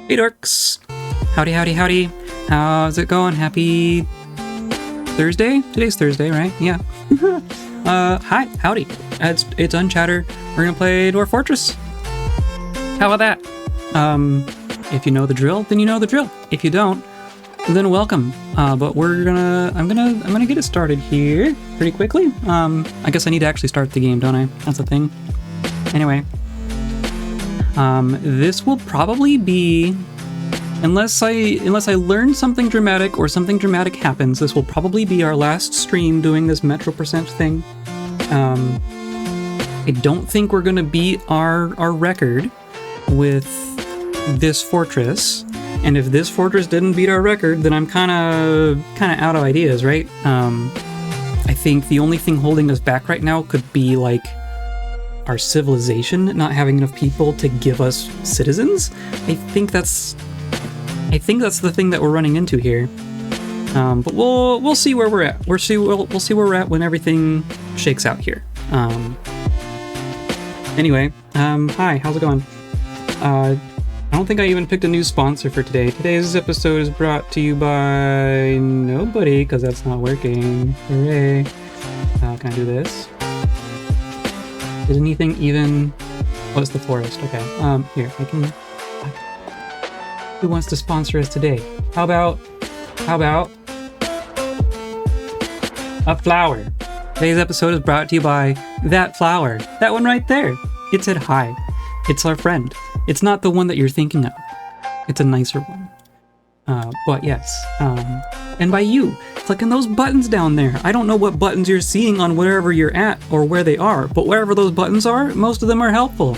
Hey dorks! Howdy, howdy, howdy. How's it going? Happy Thursday? Today's Thursday, right? Yeah. Hi, howdy. It's Unchatter. We're gonna play Dwarf Fortress. How about that? If you know the drill, then you know the drill. If you don't, then welcome. But I'm gonna get it started here pretty quickly. I guess I need to actually start the game, don't I? That's the thing. Anyway. This will probably be, unless I learn something dramatic or something dramatic happens, this will probably be our last stream doing this metropolis thing. I don't think we're gonna beat our record with this fortress, and if this fortress didn't beat our record, then I'm kind of out of ideas, right? I think the only thing holding us back right now could be like our civilization not having enough people to give us citizens. I think that's the thing that we're running into here. But we'll see where we're at. We'll see where we're at when everything shakes out here. Anyway, hi, how's it going? I don't think I even picked a new sponsor for today. Today's episode is brought to you by nobody, because that's not working. Hooray. Can I do this? Is anything even... Oh, it's the forest. Okay. Here, I can... Who wants to sponsor us today? How about a flower? Today's episode is brought to you by that flower. That one right there. It said hi. It's our friend. It's not the one that you're thinking of. It's a nicer one. But yes. And by you, clicking those buttons down there. I don't know what buttons you're seeing on wherever you're at or where they are, but wherever those buttons are, most of them are helpful.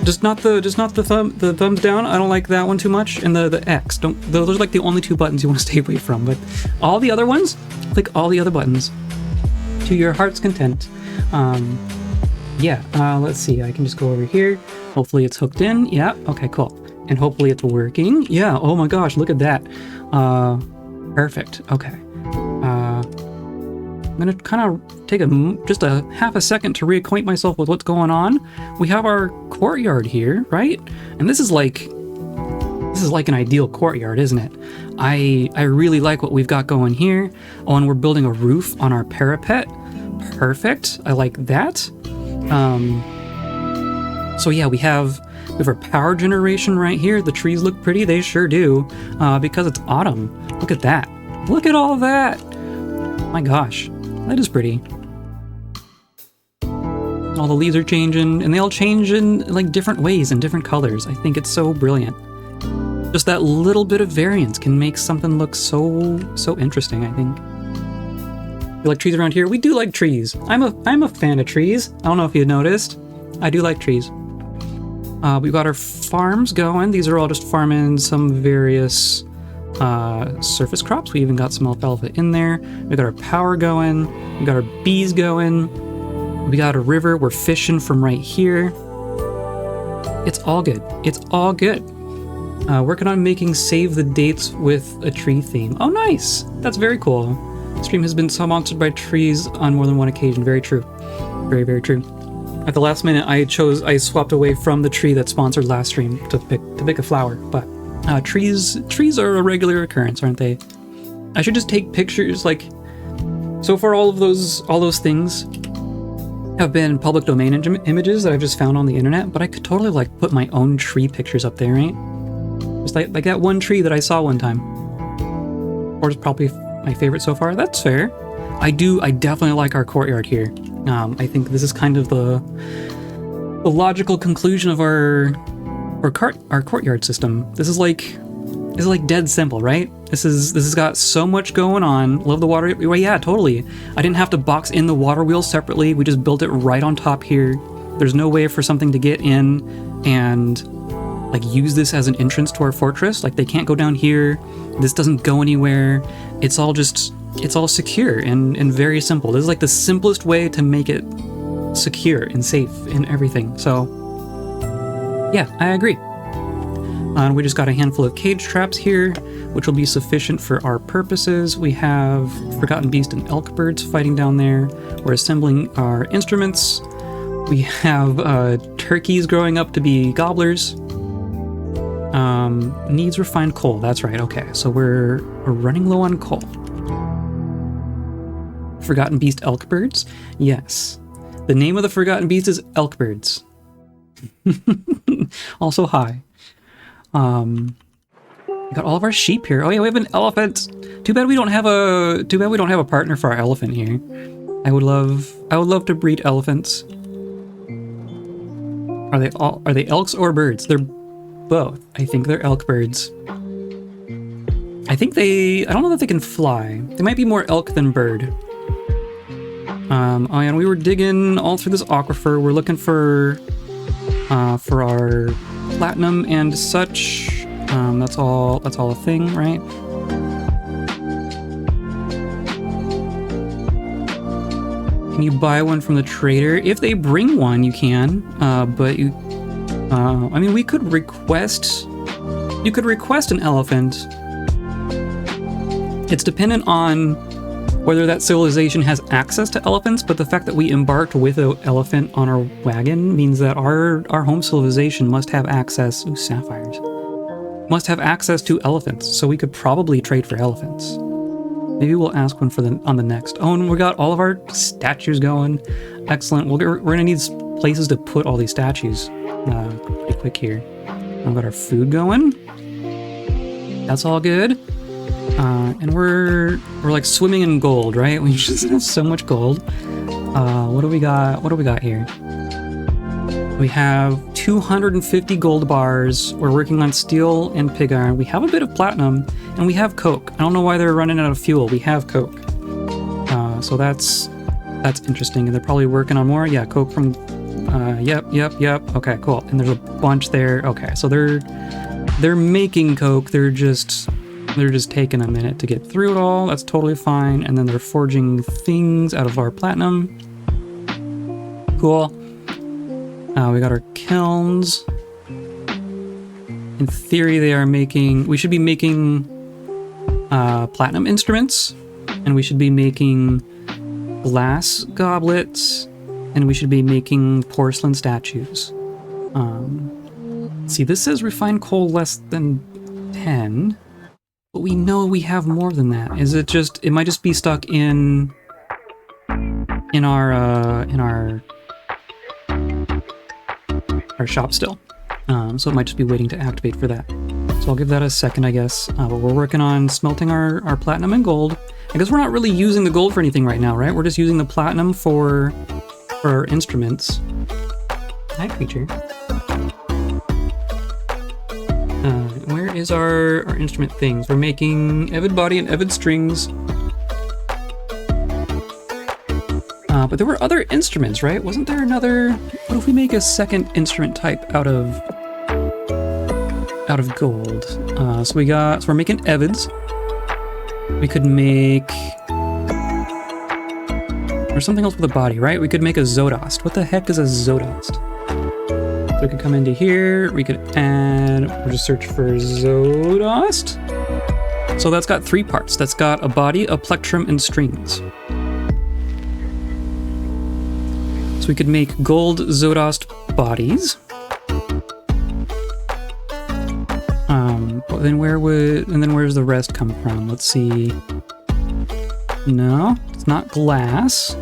Just not the thumbs down. I don't like that one too much, and the X. Those are like the only two buttons you want to stay away from. But all the other ones, click all the other buttons to your heart's content. Let's see. I can just go over here. Hopefully it's hooked in. Yeah. Okay. Cool. And hopefully it's working. Yeah. Oh my gosh. Look at that. Perfect. Okay. I'm gonna kind of take just a half a second to reacquaint myself with what's going on. We have our courtyard here, right? And this is like an ideal courtyard, isn't it? I really like what we've got going here. Oh, and we're building a roof on our parapet. Perfect. I like that. So yeah, we have our power generation right here. The trees look pretty. They sure do. Because it's autumn. Look at that. Look at all that. My gosh. That is pretty. All the leaves are changing, and they all change in like different ways and different colors. I think it's so brilliant. Just that little bit of variance can make something look so interesting, I think. You like trees around here? We do like trees. I'm a fan of trees. I don't know if you noticed. I do like trees. We've got our farms going. These are all just farming some various surface crops. We even got some alfalfa in there. We got our power going. We got our bees going. We got a river. We're fishing from right here. It's all good. It's all good. Working on making save the dates with a tree theme. Oh, nice. That's very cool. The stream has been sponsored by trees on more than one occasion. Very true. Very, very true. At the last minute, I swapped away from the tree that sponsored last stream to pick a flower, but trees are a regular occurrence, aren't they? I should just take pictures, like, so far all those things have been public domain images that I've just found on the internet, but I could totally like put my own tree pictures up there, right? Just like that one tree that I saw one time. Or it's probably my favorite so far. That's fair. I definitely like our courtyard here. I think this is kind of the logical conclusion of our courtyard system. This is like dead simple, right? This has got so much going on. Love the water. Well, yeah, totally. I didn't have to box in the water wheel separately. We just built it right on top here. There's no way for something to get in and like use this as an entrance to our fortress. Like they can't go down here. This doesn't go anywhere. It's all secure and very simple. This is like the simplest way to make it secure and safe and everything. So yeah, I agree. We just got a handful of cage traps here, which will be sufficient for our purposes. We have Forgotten Beast and elk birds fighting down there. We're assembling our instruments. We have turkeys growing up to be gobblers. Needs refined coal. That's right. Okay, so we're running low on coal. Forgotten Beast Elkbirds? Yes. The name of the Forgotten Beast is Elkbirds. Also, hi. We got all of our sheep here. Oh yeah, we have an elephant. Too bad we don't have a partner for our elephant here. I would love to breed elephants. Are they elks or birds? They're both. I think they're elk birds. I don't know that they can fly. They might be more elk than bird. Oh yeah, and we were digging all through this aquifer. We're looking for our platinum and such. That's all a thing, right? Can you buy one from the trader? If they bring one, you can. But you, I mean, we could request. You could request an elephant. It's dependent on whether that civilization has access to elephants, but the fact that we embarked with an elephant on our wagon means that our home civilization must have access. Ooh, sapphires. Must have access to elephants, so we could probably trade for elephants. Maybe we'll ask one on the next. Oh, and we got all of our statues going. Excellent. We're gonna need places to put all these statues pretty quick here. We've got our food going. That's all good. And we're like swimming in gold, right? We just have so much gold. What do we got? What do we got here? We have 250 gold bars. We're working on steel and pig iron. We have a bit of platinum, and we have coke. I don't know why they're running out of fuel. We have coke. So that's interesting. And they're probably working on more. Yeah, coke from. Yep. Okay, cool. And there's a bunch there. Okay, so they're making coke. They're just taking a minute to get through it all. That's totally fine. And then they're forging things out of our platinum. Cool. We got our kilns. In theory, we should be making platinum instruments, and we should be making glass goblets, and we should be making porcelain statues. See, this says refined coal less than 10, but we know we have more than that. It might just be stuck in our shop still. So it might just be waiting to activate for that. So I'll give that a second, I guess. But we're working on smelting our platinum and gold. I guess we're not really using the gold for anything right now, right? We're just using the platinum for our instruments. Hi, creature. Where is our instrument things? We're making Evid body and Evid strings. But there were other instruments, right? Wasn't there another? What if we make a second instrument type out of gold? So we're making Evids. We could make. There's something else with a body, right? We could make a Zodost. What the heck is a Zodost? So we could come into here. We could add. We'll just search for Zodost. So that's got 3 parts. That's got a body, a plectrum, and strings. So we could make gold Zodost bodies. Where's the rest come from? Let's see. No, it's not glass.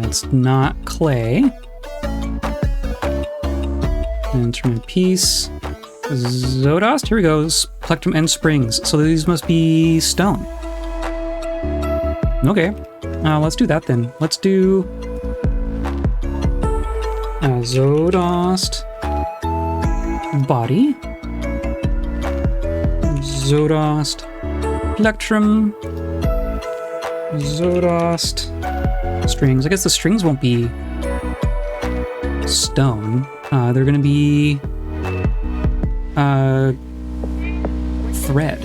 It's not clay. Instrument piece. Zodost, here we go. Plectrum and springs. So these must be stone. Okay. Let's do that then. Let's do Zodost body, Zodost plectrum, Zodost strings. I guess the strings won't be stone. They're gonna be thread.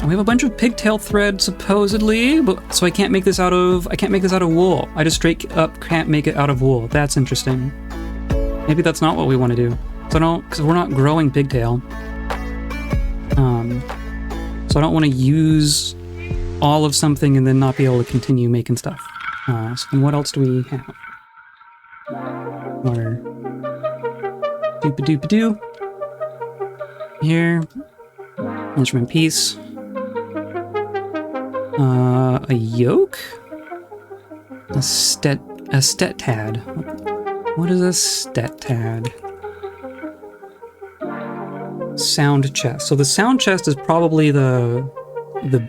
We have a bunch of pigtail thread supposedly, but so I can't make this out of wool. I just straight up can't make it out of wool. That's interesting. Maybe that's not what we want to do. Because we're not growing pigtail. So I don't want to use all of something and then not be able to continue making stuff. So then what else do we have? Doop-a-doop-a-doo. Here. Instrument piece. A yoke? A stet-tad. What is a stet-tad? Sound chest. So the sound chest is probably the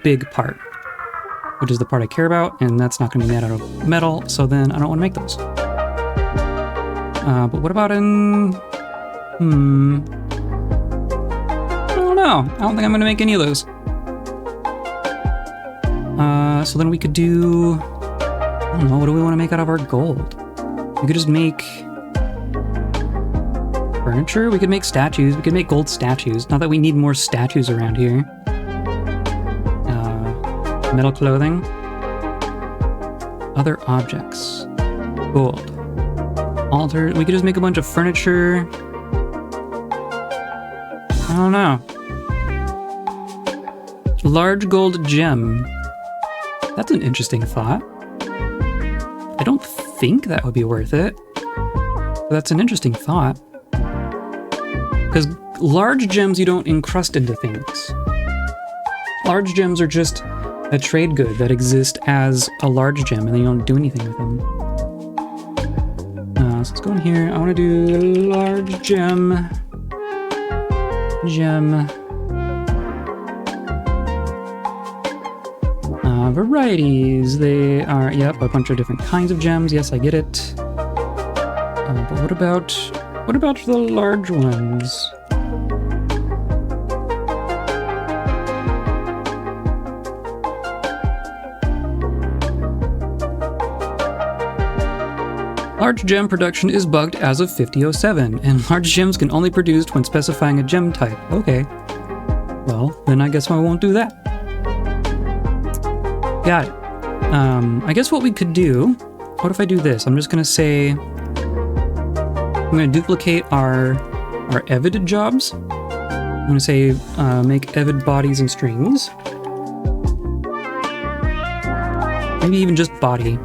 big part, which is the part I care about, and that's not going to be made out of metal, so then I don't want to make those. But what about in... I don't know. I don't think I'm going to make any of those. So then we could do... I don't know, what do we want to make out of our gold? We could just make... furniture? We could make statues. We could make gold statues. Not that we need more statues around here. Metal clothing. Other objects. Gold. Altar. We could just make a bunch of furniture. I don't know. Large gold gem. That's an interesting thought. I don't think that would be worth it. But that's an interesting thought. Because large gems you don't encrust into things. Large gems are just a trade good that exists as a large gem and then you don't do anything with them. So let's go in here. I want to do large gem. Varieties. They are, yep, a bunch of different kinds of gems. Yes, I get it. But what about the large ones? Large gem production is bugged as of 5007, and large gems can only be produced when specifying a gem type. Okay. Well, then I guess I won't do that. Got it. I guess what we could do... What if I do this? I'm just going to say... I'm going to duplicate our evid jobs. I'm going to say make evid bodies and strings. Maybe even just body.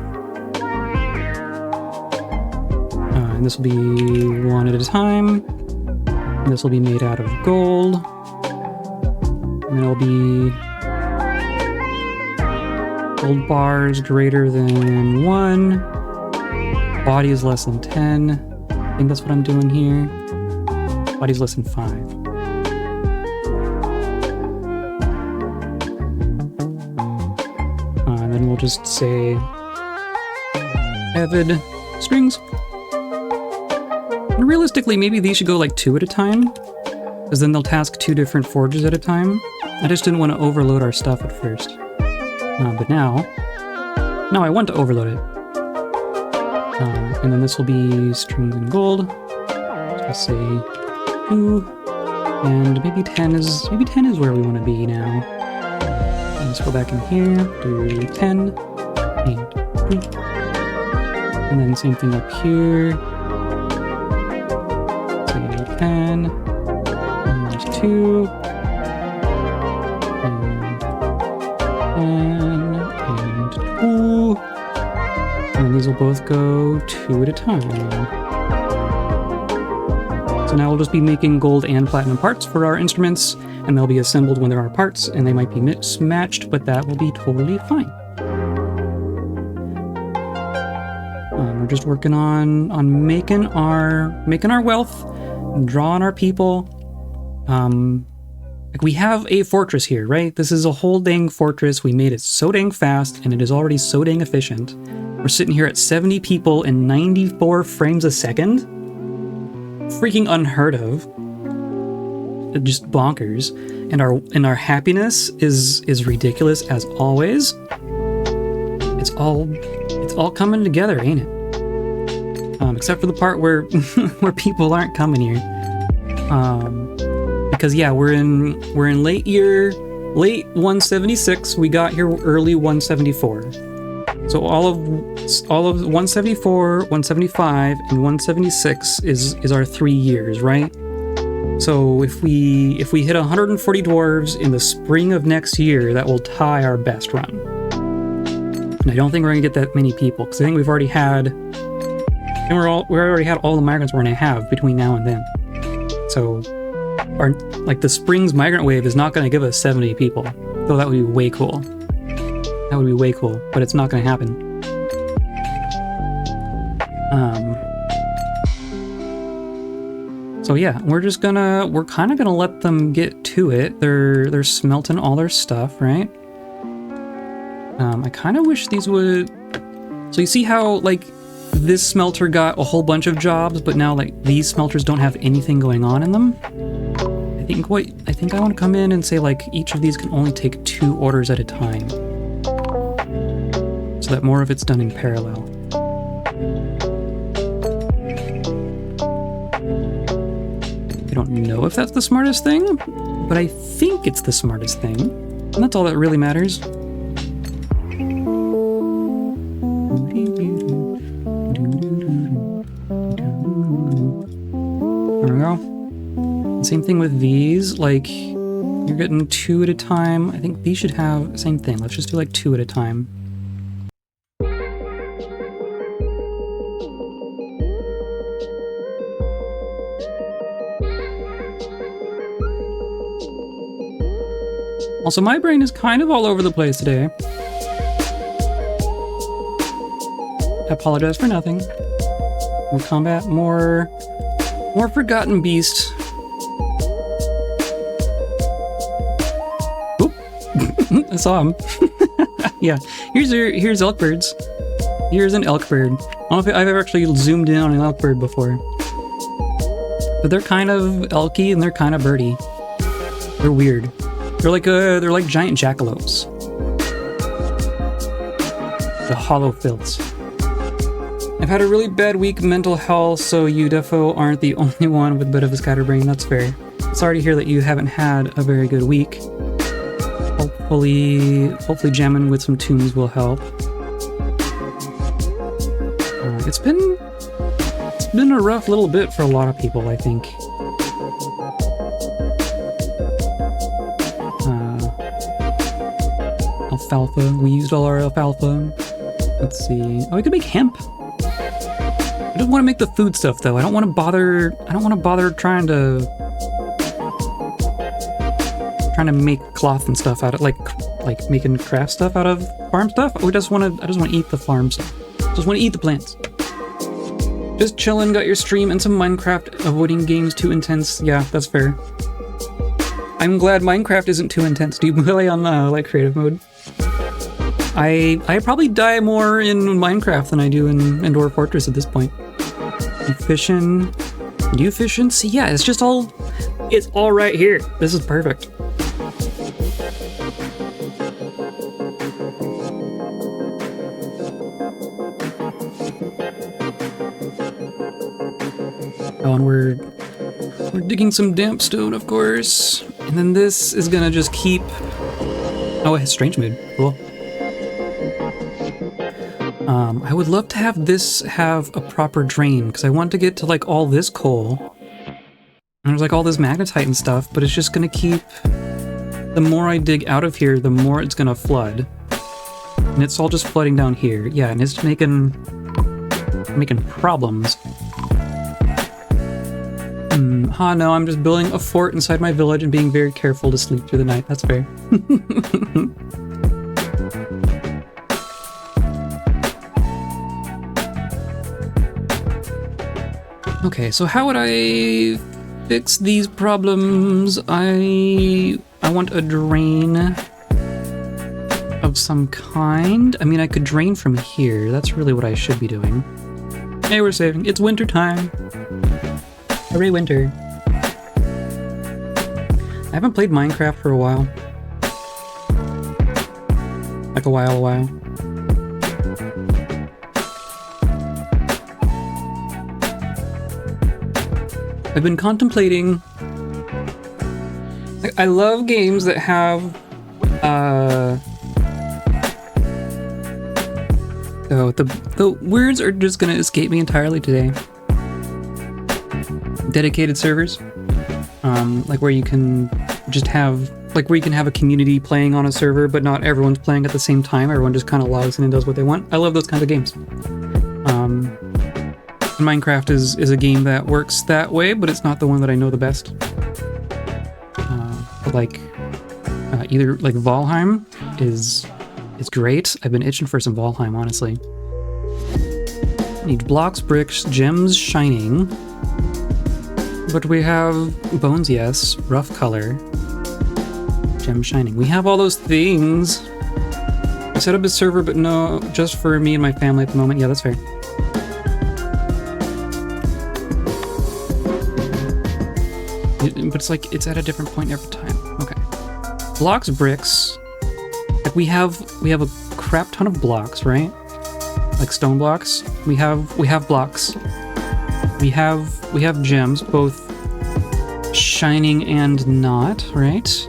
And this will be one at a time. And this will be made out of gold. And it'll be gold bars greater than 1. Body is less than 10. I think that's what I'm doing here. Body's less than 5. And then we'll just say avid strings. And realistically, maybe these should go like 2 at a time, because then they'll task 2 different forges at a time. I just didn't want to overload our stuff at first. But now I want to overload it. And then this will be strings and gold. So I'll say 2, and maybe 10 is where we want to be now. And let's go back in here, do 10, and 2. And then same thing up here. Say 10, and there's 2, and 2. And then these will both go 2 at a time. So now we'll just be making gold and platinum parts for our instruments, and they'll be assembled when there are parts, and they might be mismatched, but that will be totally fine. We're just working on making our wealth, drawing our people. Like we have a fortress here, right? This is a whole dang fortress. We made it so dang fast, and it is already so dang efficient. We're sitting here at 70 people in 94 frames a second. Freaking unheard of. Just bonkers. And our happiness is ridiculous as always. It's all coming together, ain't it? Except for the part where where people aren't coming here. Because yeah, we're in late 176. We got here early 174. So all of 174, 175, and 176 is our 3 years, right? So if we hit 140 dwarves in the spring of next year, that will tie our best run. And I don't think we're gonna get that many people, because I think we've already had And we already had all the migrants we're gonna have between now and then. So, the Springs migrant wave is not gonna give us 70 people. Though that would be way cool. That would be way cool, but it's not gonna happen. So yeah, we're kind of gonna let them get to it. They're smelting all their stuff, right? I kind of wish these would. So you see how like this smelter got a whole bunch of jobs, but now like these smelters don't have anything going on in them. I think I want to come in and say like each of these can only take 2 orders at a time, so that more of it's done in parallel. I don't know if that's the smartest thing, but I think it's the smartest thing, and that's all that really matters. There we go. Same thing with these, like, you're getting 2 at a time. I think these should have, same thing, let's just do like 2 at a time. Also, my brain is kind of all over the place today. I apologize for nothing. More combat, more forgotten beast. Oop! I saw him. Yeah, here's elk birds. Here's an elk bird. I don't know if I've ever actually zoomed in on an elk bird before, but they're kind of elky and they're kind of birdy. They're weird. They're like giant jackalopes. The hollow filths. I've had a really bad week mental health, so you defo aren't the only one with a bit of a scatterbrain. That's fair. Sorry to hear that you haven't had a very good week. Hopefully jamming with some tunes will help. It's been a rough little bit for a lot of people, I think. Alfalfa. We used all our alfalfa. Let's see. Oh, we could make hemp. I don't want to make the food stuff though. I don't want to bother trying to make cloth and stuff out of like making craft stuff out of farm stuff. I just want to eat the farm stuff. Just want to eat the plants. Just chilling, got your stream and some Minecraft, avoiding games too intense. Yeah, that's fair. I'm glad Minecraft isn't too intense. Do you play on like creative mode? I probably die more in Minecraft than I do in Dwarf Fortress at this point. Efficiency, yeah, it's all right here. This is perfect. Oh, and we're digging some damp stone, of course. And then this is gonna just keep... Oh, it has strange mood. Cool. I would love to have this have a proper drain, because I want to get to like all this coal. And there's like all this magnetite and stuff, but it's just gonna keep... The more I dig out of here, the more it's gonna flood. And it's all just flooding down here. Yeah, and it's making problems. No, I'm just building a fort inside my village and being very careful to sleep through the night. That's fair. Okay, so how would I fix these problems? I want a drain of some kind. I mean, I could drain from here. That's really what I should be doing. Hey, we're saving. It's winter time. Hooray, winter. I haven't played Minecraft for a while. Like a while. I've been contemplating... I love games that have... Oh, the words are just gonna escape me entirely today. Dedicated servers. Like where you can just have... Like where you can have a community playing on a server, but not everyone's playing at the same time. Everyone just kind of logs in and does what they want. I love those kinds of games. Minecraft is a game that works that way, but it's not the one that I know the best. But like, either like Valheim is great. I've been itching for some Valheim, honestly. Need blocks, bricks, gems, shining. But we have bones, yes. Rough color. Gem shining. We have all those things. I set up a server, but no, just for me and my family at the moment. Yeah, that's fair. But it's like, it's at a different point every time. Okay. Blocks, bricks. Like we have a crap ton of blocks, right? Like stone blocks. We have blocks. We have gems, both shining and not, right?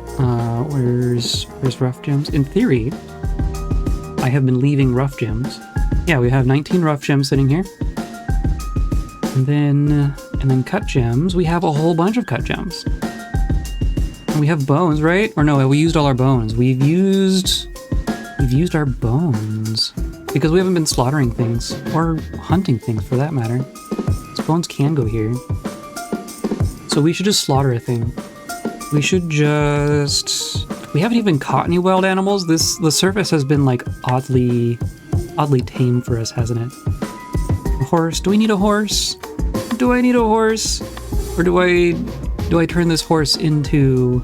Where's rough gems? In theory, I have been leaving rough gems. Yeah, we have 19 rough gems sitting here. And then cut gems. We have a whole bunch of cut gems. And we have bones, right? Or no, we used all our bones. We've used our bones because we haven't been slaughtering things or hunting things for that matter. So bones can go here. So we should just slaughter a thing. We should just... We haven't even caught any wild animals. The surface has been like oddly tame for us, hasn't it? A horse. Do we need a horse? Do I need a horse? Or do I turn this horse into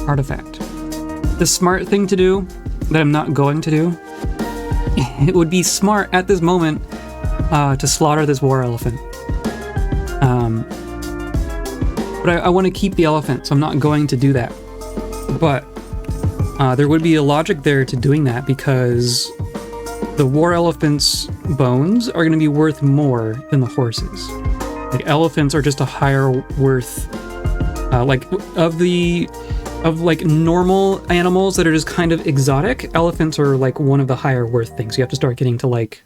artifact? The smart thing to do that I'm not going to do, it would be smart at this moment to slaughter this war elephant. But I want to keep the elephant, so I'm not going to do that. But there would be a logic there to doing that because the war elephant's bones are going to be worth more than the horses. Like elephants are just a higher worth, of normal animals that are just kind of exotic. Elephants are like one of the higher worth things. You have to start getting to like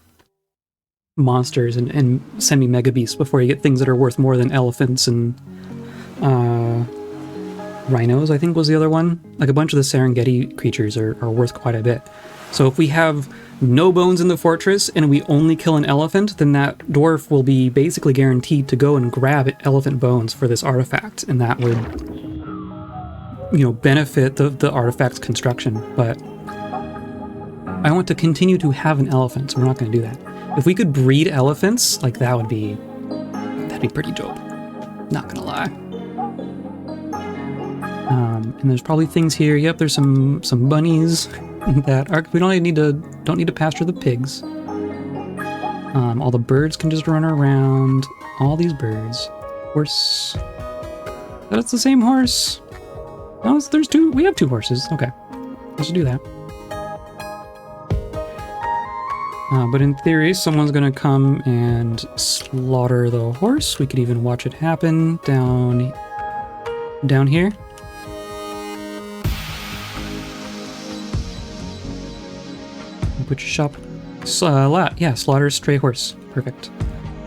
monsters and semi-mega beasts before you get things that are worth more than elephants and rhinos, I think was the other one. Like a bunch of the Serengeti creatures are worth quite a bit. So if we have no bones in the fortress and we only kill an elephant, then that dwarf will be basically guaranteed to go and grab elephant bones for this artifact, and that would, you know, benefit the artifact's construction. But I want to continue to have an elephant, so we're not going to do that. If we could breed elephants, like that'd be pretty dope. Not gonna lie. And there's probably things here. Yep, there's some bunnies that are. We don't need to pasture the pigs. All the birds can just run around. All these birds. Horse. That's the same horse. No, there's two. We have two horses. Okay, let's do that. But in theory, someone's gonna come and slaughter the horse. We could even watch it happen down here. Butcher shop. Yeah, slaughter stray horse. Perfect.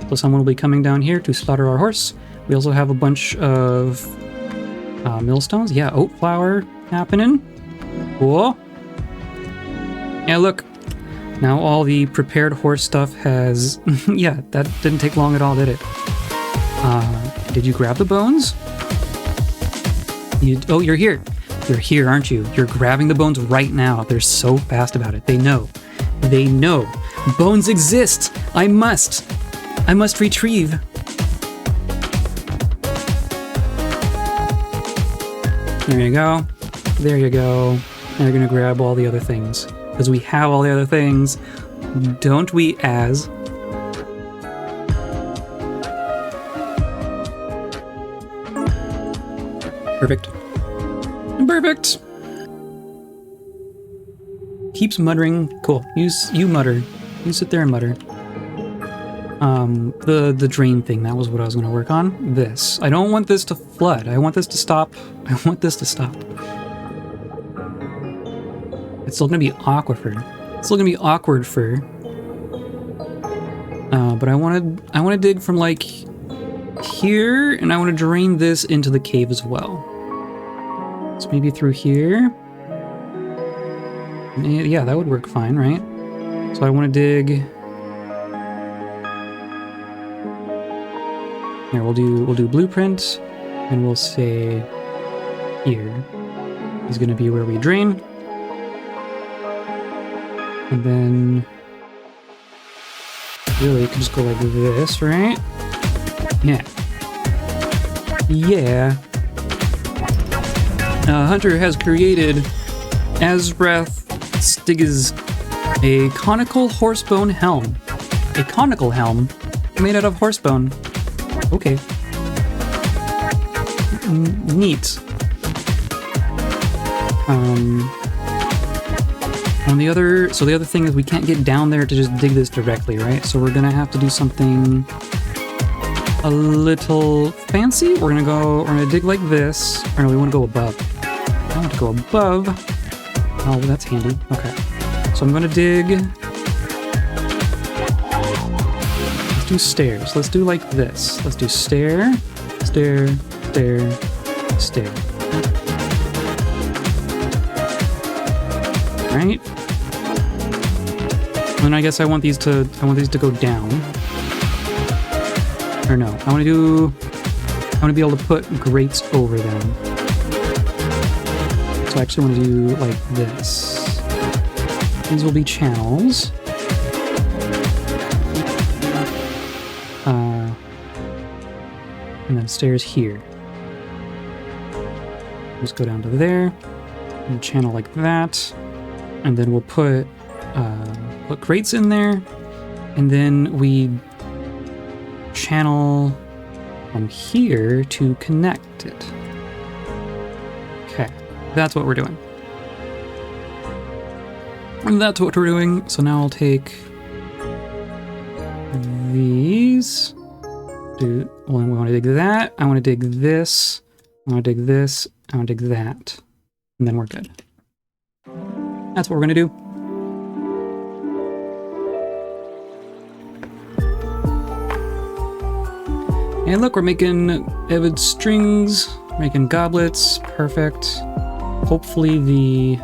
So someone will be coming down here to slaughter our horse. We also have a bunch of millstones. Yeah, oat flour happening. Cool. Yeah, look. Now all the prepared horse stuff has... yeah, that didn't take long at all, did it? Did you grab the bones? Oh, you're here. You're here, aren't you? You're grabbing the bones right now. They're so fast about it. They know. They know. Bones exist. I must retrieve. There you go. There you go. And they're gonna grab all the other things. Because we have all the other things. Don't we, Az? Perfect. Perfect! Keeps muttering. Cool. You mutter. You sit there and mutter. The drain thing, that was what I was going to work on. This. I don't want this to flood. I want this to stop. I want this to stop. It's still going to be aquifer. It's still going to be awkward for... but I want to dig from, like, here, and I want to drain this into the cave as well. So maybe through here. Yeah, that would work fine, right? So I want to dig. Here, we'll do blueprint, and we'll say here is going to be where we drain. And then really it could just go like this, right? Yeah. Yeah. Hunter has created Azrath Stig's a conical horsebone helm. A conical helm made out of horsebone. Okay. Neat. On the other thing is we can't get down there to just dig this directly, right? So we're gonna have to do something a little fancy. We're gonna dig like this. Or no, we want to go above. I want to go above. Oh, that's handy. Okay. So I'm gonna dig. Let's do stairs. Let's do like this. Let's do stair, stair, stair, stair. Right? And I guess I want these to go down. Or no, I want to be able to put grates over them. So I actually want to do like this. These will be channels. And then stairs here. Just go down to there. And channel like that. And then we'll put grates in there. And then we channel from here to connect it. Okay, that's what we're doing. And that's what we're doing. So now I'll take these. We want to dig that. I want to dig this. I want to dig this. I want to dig that. And then we're good. That's what we're going to do. And look, we're making Evid strings, making goblets. Perfect. Hopefully these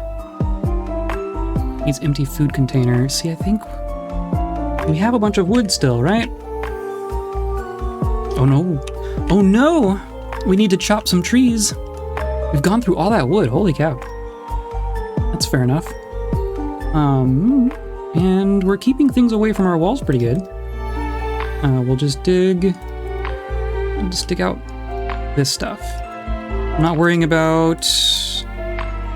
empty food containers. See, I think we have a bunch of wood still, right? Oh no. Oh no! We need to chop some trees. We've gone through all that wood. Holy cow. That's fair enough. And we're keeping things away from our walls pretty good. We'll just dig out this stuff. I'm not worrying about...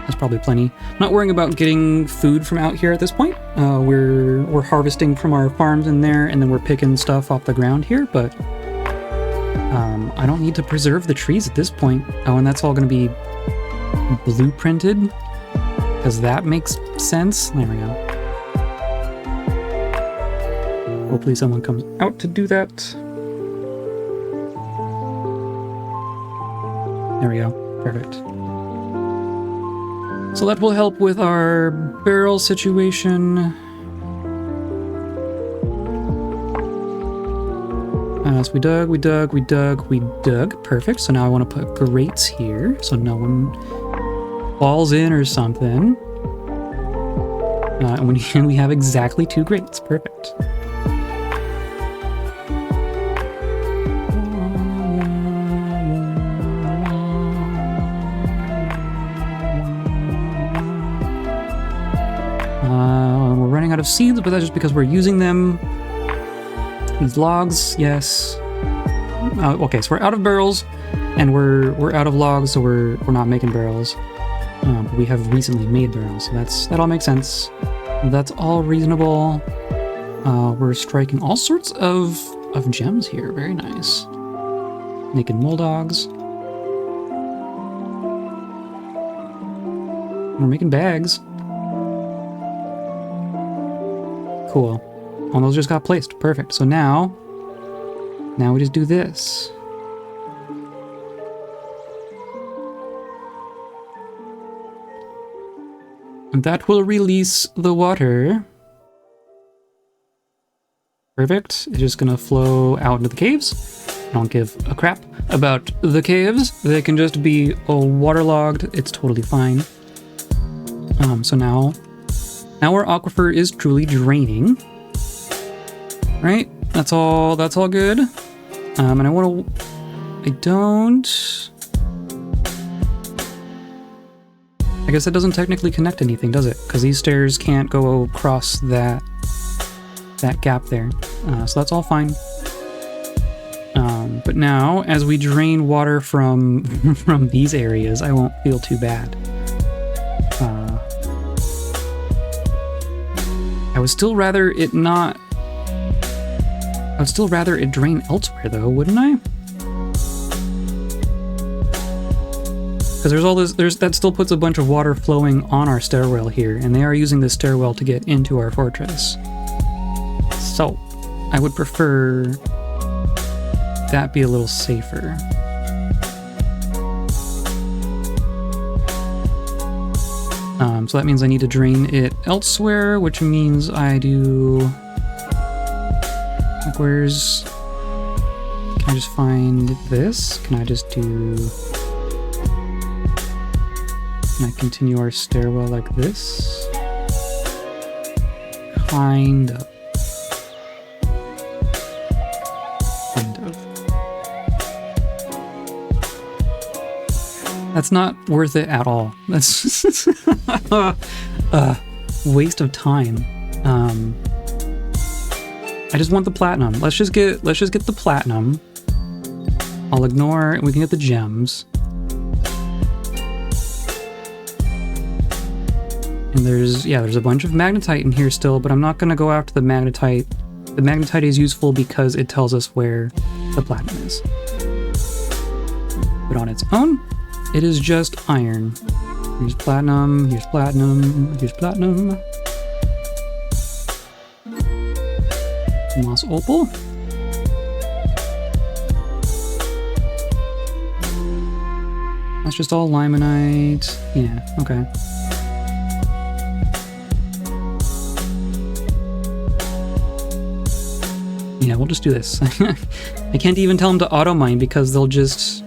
That's probably plenty. I'm not worrying about getting food from out here at this point. We're harvesting from our farms in there, and then we're picking stuff off the ground here, but I don't need to preserve the trees at this point. Oh, and that's all going to be blueprinted, because that makes sense. There we go. Hopefully someone comes out to do that. There we go. Perfect. So that will help with our barrel situation. So we dug. Perfect. So now I want to put grates here so no one falls in or something. And we have exactly 2 grates. Perfect. We're running out of seeds, but that's just because we're using them. These logs, yes. Okay, so we're out of barrels, and we're out of logs, so we're not making barrels. But we have recently made barrels, so that all makes sense. That's all reasonable. We're striking all sorts of gems here. Very nice. Making dogs. We're making bags. Cool. All those just got placed. Perfect. So now we just do this. And that will release the water. Perfect. It's just gonna flow out into the caves. I don't give a crap about the caves. They can just be waterlogged. It's totally fine. So now Now our aquifer is truly draining. Right? That's all good. And I guess that doesn't technically connect anything, does it? Because these stairs can't go across that gap there. So that's all fine. But now, as we drain water from from these areas, I won't feel too bad. I would still rather it drain elsewhere, though, wouldn't I? Because that still puts a bunch of water flowing on our stairwell here, and they are using this stairwell to get into our fortress. So, I would prefer that be a little safer. So that means I need to drain it elsewhere, which means I do... Like, where's... Can I just find this? Can I just do... Can I continue our stairwell like this? Kind of. That's not worth it at all. That's just waste of time. I just want the platinum. Let's just get the platinum. I'll ignore. We can get the gems. And there's a bunch of magnetite in here still, but I'm not gonna go after the magnetite. The magnetite is useful because it tells us where the platinum is. But on its own, it is just iron. Here's platinum, here's platinum, here's platinum. Moss opal. That's just all limonite. Yeah, okay. Yeah, we'll just do this. I can't even tell them to auto mine because they'll just...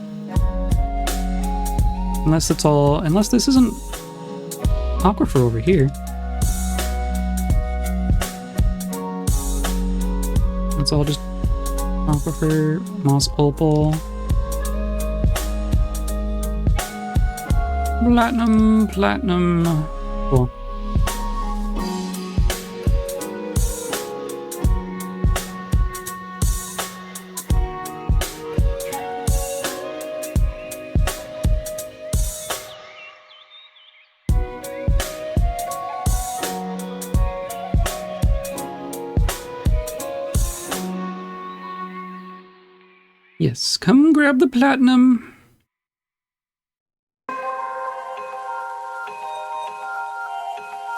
Unless this isn't aquifer over here. It's all just aquifer, moss opal, platinum. Cool. Yes, come grab the platinum.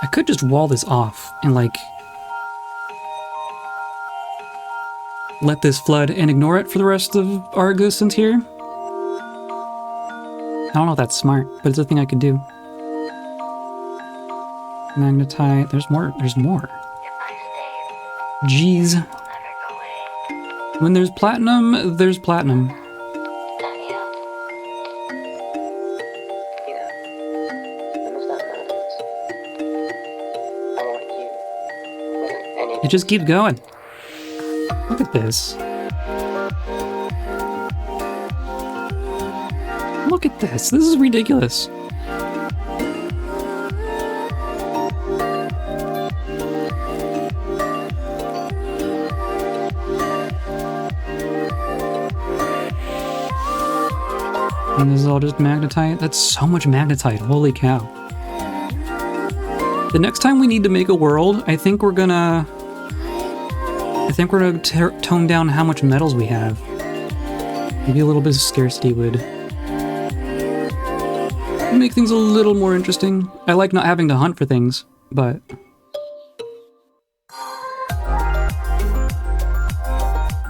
I could just wall this off and, like, let this flood and ignore it for the rest of our existence here. I don't know if that's smart, but it's a thing I could do. Magnetite, there's more. Jeez. When there's platinum, there's platinum. It just keeps going. Look at this. Look at this. This is ridiculous. And this is all just magnetite. That's so much magnetite. Holy cow. The next time we need to make a world, I think we're gonna tone down how much metals we have. Maybe a little bit of scarcity would make things a little more interesting. I like not having to hunt for things, but...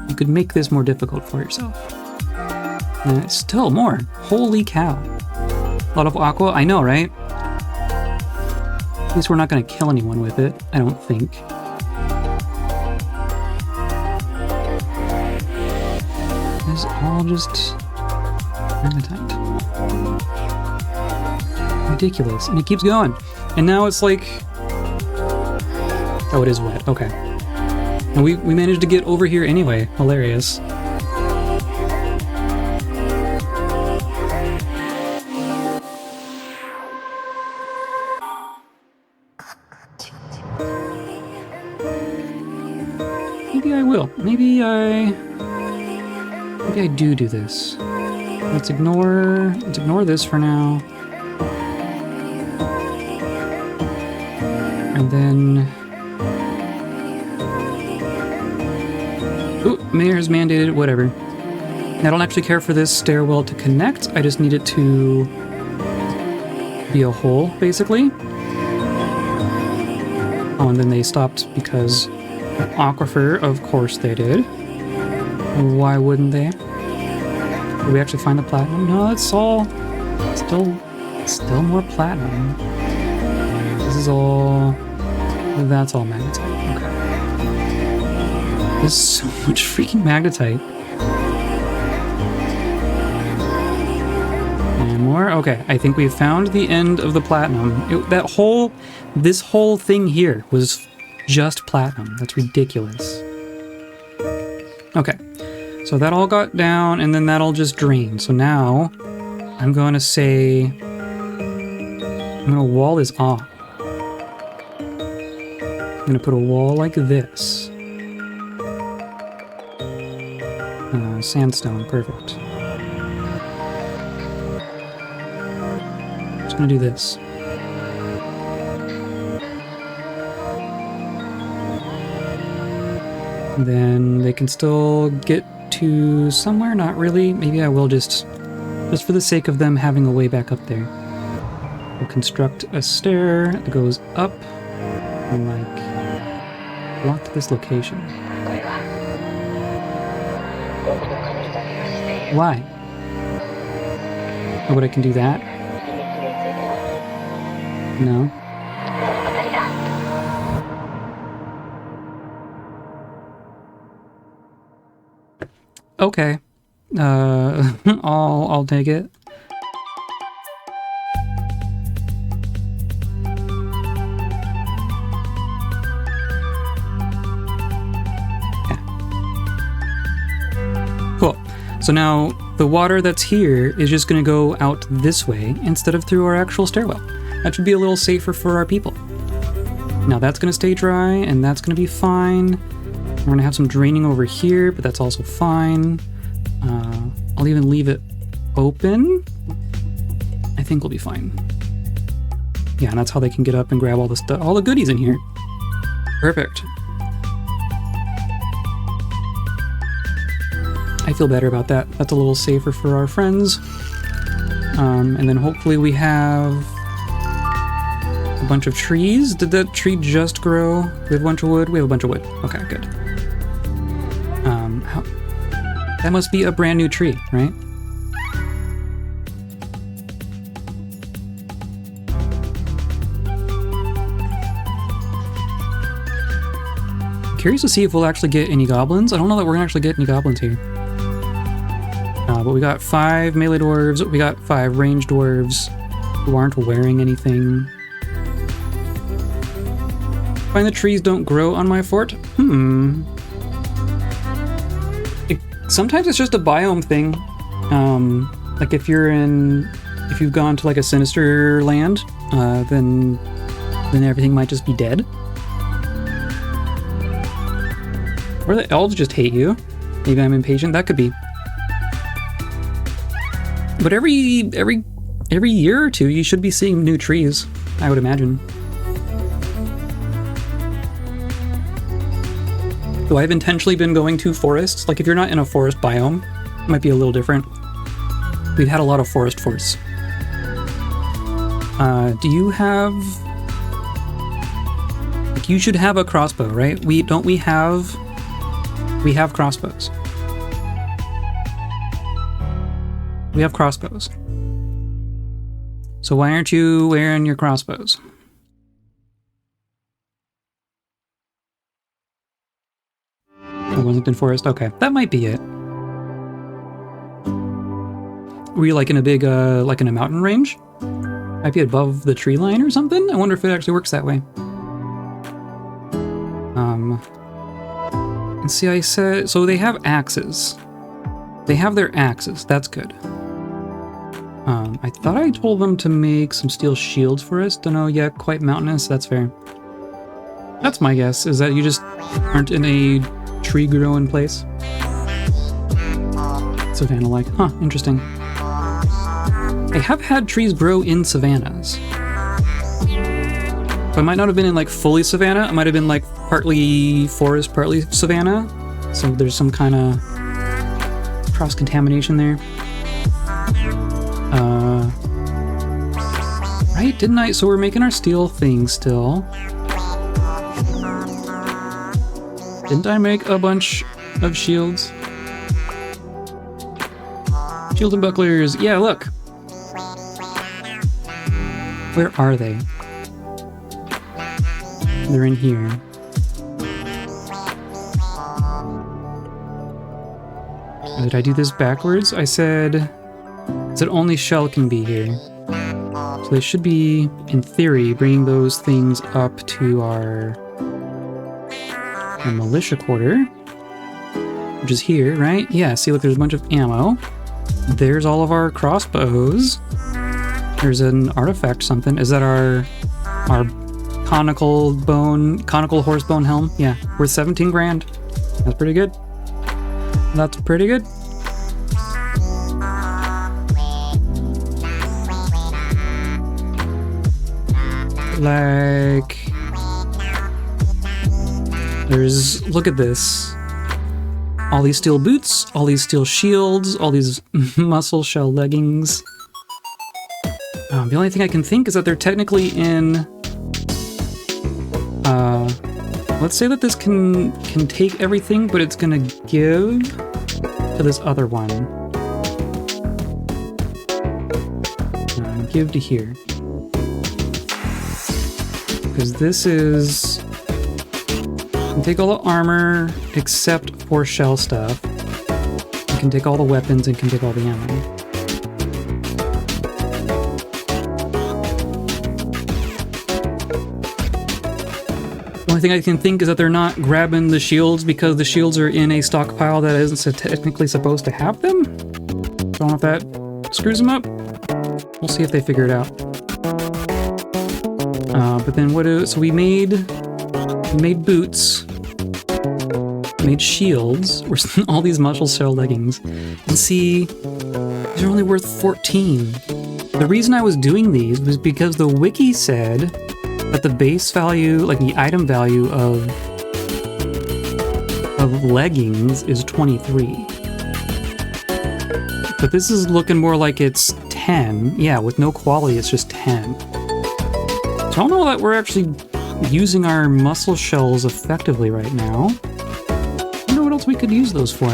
You could make this more difficult for yourself. And it's still more. Holy cow. A lot of aqua, I know, right? At least we're not going to kill anyone with it, I don't think. It's all just magnetite. Ridiculous. And it keeps going. And now it's like Oh, it is wet. Okay. And we managed to get over here anyway. Hilarious. Maybe I will. Maybe I do this. Let's ignore this for now. And then... Ooh, mayor's mandated, whatever. I don't actually care for this stairwell to connect. I just need it to be a hole, basically. Oh, and then they stopped because aquifer, of course they did. Why wouldn't they? Did we actually find the platinum? No, it's all still more platinum. This is all... That's all magnetite. Okay. There's so much freaking magnetite. And more? Okay, I think we've found the end of the platinum. This whole thing here was just platinum. That's ridiculous. Okay, so that all got down, and then that all just drained. So now, I'm going to say... I'm going to wall this off. I'm going to put a wall like this. Sandstone, perfect. Just going to do this. And then they can still get to somewhere, not really. Maybe I will just for the sake of them having a way back up there. We'll construct a stair that goes up and like block this location. Why? Oh, but I can do that? No. Okay. I'll take it. Cool. So now the water that's here is just going to go out this way instead of through our actual stairwell. That should be a little safer for our people. Now that's going to stay dry and that's going to be fine. We're going to have some draining over here, but that's also fine. I'll even leave it open. I think we'll be fine. Yeah, and that's how they can get up and grab all the stuff, all the goodies in here. Perfect. I feel better about that. That's a little safer for our friends. And then hopefully we have a bunch of trees. Did that tree just grow? We have a bunch of wood? We have a bunch of wood. Okay, good. That must be a brand new tree, right? I'm curious to see if we'll actually get any goblins. I don't know that we're gonna actually get any goblins here. But we got 5 melee dwarves, we got 5 ranged dwarves who aren't wearing anything. Find the trees don't grow on my fort? Sometimes it's just a biome thing. Like if you've gone to like a sinister land, then everything might just be dead. Or the elves just hate you. Maybe I'm impatient, that could be. But every year or two, you should be seeing new trees, I would imagine. So I've intentionally been going to forests. Like if you're not in a forest biome, it might be a little different. We've had a lot of forest forts. Do you have... Like you should have a crossbow, right? We have crossbows. We have crossbows. So why aren't you wearing your crossbows? It wasn't in forest? Okay, that might be it. Were you like in a big, like in a mountain range? Might be above the tree line or something? I wonder if it actually works that way. And see, I said, so they have axes. They have their axes, that's good. I thought I told them to make some steel shields for us. Don't know yet, quite mountainous, that's fair. That's my guess, is that you just aren't in a tree-growing place. Savannah-like, huh, interesting. I have had trees grow in savannas. So I might not have been in like fully savanna, it might have been like partly forest, partly savanna. So there's some kind of cross-contamination there. Right, didn't I? So we're making our steel thing still. Didn't I make a bunch of shields? Shields and bucklers, yeah, look. Where are they? They're in here. Did I do this backwards? I said only shell can be here. So they should be, in theory, bringing those things up to our militia quarter, which is here, right? Yeah, see, look, there's a bunch of ammo. There's all of our crossbows. There's an artifact something. Is that our conical horse bone helm? Yeah, worth 17 grand. That's pretty good. That's pretty good. Like, look at this. All these steel boots, all these steel shields, all these muscle shell leggings. The only thing I can think is that they're technically in, let's say that this can take everything, but it's gonna give to this other one. Give to here. Because this is, you can take all the armor except for shell stuff. You can take all the weapons and can take all the ammo. The only thing I can think is that they're not grabbing the shields because the shields are in a stockpile that isn't technically supposed to have them. Don't know if that screws them up. We'll see if they figure it out. But then so we made boots, made shields, all these muscle shell leggings, and see, these are only worth 14. The reason I was doing these was because the wiki said that the base value, like the item value of leggings is 23. But this is looking more like it's 10. Yeah, with no quality, it's just 10. I don't know that we're actually using our muscle shells effectively right now. I wonder what else we could use those for.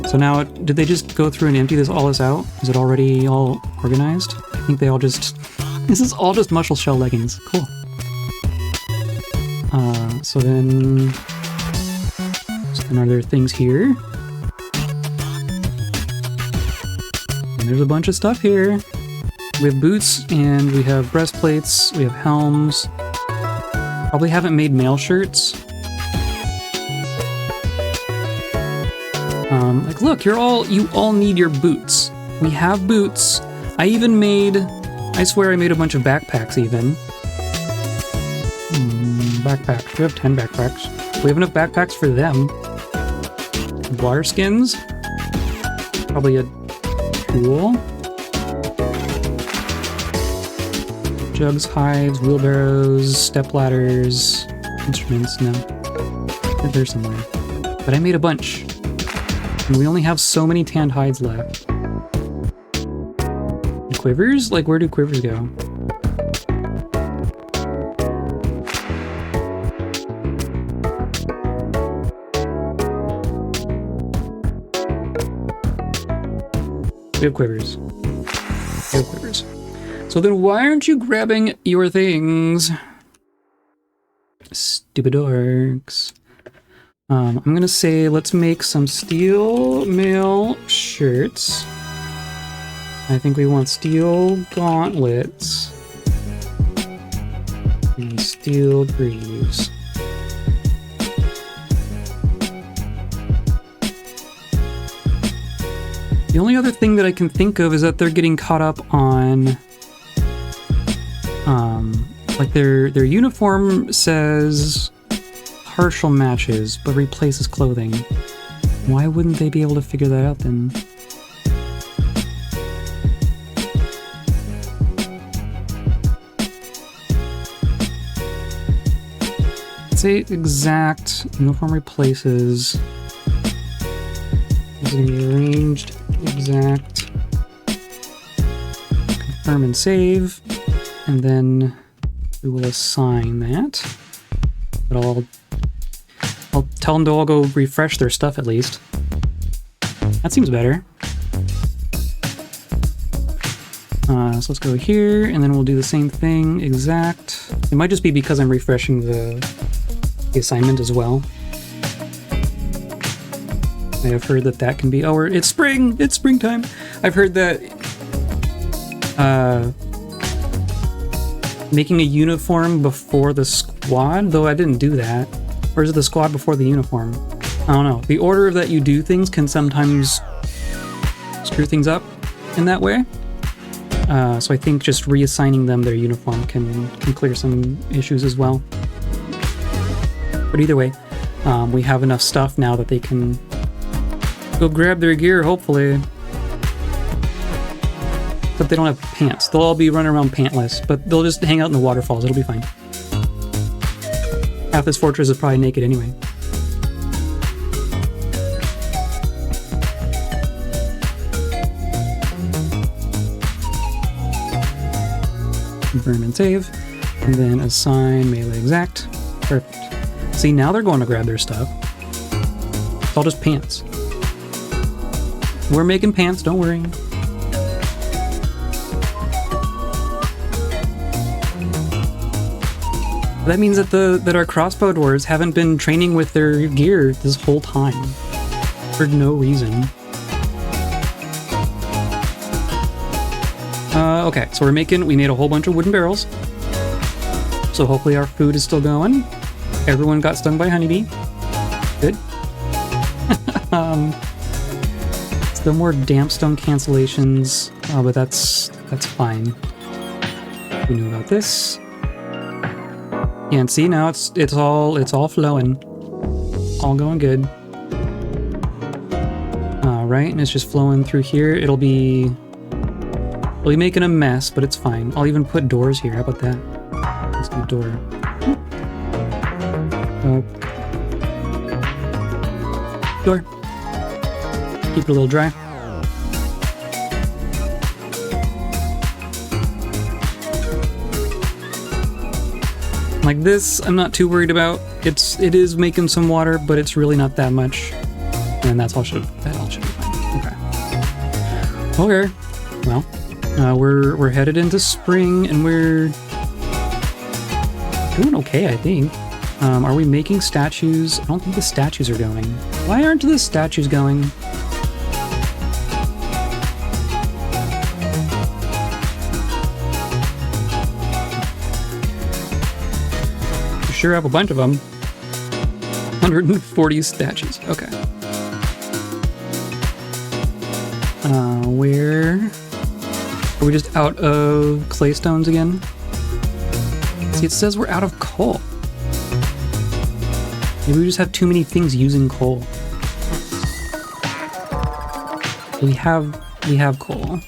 So now, did they just go through and empty this out? Is it already all organized? I think they all just... This is all just muscle shell leggings. Cool. So then are there things here? And there's a bunch of stuff here. We have boots, and we have breastplates, we have helms. Probably haven't made mail shirts. Like, look, you all need your boots. We have boots. I swear I made a bunch of backpacks even. Backpacks, we have 10 backpacks. We have enough backpacks for them. Water skins. Probably a tool. Jugs, hides, wheelbarrows, step ladders, instruments, no. They're there somewhere. But I made a bunch. And we only have so many tanned hides left. And quivers? Like, where do quivers go? We have quivers. We have quivers. So then why aren't you grabbing your things? Stupid orcs. I'm gonna say let's make some steel mail shirts. I think we want steel gauntlets and steel greaves. The only other thing that I can think of is that they're getting caught up on, like their uniform says partial matches, but replaces clothing. Why wouldn't they be able to figure that out then? Say exact uniform replaces. Is it arranged exact? Confirm and save, and then we will assign that. But I'll tell them to all go refresh their stuff at least. That seems better. So let's go here, and then we'll do the same thing, exact. It might just be because I'm refreshing the assignment as well. I have heard that that can be... Oh, it's spring! It's springtime! I've heard that making a uniform before the squad, though I didn't do that. Or is it the squad before the uniform? I don't know. The order that you do things can sometimes screw things up in that way. So I think just reassigning them their uniform can clear some issues as well. But either way, we have enough stuff now that they can go grab their gear, hopefully. But they don't have pants. They'll all be running around pantless, but they'll just hang out in the waterfalls. It'll be fine. Half this fortress is probably naked anyway. Confirm and save, and then assign melee exact. Perfect. See, now they're going to grab their stuff. It's all just pants. We're making pants, don't worry. That means that our crossbow dwarves haven't been training with their gear this whole time. For no reason. Okay, so we made a whole bunch of wooden barrels. So hopefully our food is still going. Everyone got stung by honeybee. Good. Still more damp stone cancellations, but that's fine. We knew about this. Yeah, and see now it's all flowing, all going good. Right, and it's just flowing through here. It'll be making a mess, but it's fine. I'll even put doors here. How about that? Let's do a door. Door. Keep it a little dry. Like this, I'm not too worried about. It is making some water, but it's really not that much. And that all should be fine. Okay. Okay. Well, we're headed into spring, and we're doing okay, I think. Are we making statues? I don't think the statues are going. Why aren't the statues going? Sure have a bunch of them. 140 statues. Okay. Where are we just out of clay stones again? See, it says we're out of coal. Maybe we just have too many things using coal. We have coal.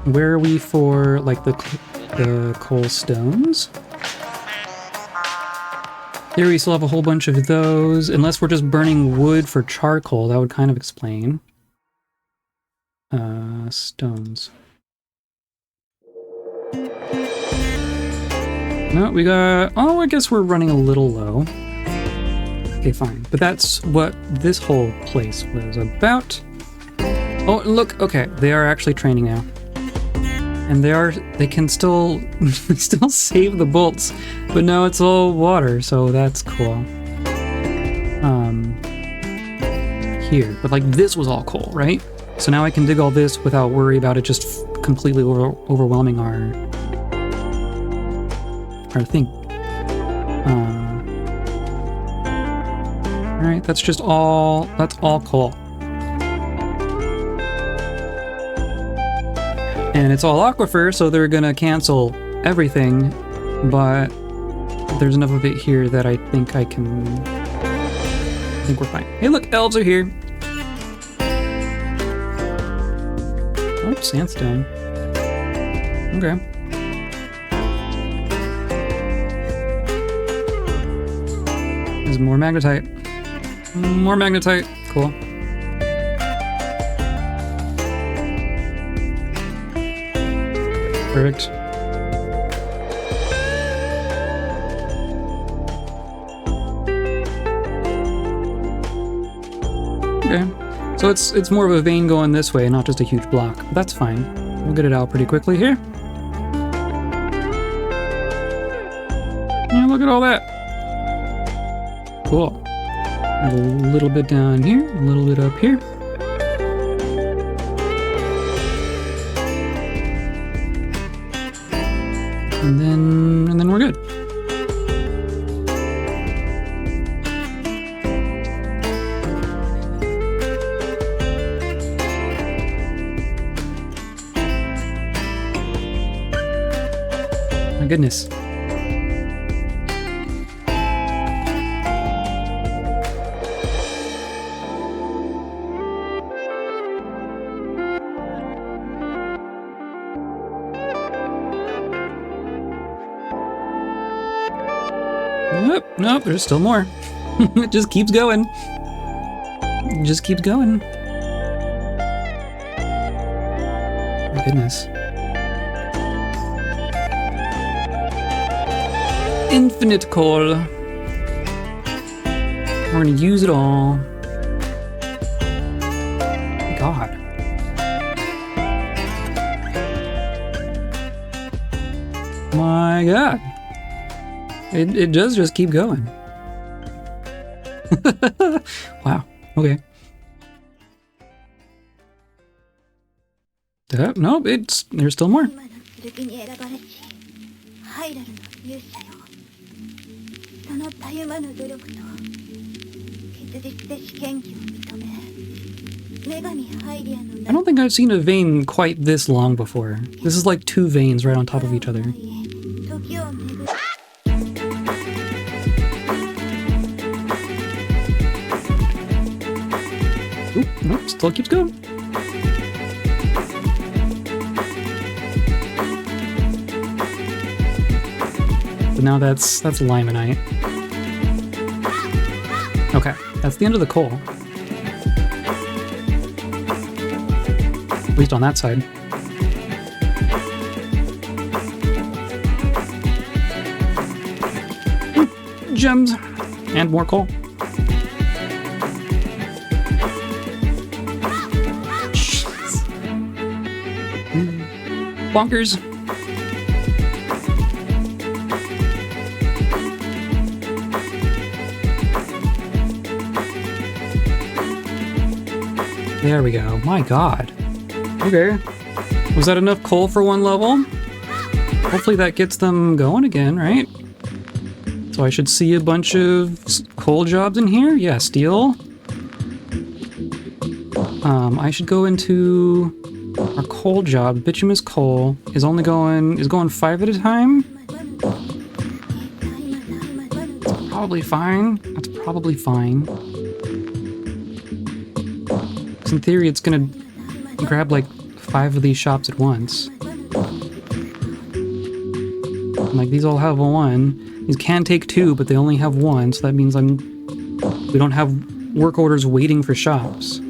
Where are we for, like, the coal stones? There we still have a whole bunch of those. Unless we're just burning wood for charcoal, that would kind of explain. Stones. No, we got... Oh, I guess we're running a little low. Okay, fine. But that's what this whole place was about. Oh, look, okay. They are actually training now. And they can still save the bolts, but now it's all water, so that's cool. But like this was all coal, right? So now I can dig all this without worry about it just completely overwhelming our thing. All right, that's all coal. And it's all aquifer, so they're gonna cancel everything, but there's enough of it here that I think we're fine. Hey look, elves are here. Oh, sandstone. Okay. There's more magnetite. More magnetite. Cool. Perfect. Okay. So it's more of a vein going this way, not just a huge block. But that's fine. We'll get it out pretty quickly here. Yeah, look at all that. Cool. A little bit down here, a little bit up here. And then we're good. My goodness. Nope, there's still more. It just keeps going. It just keeps going. My goodness. Infinite coal. We're gonna use it all. God. My God. It does just keep going. Wow. Okay. Nope, there's still more. I don't think I've seen a vein quite this long before. This is like 2 veins right on top of each other. Oop, nope, still keeps going. But now that's limonite. Okay, that's the end of the coal. At least on that side. Gems and more coal. Bonkers. There we go. My God. Okay. Was that enough coal for one level? Hopefully that gets them going again, right? So I should see a bunch of coal jobs in here. Yeah, steel. I should go into our coal job. Bituminous coal is going 5 at a time. That's probably fine. That's probably fine. 'Cause in theory, it's gonna grab like 5 of these shops at once. And, like these all have 1. These can take 2, but they only have 1, so that means we don't have work orders waiting for shops.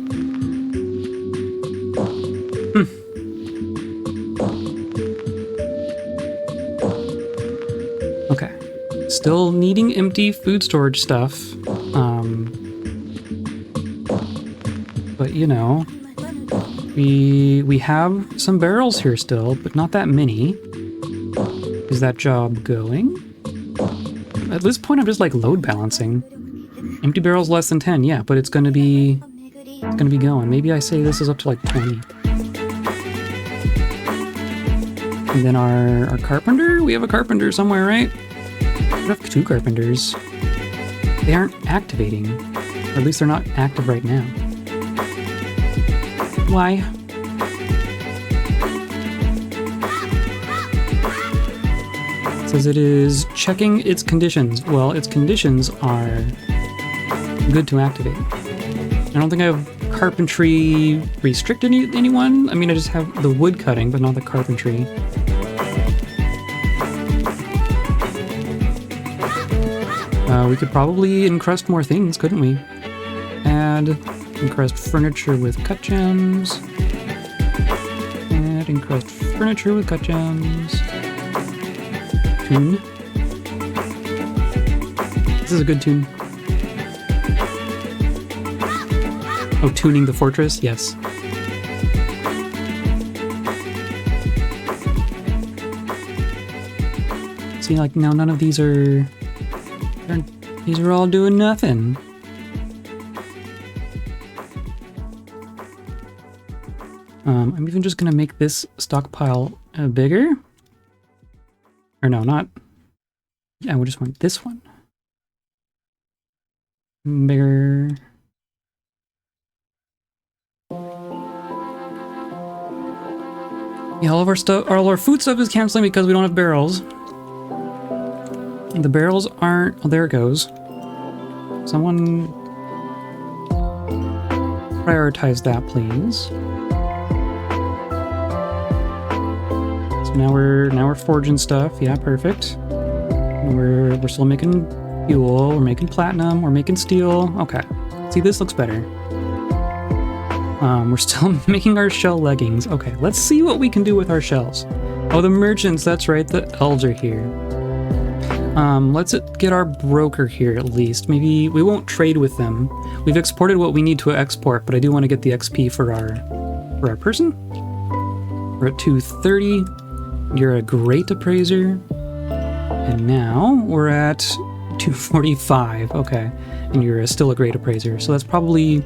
Okay. Still needing empty food storage stuff. But you know, we have some barrels here still, but not that many. Is that job going? At this point, I'm just like load balancing. Empty barrels less than 10, yeah, but it's going to be it's gonna be going. Maybe I say this is up to like 20. And then our carpenter? We have a carpenter somewhere, right? We have 2 carpenters. They aren't activating. Or at least they're not active right now. Why? It says it is checking its conditions. Well, its conditions are good to activate. I don't think I have carpentry restricted anyone. I mean, I just have the wood cutting, but not the carpentry. We could probably encrust more things, couldn't we? Add encrust furniture with cut gems. Add encrust furniture with cut gems. Tune. This is a good tune. Oh, tuning the fortress? Yes. See, like, now none of these are... These are all doing nothing. I'm even just gonna make this stockpile bigger. Or no, not... Yeah, we just want this one. Bigger. Yeah, all our food stuff is canceling because we don't have barrels. The barrels aren't... Oh, there it goes. Someone prioritize that, please. So now we're forging stuff. Yeah, perfect. We're still making fuel. We're making platinum. We're making steel. Okay. See, this looks better. We're still making our shell leggings. Okay, let's see what we can do with our shells. Oh, the merchants. That's right. The elves are here. Let's get our broker here at least. Maybe we won't trade with them. We've exported what we need to export, but I do want to get the XP for our person. We're at 230. You're a great appraiser. And now we're at 245. Okay. And you're still a great appraiser. So that's probably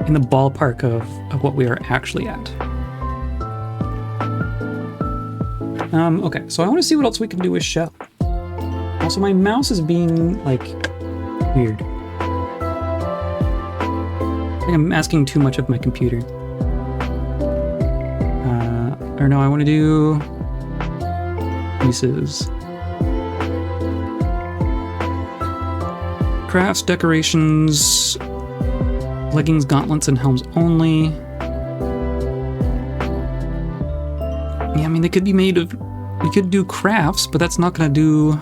in the ballpark of what we are actually at. Okay, so I want to see what else we can do with shell. Also, my mouse is being, like, weird. I think I'm asking too much of my computer. Or no, I want to do pieces. Crafts, decorations, leggings, gauntlets, and helms only. Yeah, I mean, they could be made of... We could do crafts, but that's not going to do...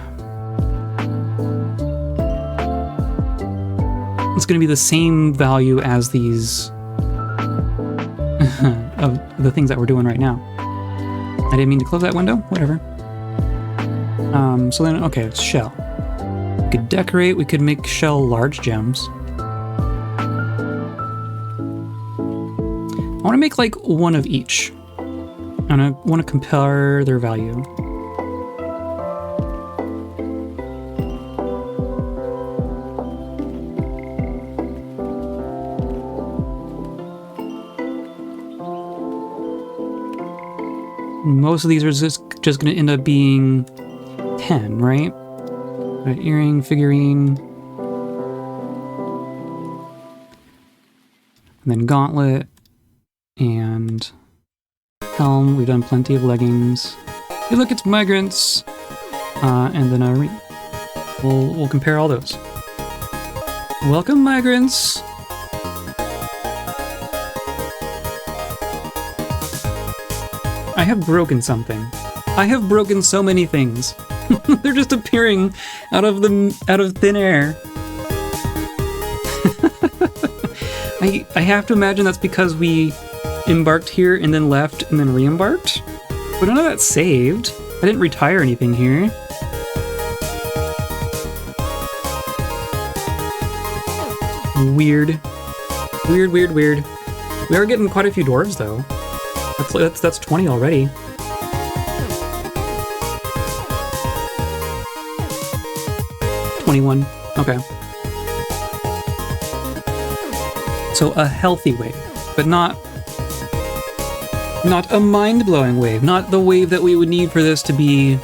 It's going to be the same value as these of the things that we're doing right now. I didn't mean to close that window. Whatever. So then, okay, it's shell. We could decorate. We could make shell large gems. I want to make like one of each. And I want to compare their value. Most of these are just going to end up being 10, right? Earring, figurine. And then gauntlet. And helm. We've done plenty of leggings. Hey, look, it's migrants. And then we'll compare all those. Welcome, migrants. I have broken something. I have broken so many things. They're just appearing out of thin air. I have to imagine that's because we embarked here and then left and then re-embarked. But none of that's saved. I didn't retire anything here. Weird. Weird, weird, weird. We are getting quite a few dwarves though. That's 20 already. $21. Okay. So a healthy wave, but not a mind-blowing wave, not the wave that we would need for this to be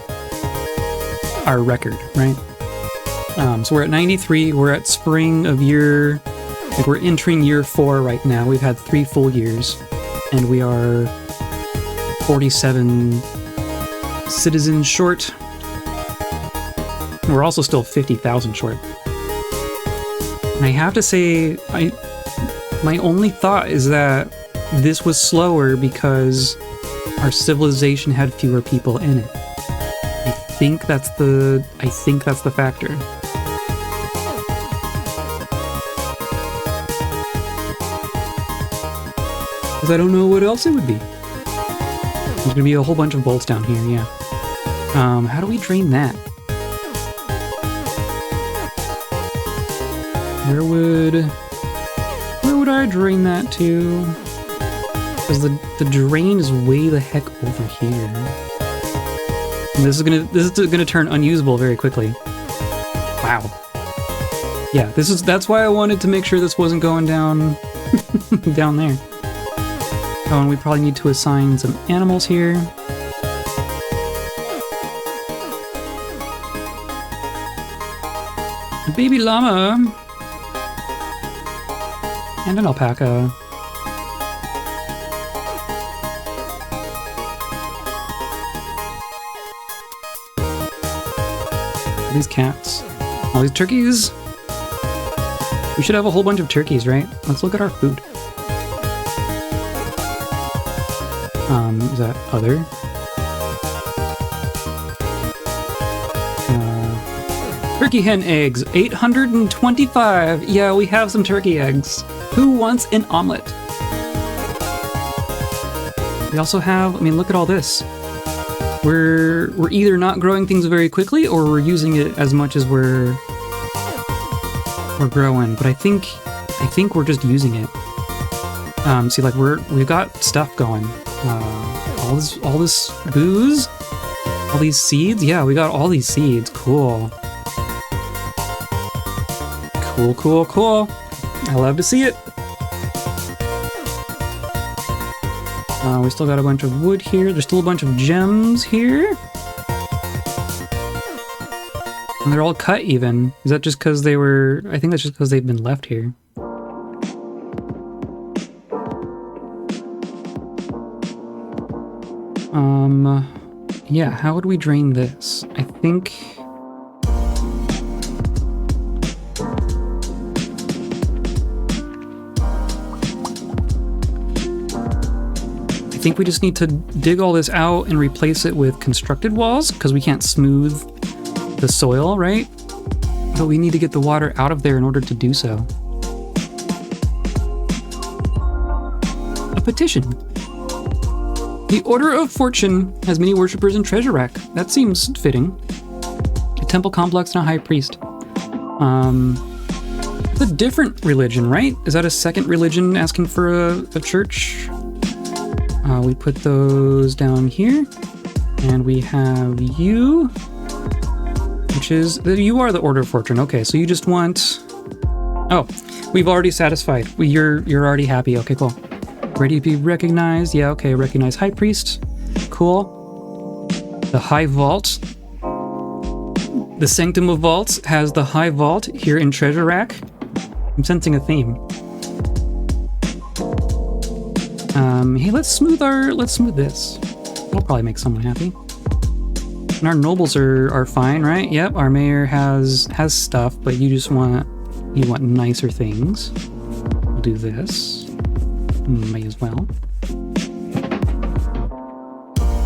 our record, right? So we're at 93, we're at spring of year, like we're entering year 4 right now. We've had 3 full years, and we are 47 citizens short. We're also still 50,000 short. And I have to say, my only thought is that this was slower because our civilization had fewer people in it. I think that's the factor. Because I don't know what else it would be. There's gonna be a whole bunch of bolts down here, yeah. How do we drain that? Where would I drain that to? Because the drain is way the heck over here. And this is gonna turn unusable very quickly. Wow. Yeah, that's why I wanted to make sure this wasn't going down down there. Oh, and we probably need to assign some animals here. A baby llama. And an alpaca. These cats. All these turkeys. We should have a whole bunch of turkeys, right? Let's look at our food. Is that other? Turkey hen eggs, 825. Yeah, we have some turkey eggs. Who wants an omelet? We also have, I mean, look at all this. We're either not growing things very quickly or we're using it as much as we're growing, but I think we're just using it. See, like we've got stuff going. All this booze, all these seeds. Yeah, we got all these seeds. Cool. Cool. I love to see it. We still got a bunch of wood here. There's still a bunch of gems here. And they're all cut even. Is that just because they were... I think that's just because they've been left here. Yeah, how would we drain this? I think... I think we just need to dig all this out and replace it with constructed walls, because we can't smooth the soil, right? But we need to get the water out of there in order to do so. A petition. The Order of Fortune has many worshippers in Treasurerack. That seems fitting. A temple complex and a high priest. It's a different religion, right? Is that a second religion asking for a church? We put those down here. And we have you, which is... You are the Order of Fortune. Okay, so you just want... Oh, we've already satisfied. You're already happy. Okay, cool. Ready to be recognized. Yeah, okay, recognize High Priest. Cool. The High Vault. The Sanctum of Vaults has the High Vault here in Treasurerack. I'm sensing a theme. Hey, let's smooth this. That'll probably make someone happy. And our nobles are fine, right? Yep, our mayor has stuff, but you want nicer things. We'll do this. May as well.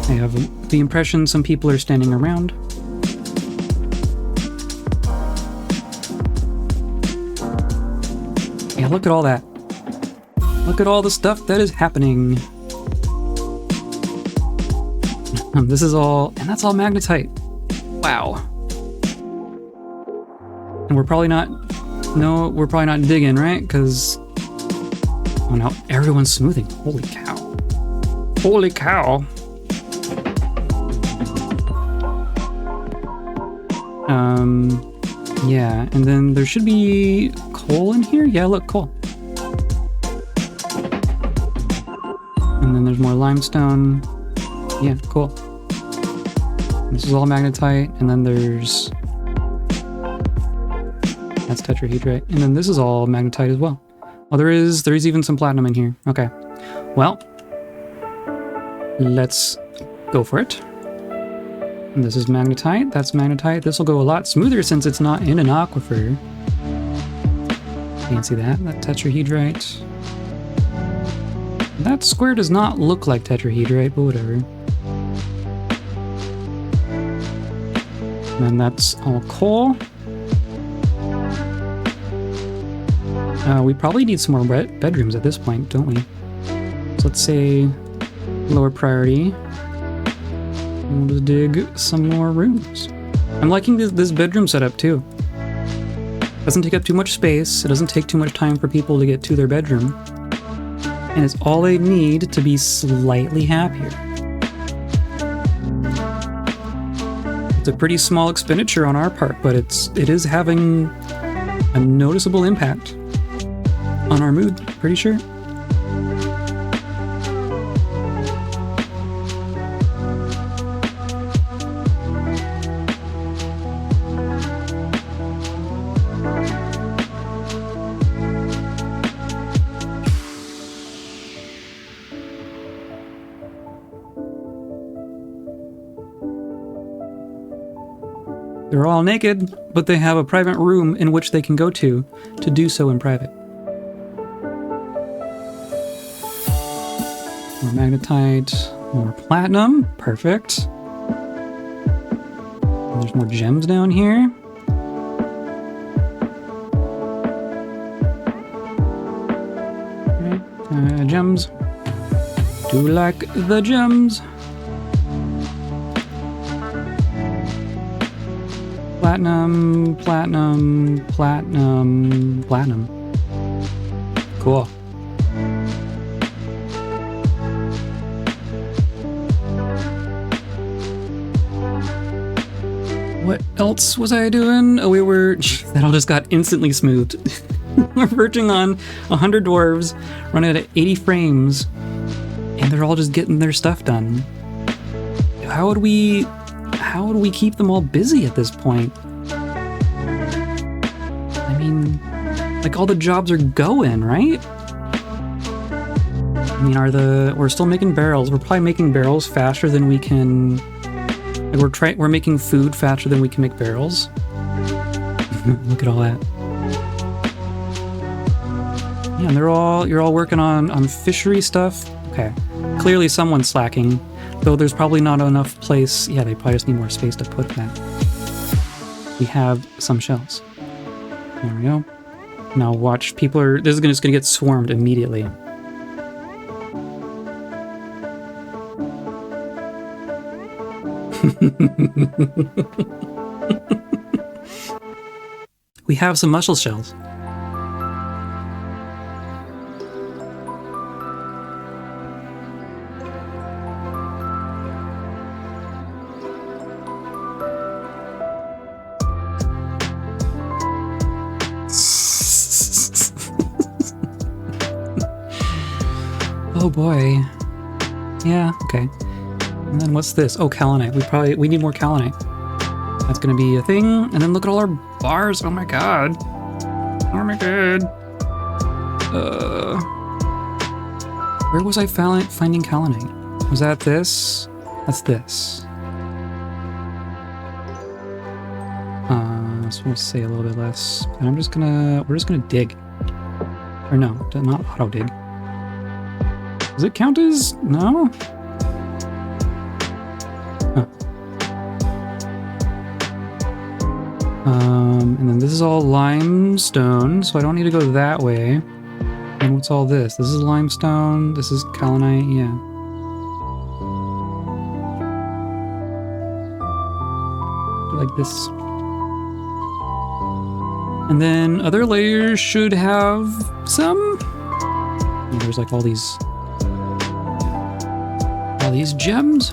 I have the impression some people are standing around. Yeah, look at all that. Look at all the stuff that is happening. This is all, and that's all magnetite. Wow. And we're probably not digging, right? Because, oh no, everyone's smoothing. Holy cow. Holy cow. Yeah, and then there should be coal in here. Yeah, look, coal. And then there's more limestone. Yeah, cool. This is all magnetite, and then there's... That's tetrahedrite. And then this is all magnetite as well. Oh, there is even some platinum in here. Okay. Well, let's go for it. And this is magnetite. That's magnetite. This will go a lot smoother since it's not in an aquifer. Can't see that. That tetrahedrite. That square does not look like tetrahedrite, but whatever. And then that's all coal. We probably need some more bedrooms at this point, don't we? So let's say lower priority. We'll just dig some more rooms. I'm liking this bedroom setup too. Doesn't take up too much space. It doesn't take too much time for people to get to their bedroom. And it's all they need to be slightly happier. It's a pretty small expenditure on our part, but it is having a noticeable impact on our mood, pretty sure. They're all naked, but they have a private room in which they can go to do so in private. More magnetite, more platinum, perfect. And there's more gems down here. Okay, gems. Do like the gems. Platinum, platinum, platinum, platinum. Cool. What else was I doing? Oh, that all just got instantly smoothed. We're verging on 100 dwarves, running at 80 frames, and they're all just getting their stuff done. How would we keep them all busy at this point? I mean, like, all the jobs are going, right? I mean, we're still making barrels. We're probably making barrels faster than we can. Like, we're making food faster than we can make barrels. Look at all that. Yeah, and you're all working on fishery stuff. Okay, clearly someone's slacking. Though there's probably not enough place. Yeah, they probably just need more space to put that. We have some shells. There we go. Now watch, this is just gonna get swarmed immediately. We have some mussel shells. Oh boy. Yeah, okay. And then what's this? Oh, kaolinite. We need more kaolinite. That's gonna be a thing. And then look at all our bars. Oh my god. Oh my god. Where was I finding kaolinite? Was that this? That's this. So we'll say a little bit less. And we're just gonna dig. Or no, not auto dig. Does it count as... No? Huh. And then this is all limestone, so I don't need to go that way. And what's all this? This is limestone, this is kaolinite, yeah. Like this. And then other layers should have some... And there's like all these gems.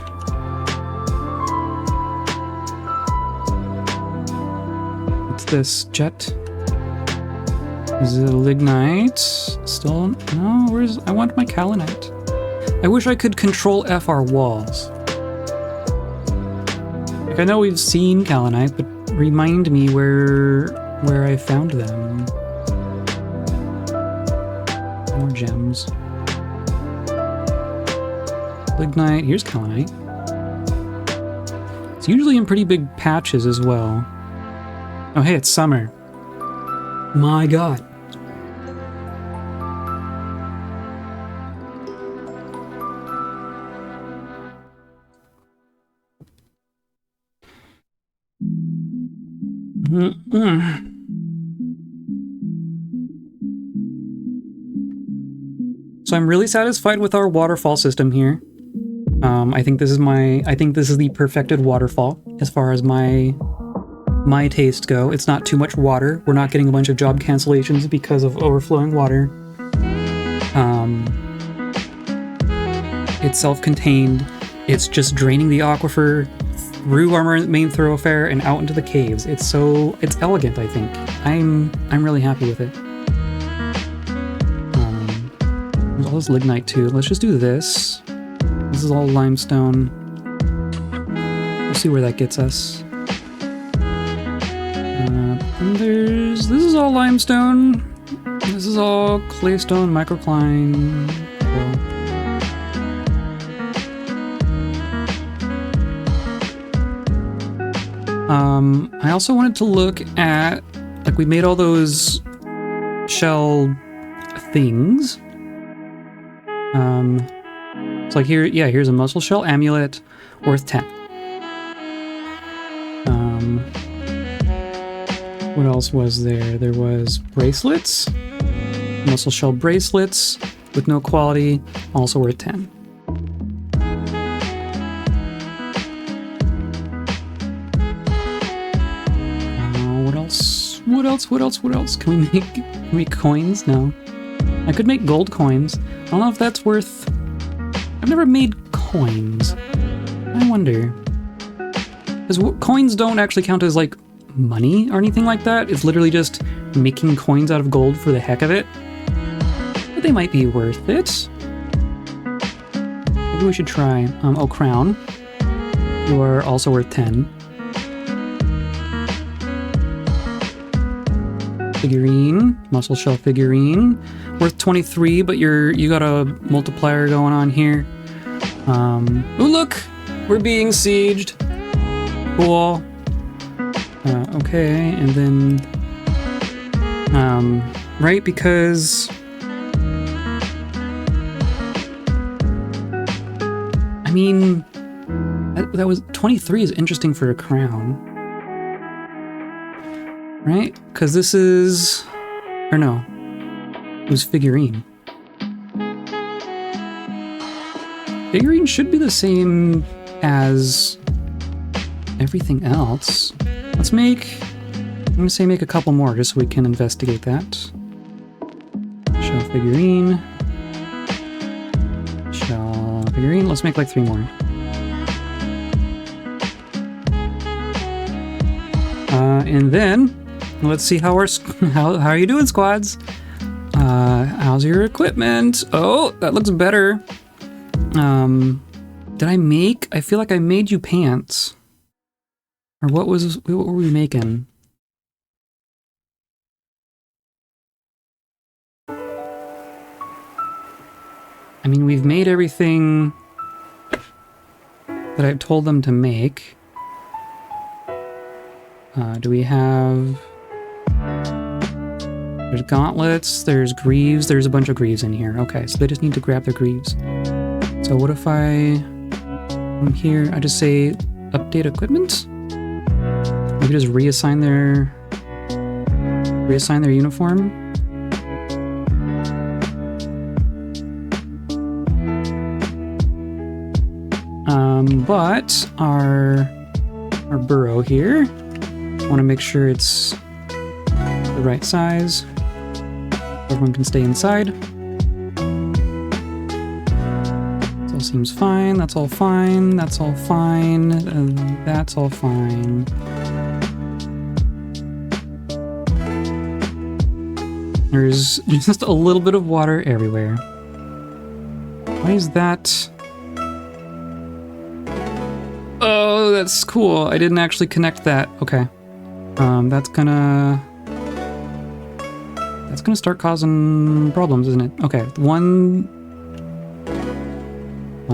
What's this? Jet? Is it lignite? Still? No, I want my kaolinite. I wish I could control F our walls. Like, I know we've seen Kalanite, but remind me where I found them. More gems. Lignite. Here's Kalanite. It's usually in pretty big patches as well. Oh, hey, it's summer. My god. So I'm really satisfied with our waterfall system here. I think this is the perfected waterfall as far as my tastes go. It's not too much water. We're not getting a bunch of job cancellations because of overflowing water. It's self-contained. It's just draining the aquifer through our main thoroughfare and out into the caves. It's elegant, I think. I'm really happy with it. There's all this lignite too. Let's just do this. This is all limestone. We'll see where that gets us. And this is all limestone. This is all claystone, microcline. I also wanted to look at, like, we made all those shell things. It's like here's a muscle shell amulet worth 10. What else was there? There was bracelets, muscle shell bracelets with no quality, also worth 10. What else? Can we make coins? No. I could make gold coins. I don't know if that's worth... I've never made coins. I wonder. Because coins don't actually count as, like, money or anything like that. It's literally just making coins out of gold for the heck of it. But they might be worth it. Maybe we should try. Oh, crown. You are also worth 10. Figurine, muscle shell figurine, worth 23, but you got a multiplier going on here. Oh look, we're being sieged. Cool. Okay, and then right, because I mean that was 23 is interesting for a crown. Right? Because this is... Or no. It was figurine. Figurine should be the same as everything else. Let's make... I'm going to say make a couple more just so we can investigate that. Shell figurine. Shell figurine. Let's make like 3 more. And then... Let's see how how are you doing, squads? How's your equipment? Oh, that looks better. Did I make? I feel like I made you pants. Or what were we making? I mean, we've made everything that I've told them to make. Do we have... There's gauntlets, there's greaves, there's a bunch of greaves in here. Okay, so they just need to grab their greaves. So what if I'm here, I just say update equipment? Maybe just reassign their uniform? But our burrow here, I want to make sure it's the right size. Everyone can stay inside. That all seems fine. That's all fine. That's all fine. That's all fine. There's just a little bit of water everywhere. Why is that? Oh, that's cool. I didn't actually connect that. Okay. That's gonna start causing problems, isn't it? Okay, one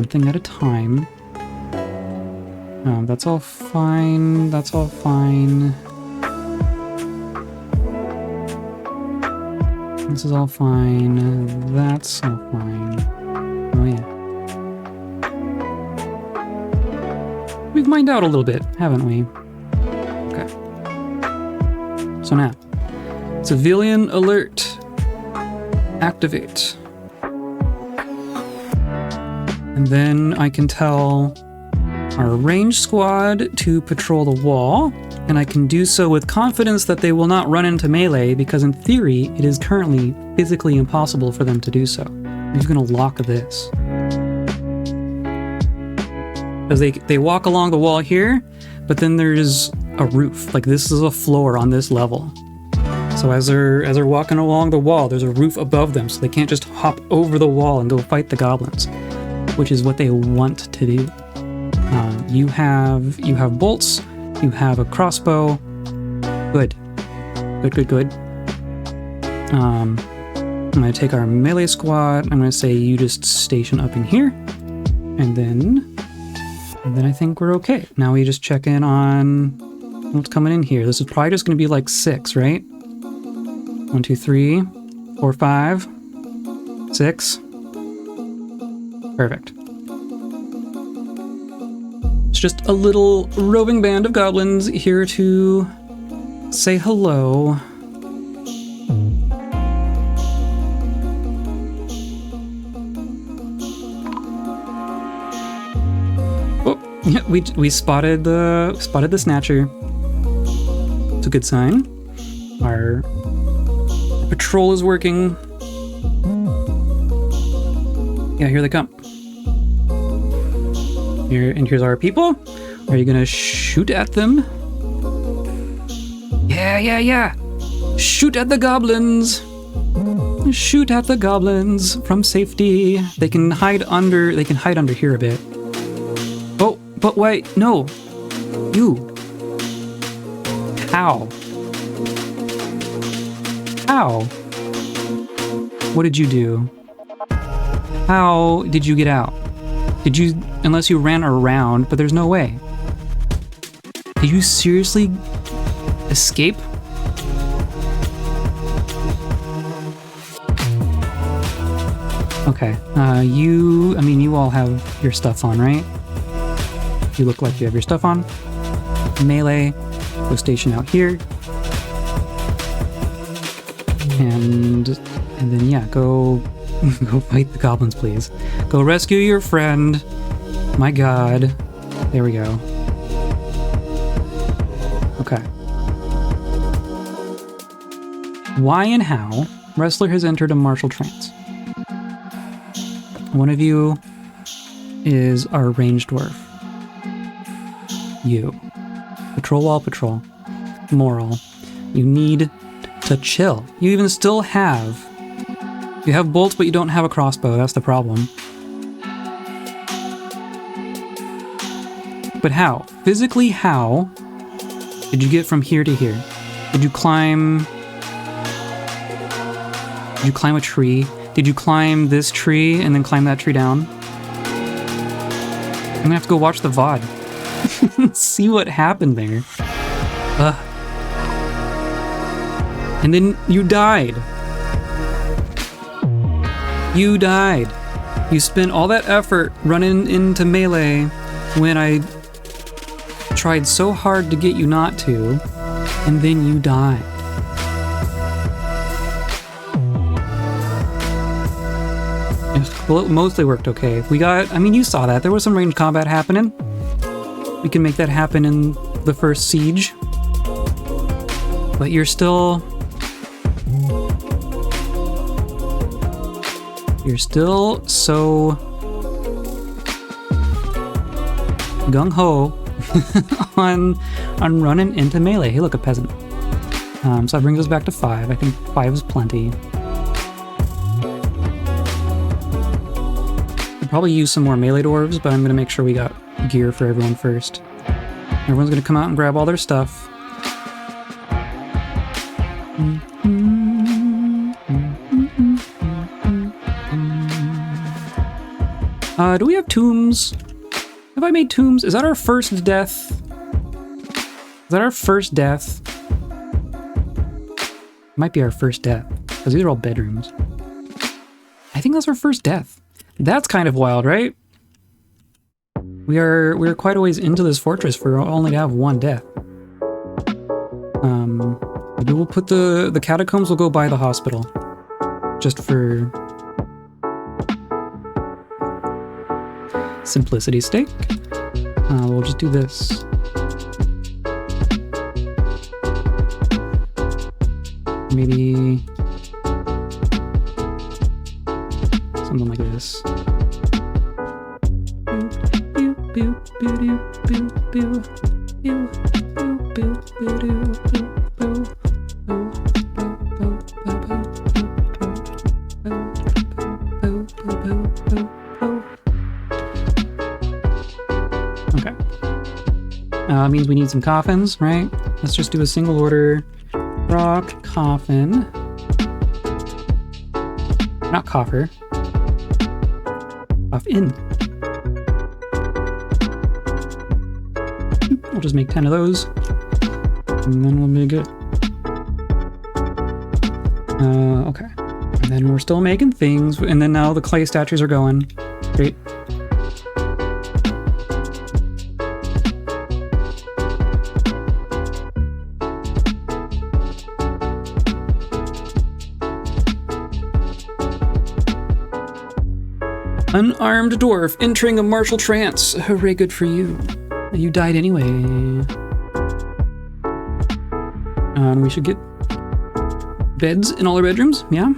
thing at a time. That's all fine. That's all fine. This is all fine. That's all fine. Oh yeah. We've mined out a little bit, haven't we? Okay. So now, civilian alert. Activate. And then I can tell our ranged squad to patrol the wall, and I can do so with confidence that they will not run into melee, because in theory, it is currently physically impossible for them to do so. I'm just gonna lock this. Because they walk along the wall here, but then there's a roof. Like, this is a floor on this level. So as they're walking along the wall, there's a roof above them, so they can't just hop over the wall and go fight the goblins, which is what they want to do. You have bolts, you have a crossbow. Good. I'm gonna take our melee squad. I'm gonna say you just station up in here, and then I think we're okay. Now we just check in on what's coming in here. This is probably just gonna be like 6, right? 1, 2, 3, 4, 5, 6. Perfect. It's just a little roving band of goblins here to say hello. Oh, yeah, we spotted the snatcher. It's a good sign. Our patrol is working. Yeah, here they come. Here's our people. Are you gonna shoot at them? Yeah. Shoot at the goblins. Shoot at the goblins from safety. They can hide under here a bit. Oh, but wait, no. You. How? What did you do? How did you get out? Did you, unless you ran around, but there's no way. Did you seriously escape? Okay, you all have your stuff on, right? You look like you have your stuff on. Melee, go station out here. And then yeah, go fight the goblins, please. Go rescue your friend. My god. There we go. Okay. Why and how? Wrestler has entered a martial trance. One of you is our ranged dwarf. You. Patrol wall patrol. Moral. You need to chill. You even still have... You have bolts, but you don't have a crossbow. That's the problem. But how? Physically, how did you get from here to here? Did you climb a tree? Did you climb this tree and then climb that tree down? I'm gonna have to go watch the VOD. See what happened there. And then you died. You died. You spent all that effort running into melee when I tried so hard to get you not to, and then you died. Well, it mostly worked okay. You saw that. There was some ranged combat happening. We can make that happen in the first siege. But you're still so gung-ho on running into melee. Hey, look, a peasant. So that brings us back to 5. I think 5 is plenty. probably use some more melee dwarves, but I'm gonna make sure we got gear for everyone first. Everyone's gonna come out and grab all their stuff. Do we have tombs? Have I made tombs? Is that our first death? Is that our first death? Might be our first death, because these are all bedrooms. I think that's our first death. That's kind of wild, right? We're quite a ways into this fortress for only to have one death. Maybe we'll put the catacombs will go by the hospital. Just for simplicity's sake. We'll just do this. Maybe something like this. Okay. Means we need some coffins, right? Let's just do a single order. Rock, coffin. Not coffer. Coffin. We'll just make 10 of those. And then we'll be good. Okay. And then we're still making things. And then now the clay statues are going. Great. Unarmed dwarf entering a martial trance. Hooray, good for you. You died anyway. And we should get beds in all our bedrooms, yeah?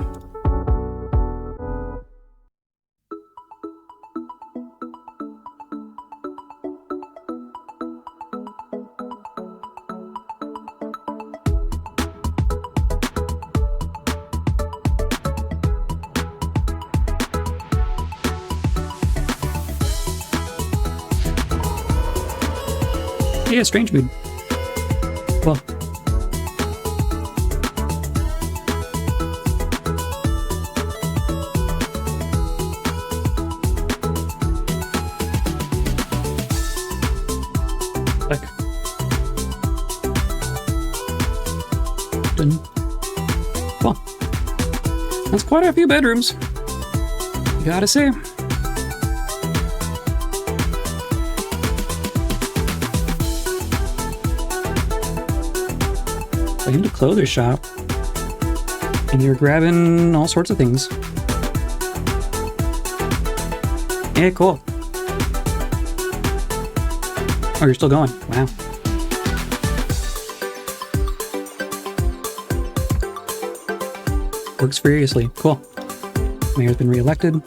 Yeah, strange mood. Well. Like. Done. Well. That's quite a few bedrooms. Gotta say. I came to clothes shop, and you're grabbing all sorts of things. Yeah, cool. Oh, you're still going. Wow. Works furiously. Cool. Mayor's been reelected.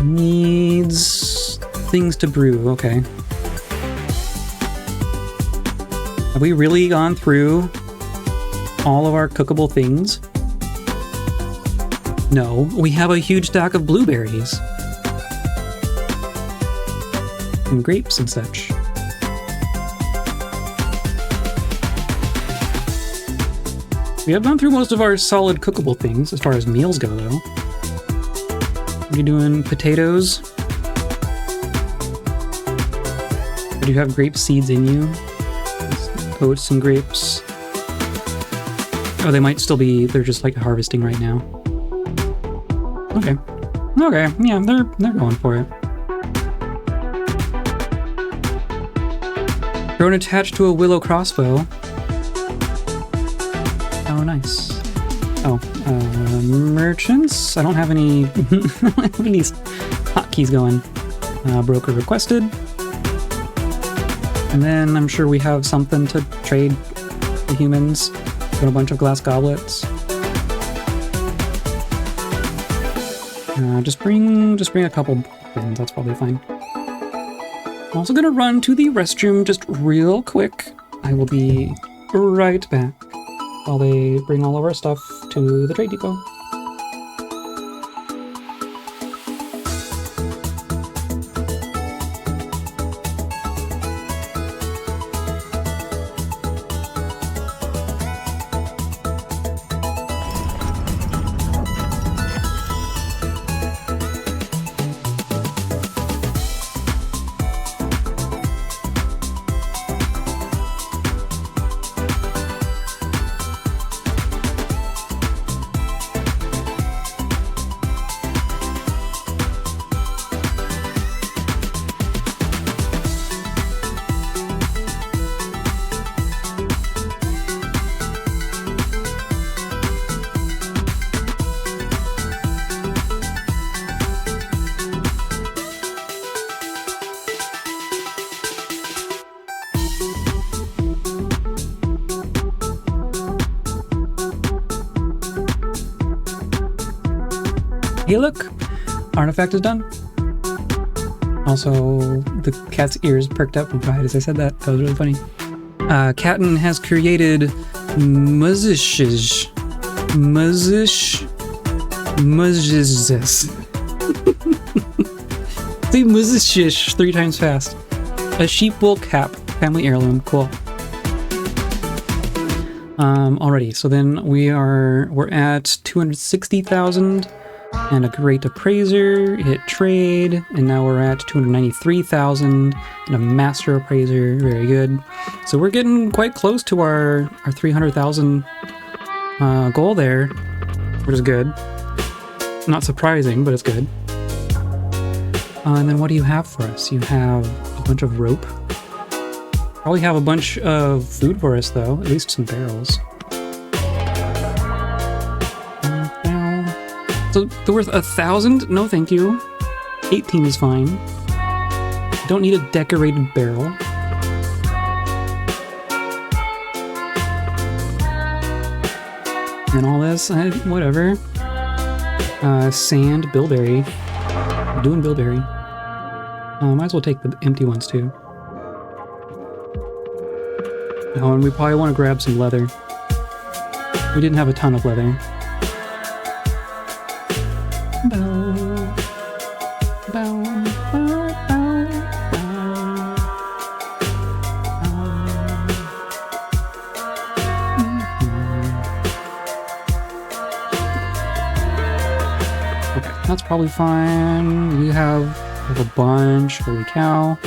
Needs things to brew. Okay. Have we really gone through all of our cookable things? No, we have a huge stack of blueberries. And grapes and such. We have gone through most of our solid cookable things as far as meals go, though. Are you doing potatoes? Or do you have grape seeds in you? Oats and grapes. Oh, they might still be, they're just like harvesting right now. Okay. Okay, yeah, they're going for it. Drone attached to a willow crossbow. Oh, nice. Oh, merchants? I don't have any, I don't have any hotkeys going. Broker requested. And then I'm sure we have something to trade the humans. Got a bunch of glass goblets. Just bring a couple bins, that's probably fine. I'm also gonna run to the restroom just real quick. I will be right back while they bring all of our stuff to the trade depot. Hey, look! Artifact is done. Also, the cat's ears perked up from pride as I said that. That was really funny. Catton has created Muzzish. Say Muzzish 3 times fast. A sheep wool cap. Family heirloom. Cool. Alrighty, so then we're at 260,000 and a great appraiser, hit trade, and now we're at 293,000 and a master appraiser. Very good. So we're getting quite close to our 300,000 goal there, which is good. Not surprising, but it's good. And then what do you have for us? You have a bunch of rope. Probably have a bunch of food for us, though. At least some barrels. So they're worth 1,000? No, thank you. 18 is fine. Don't need a decorated barrel. And all this, whatever. Sand, bilberry. I'm doing bilberry. Might as well take the empty ones too. Oh, and we probably want to grab some leather. We didn't have a ton of leather. Okay, that's probably fine. We have a bunch. Holy cow.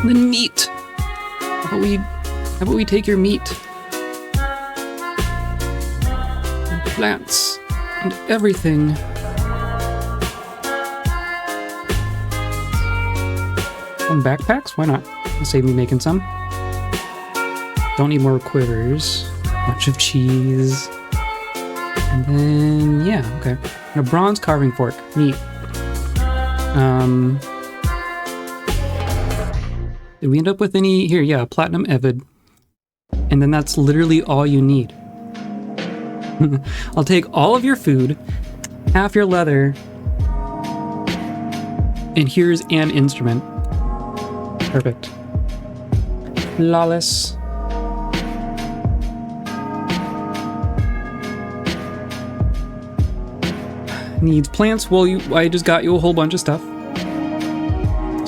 The meat. How about we take your meat? And plants and everything. Some backpacks? Why not? It'll save me making some. Don't need more quivers. Bunch of cheese. And then, yeah, okay. And a bronze carving fork. Neat. Did we end up with any? Here, yeah, platinum evid. And then that's literally all you need. I'll take all of your food, half your leather, and here's an instrument. Perfect. Flawless. Needs plants. Well, I just got you a whole bunch of stuff.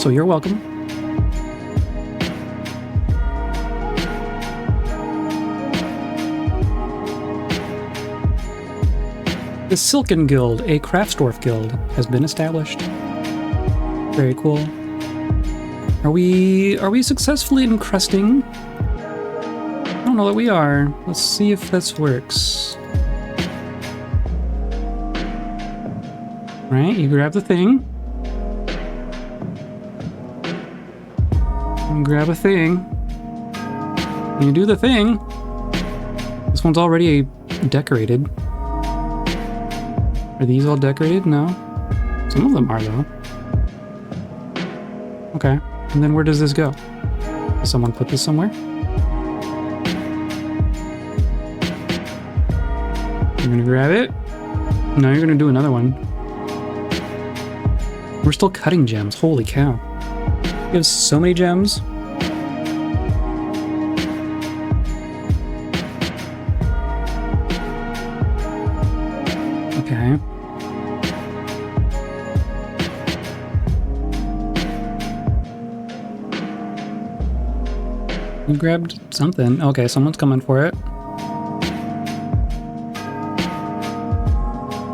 So you're welcome. The Silken Guild, a Craftsdwarf guild, has been established. Very cool. Are we successfully encrusting? I don't know that we are. Let's see if this works. Right, you grab the thing. You grab a thing. And you do the thing. This one's already decorated. Are these all decorated? No. Some of them are, though. Okay. And then where does this go? Does someone put this somewhere? You're gonna grab it? No, you're gonna do another one. We're still cutting gems. Holy cow. We have so many gems. Okay. You grabbed something. Okay, someone's coming for it.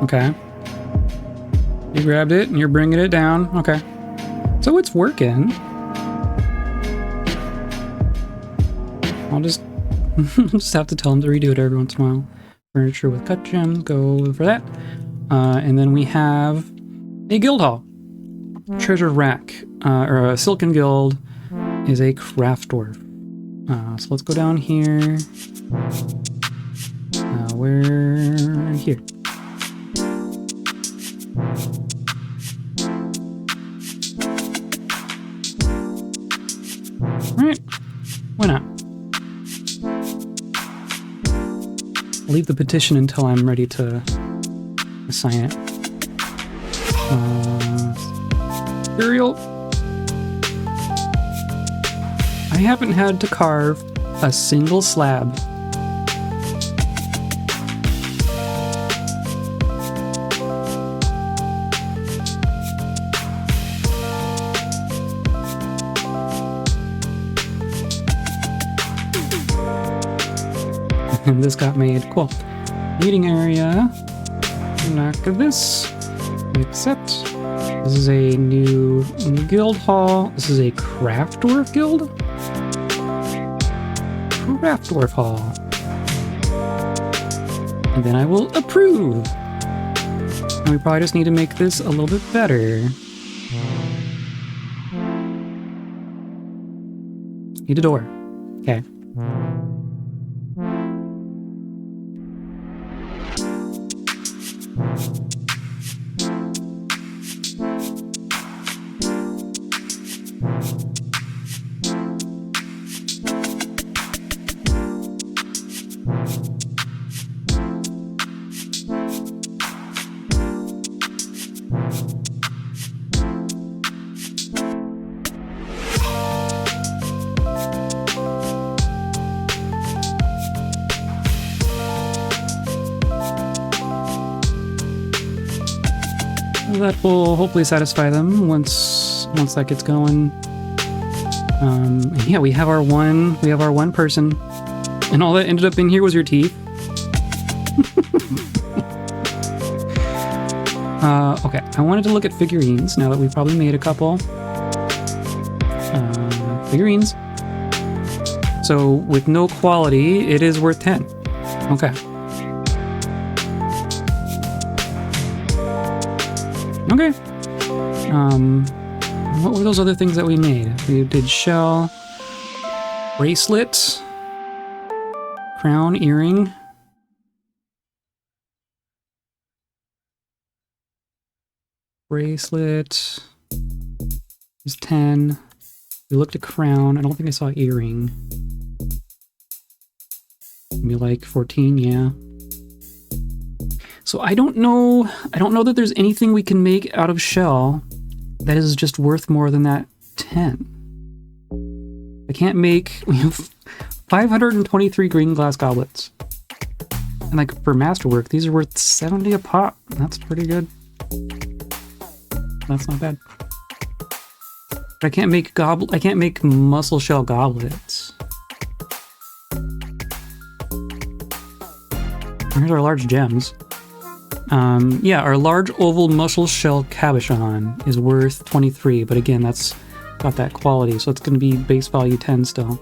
Okay. You grabbed it and you're bringing it down. Okay. So it's working. I'll just have to tell him to redo it every once in a while. Furniture with cut gems, go for that. And then we have a guild hall. Treasurerack, or a Silken Guild, is a craft dwarf. So let's go down here. We're here. Alright, why not? I'll leave the petition until I'm ready to sign it. Burial. I haven't had to carve a single slab. And this got made. Cool. Meeting area. Knock this. Accept. This is a new guild hall. This is a craft dwarf guild. Craft dwarf hall. And then I will approve. And we probably just need to make this a little bit better. Need a door. Okay. That will hopefully satisfy them once that gets going. Yeah, we have our one person, and all that ended up in here was your teeth. Okay, I wanted to look at figurines now that we've probably made a couple. Figurines. So with no quality, it is worth 10. Okay. Okay. What were those other things that we made? We did shell, bracelet, crown, earring. Bracelet is 10. We looked at crown. I don't think I saw earring. Maybe like 14, yeah. So I don't know that there's anything we can make out of shell that is just worth more than that 10. I can't make, we have 523 green glass goblets. And like for masterwork, these are worth 70 a pop. That's pretty good. That's not bad. But I can't make muscle shell goblets. Here's our large gems. Yeah, our large oval muscle shell cabochon is worth 23, but again, that's got that quality, so it's going to be base value 10 still.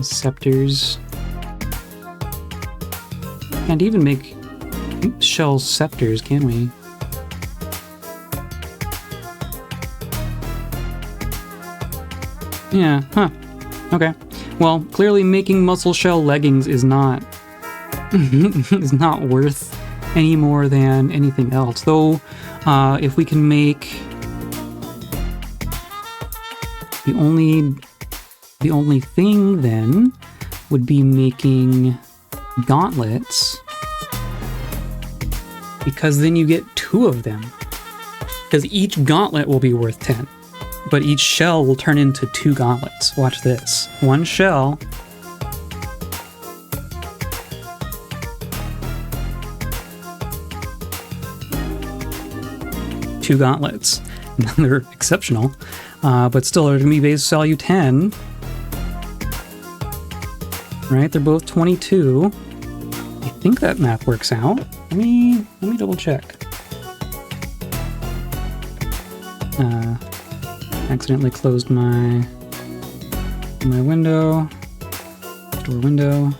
Scepters. Can't even make shell scepters, can we? Yeah, huh. Okay. Well, clearly making muscle shell leggings is not is not worth any more than anything else. Though, if we can make the only thing then would be making gauntlets, because then you get 2 of them. Because each gauntlet will be worth 10, but each shell will turn into 2 gauntlets. Watch this. 1 shell. Two gauntlets. They're exceptional, but still they're going to be base value 10. Right, they're both 22. I think that math works out. Let me double check. Accidentally closed my window. Door window.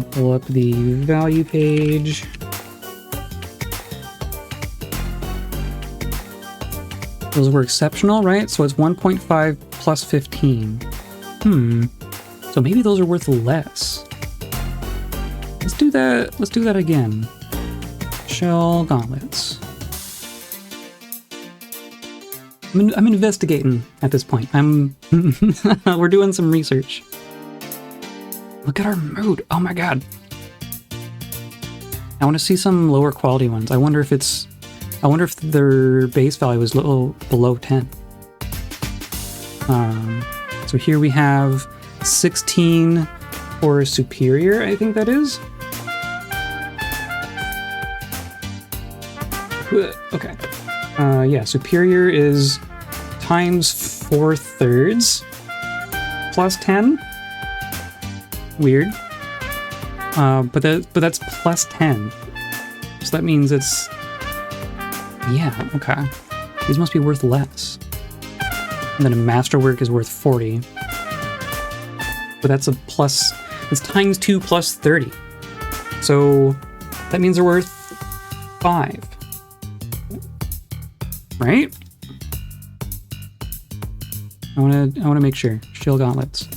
Pull up the value page. Those were exceptional, right? So it's 1.5 plus 15. So maybe those are worth less. Let's do that. Let's do that again. Shell gauntlets. I'm investigating at this point. We're doing some research. Look at our mood. Oh my god. I want to see some lower quality ones. I wonder if their base value is a little below 10. So here we have 16 for superior, I think that is. Okay. Yeah, superior is times 4/3 plus 10. Weird. But that's plus 10. So that means it's... Yeah, okay. These must be worth less. And then a masterwork is worth 40. But that's a plus... It's times 2 plus 30. So that means they're worth 5. Right? I wanna make sure. Shield gauntlets.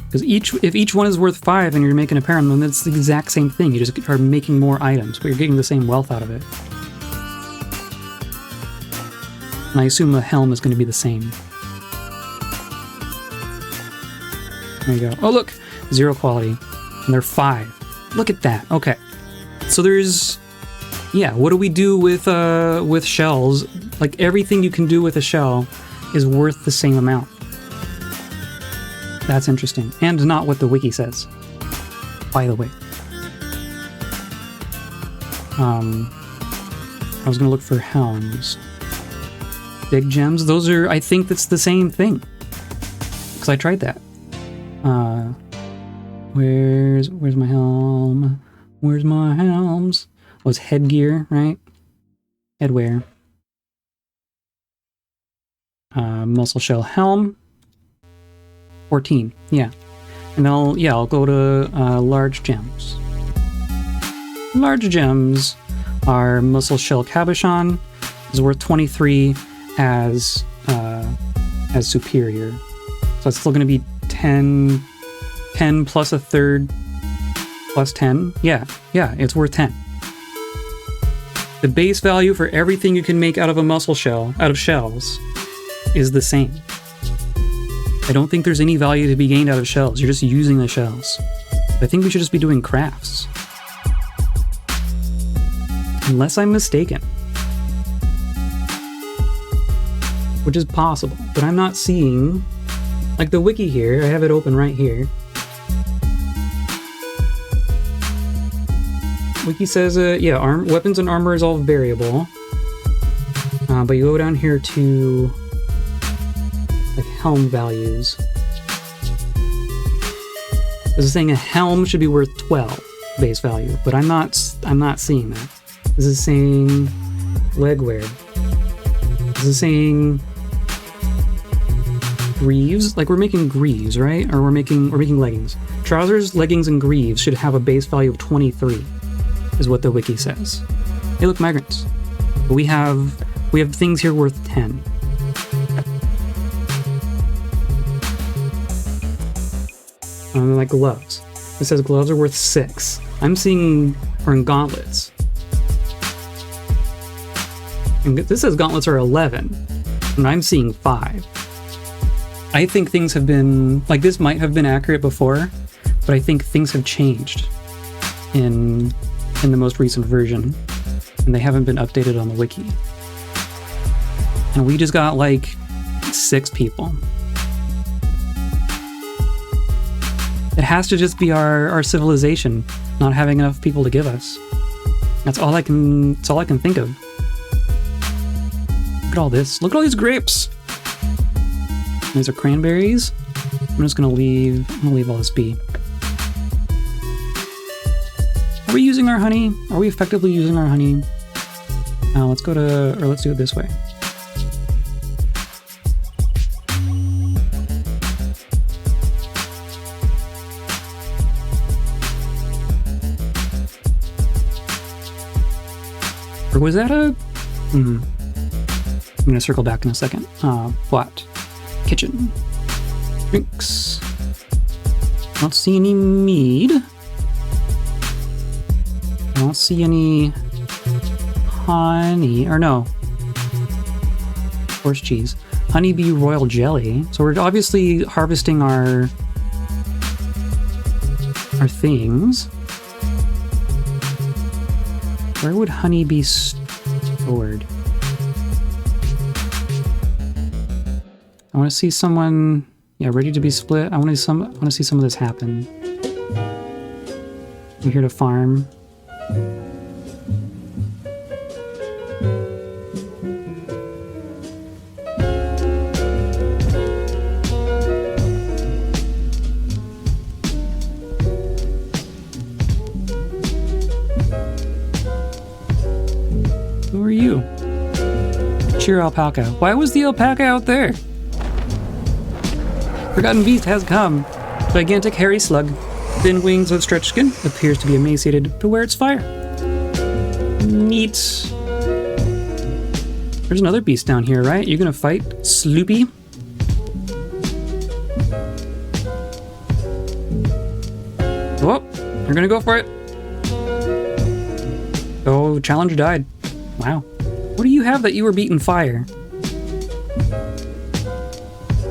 Because if each one is worth 5 and you're making a pair of them, then it's the exact same thing. You just are making more items, but you're getting the same wealth out of it. And I assume the helm is going to be the same. There you go. Oh look! 0 quality. And they're 5. Look at that. Okay. So there's... Yeah, what do we do with shells? Like, everything you can do with a shell is worth the same amount. That's interesting. And not what the wiki says, by the way. I was gonna look for helms. Big gems, those are... I think that's the same thing. Because I tried that. Where's my helm? Where's my helms? Oh, it's headgear, right? Headwear. Muscle shell helm. 14, yeah. And I'll go to large gems. Large gems are muscle shell cabochon. Is worth 23 as superior. So it's still going to be 10 plus 1/3 plus 10. Yeah, it's worth 10. The base value for everything you can make out of a muscle shell, out of shells, is the same. I don't think there's any value to be gained out of shells. You're just using the shells. I think we should just be doing crafts. Unless I'm mistaken. Which is possible, but I'm not seeing... Like the wiki here, I have it open right here. Wiki says, yeah, weapons and armor is all variable. But you go down here to... like helm values. This is saying a helm should be worth 12 base value, but I'm not seeing that. This is saying legwear. This is saying greaves. Like we're making greaves, right? Or we're making leggings. Trousers, leggings, and greaves should have a base value of 23, is what the wiki says. Hey, look, migrants. But we have things here worth 10. Like gloves. It says gloves are worth 6. I'm seeing, or in gauntlets. And this says gauntlets are 11, and I'm seeing 5. I think things have been, like this might have been accurate before, but I think things have changed in the most recent version, and they haven't been updated on the wiki. And we just got like 6 people. It has to just be our civilization not having enough people to give us. That's all I can think of. Look at all this. Look at all these grapes. These are cranberries. I'm just gonna leave all this be. Are we using our honey? Are we effectively using our honey? Let's do it this way. Or was that a I'm gonna circle back in a second. What? Kitchen. Drinks. I don't see any mead. I don't see any honey, or no. Horse cheese. Honeybee royal jelly. So we're obviously harvesting our things. Where would honey be stored? I want to see someone, yeah, ready to be split. I want to see some of this happen. We're here to farm. Who are you? Cheer alpaca. Why was the alpaca out there? Forgotten beast has come. Gigantic hairy slug. Thin wings with stretched skin. Appears to be emaciated. Beware its fire. Neat. There's another beast down here, right? You're gonna fight Sloopy? Oh, you're gonna go for it. Oh, challenge died. Wow. What do you have that you were beating fire?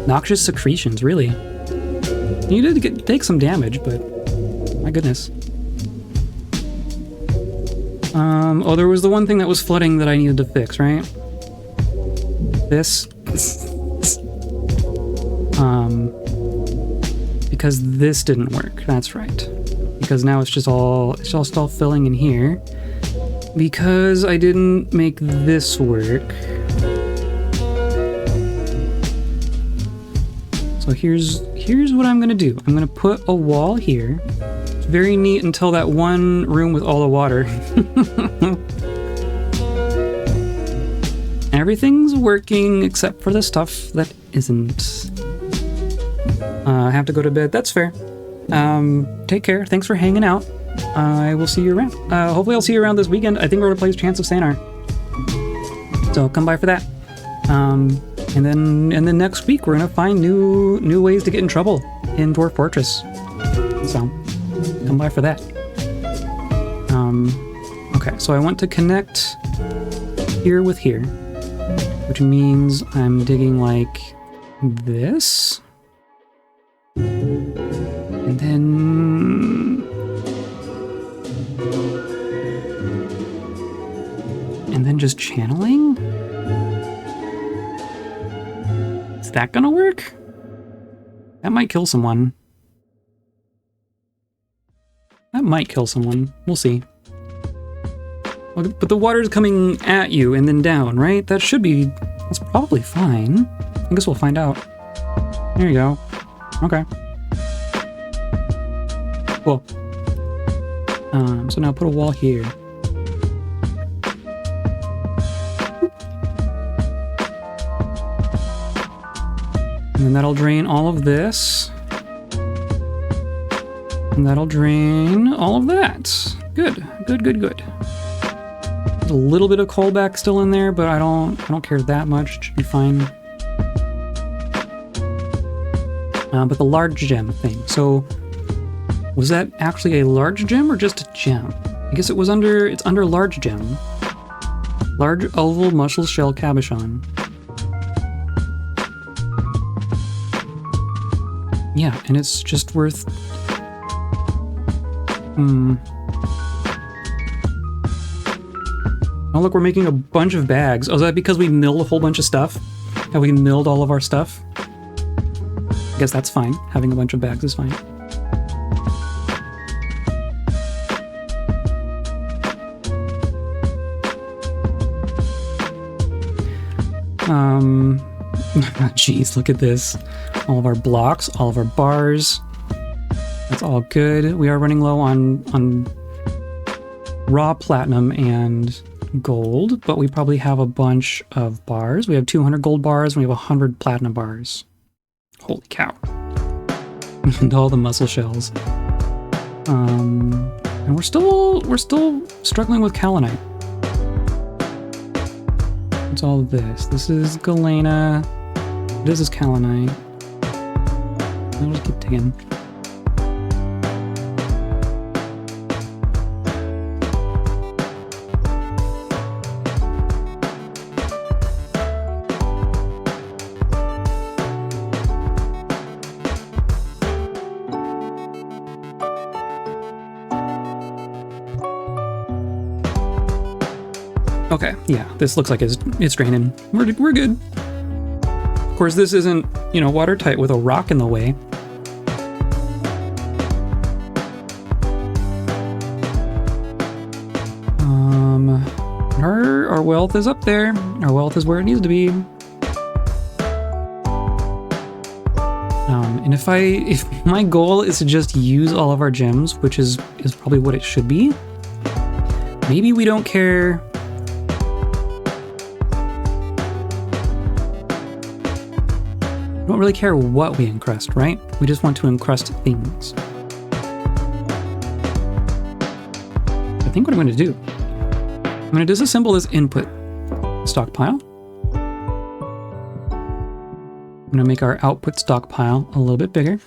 Noxious secretions, really? You did take some damage, but my goodness. Oh, there was the one thing that was flooding that I needed to fix, right? This. Because this didn't work. That's right. Because now it's all filling in here. Because I didn't make this work. So here's what I'm gonna do. I'm gonna put a wall here. It's very neat until that one room with all the water. Everything's working except for the stuff that isn't. I have to go to bed. That's fair. Take care. Thanks for hanging out. I will see you around. Hopefully I'll see you around this weekend. I think we're gonna play Chance of Sanar. So come by for that. And then next week we're gonna find new ways to get in trouble in Dwarf Fortress. So come by for that. Okay, so I want to connect here with here, which means I'm digging like this. And then just channeling? Is that gonna work? That might kill someone. That might kill someone. We'll see. But the water's coming at you and then down, right? That's probably fine. I guess we'll find out. There you go. Okay. Cool. So now put a wall here. And then that'll drain all of this. And that'll drain all of that. Good, good, good, good. There's a little bit of callback still in there, but I don't care that much. It should be fine. But the large gem thing. So was that actually a large gem or just a gem? I guess it's under large gem. Large oval mussel shell cabochon. Yeah, and it's just worth... Oh look, we're making a bunch of bags. Oh, is that because we milled a whole bunch of stuff? Have we milled all of our stuff? I guess that's fine. Having a bunch of bags is fine. Jeez, look at this. All of our blocks, all of our bars. That's all good. We are running low on raw platinum and gold, but we probably have a bunch of bars. We have 200 gold bars, and we have 100 platinum bars. Holy cow. And all the mussel shells. And we're still struggling with kaolinite. What's all this? This is Galena. This is Kalinite. I'll just keep digging. Okay, yeah, this looks like it's draining. We're good. Of course, this isn't, you know, watertight with a rock in the way. Our wealth is up there. Our wealth is where it needs to be. And if my goal is to just use all of our gems, which is probably what it should be, maybe we don't care. We don't really care what we encrust, right? We just want to encrust things. I think what I'm going to do, I'm going to disassemble this input stockpile. I'm going to make our output stockpile a little bit bigger.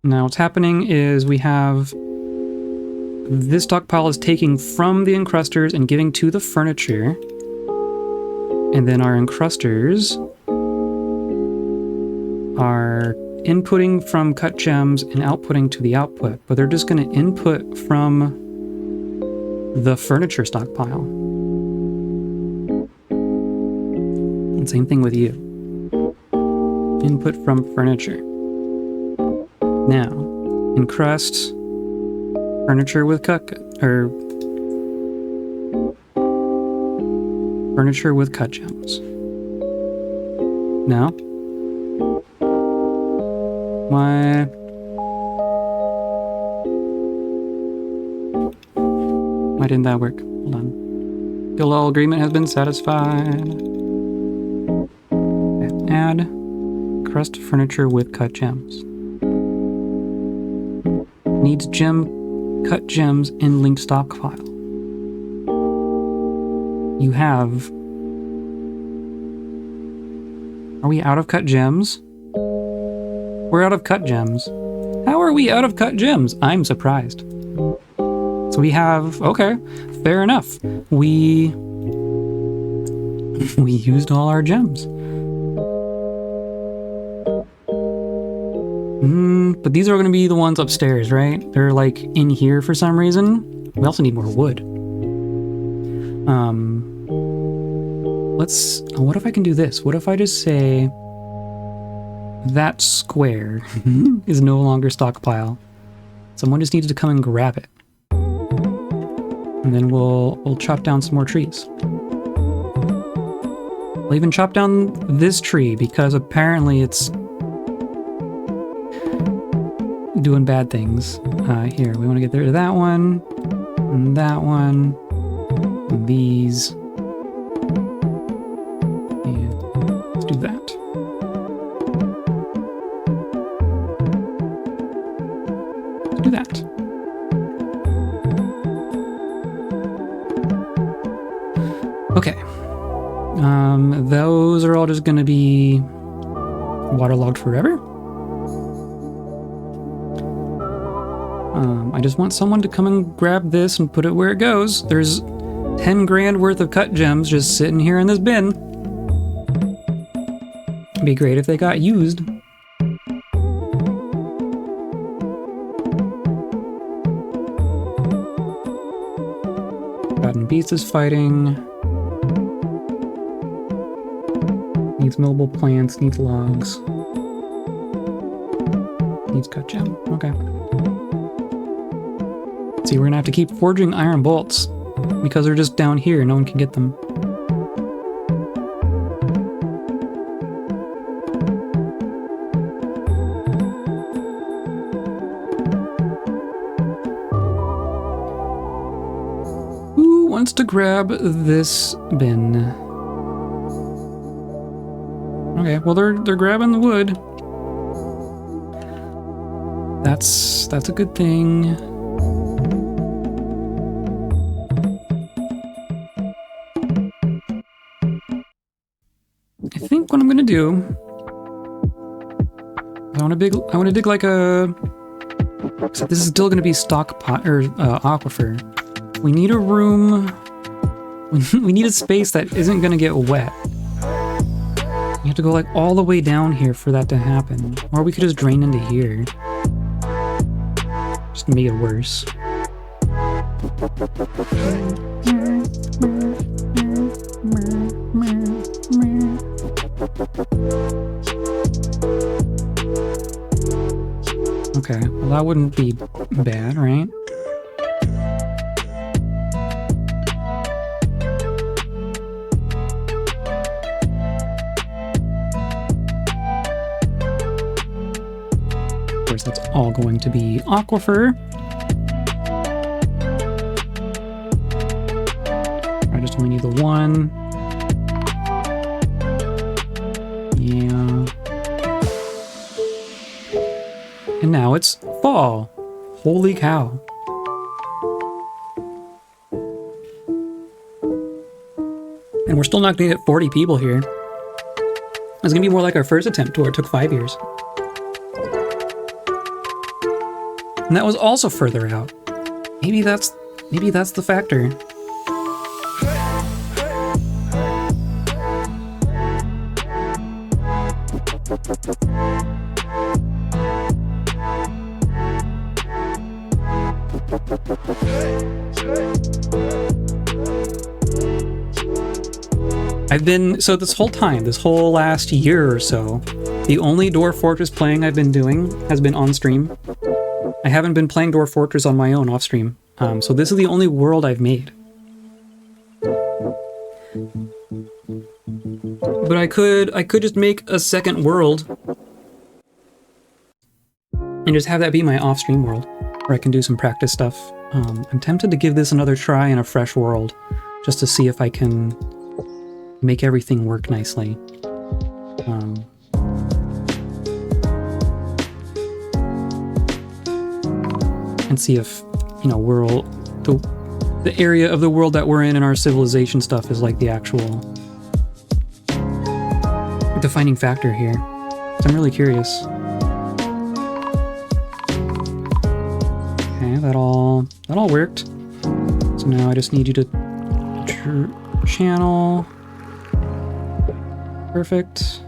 Now what's happening is we have this stockpile is taking from the encrusters and giving to the furniture. And then our encrusters are inputting from cut gems and outputting to the output, but they're just going to input from the furniture stockpile. And same thing with you. Input from furniture. Now, encrust furniture with furniture with cut gems. No? Why didn't that work? Hold on. Guild agreement has been satisfied. Okay. Add crust furniture with cut gems. Needs cut gems in linked stockpile. You have... Are we out of cut gems? We're out of cut gems. How are we out of cut gems? I'm surprised. So we have... Okay, fair enough. We used all our gems. But these are going to be the ones upstairs, right? They're like in here for some reason. We also need more wood. What if I can do this? What if I just say that square is no longer stockpile. Someone just needs to come and grab it. And then we'll chop down some more trees. We'll even chop down this tree because apparently it's doing bad things. Here, we want to get rid of that one, and that one, and these. And let's do that. Let's do that. Okay. Those are all just going to be waterlogged forever. I just want someone to come and grab this and put it where it goes. There's 10 grand worth of cut gems just sitting here in this bin. It'd be great if they got used. Rotten Beast is fighting. Needs mobile plants, needs logs. Needs cut gem. Okay. See, we're gonna have to keep forging iron bolts because they're just down here, no one can get them. Who wants to grab this bin? Okay, well they're grabbing the wood. That's a good thing. what I'm gonna do. I want to dig like a. Except this is still gonna be stock pot or aquifer. We need a room. We need a space that isn't gonna get wet. You have to go like all the way down here for that to happen, or we could just drain into here. Just make it worse. Okay, well that wouldn't be bad, right? Of course, that's all going to be aquifer. I just only need the one. Yeah. And now it's fall. Holy cow. And we're still not gonna get 40 people here. It's gonna be more like our first attempt where it took 5 years. And that was also further out. Maybe that's the factor. So this whole time, this whole last year or so, the only Dwarf Fortress playing I've been doing has been on stream. I haven't been playing Dwarf Fortress on my own off stream. So this is the only world I've made. But I could just make a second world and just have that be my off-stream world, where I can do some practice stuff. I'm tempted to give this another try in a fresh world, just to see if I can make everything work nicely. And see if, you know, the area of the world that we're in and our civilization stuff is like the actual defining factor here. So I'm really curious. Okay, that all worked. So now I just need you to channel. Perfect.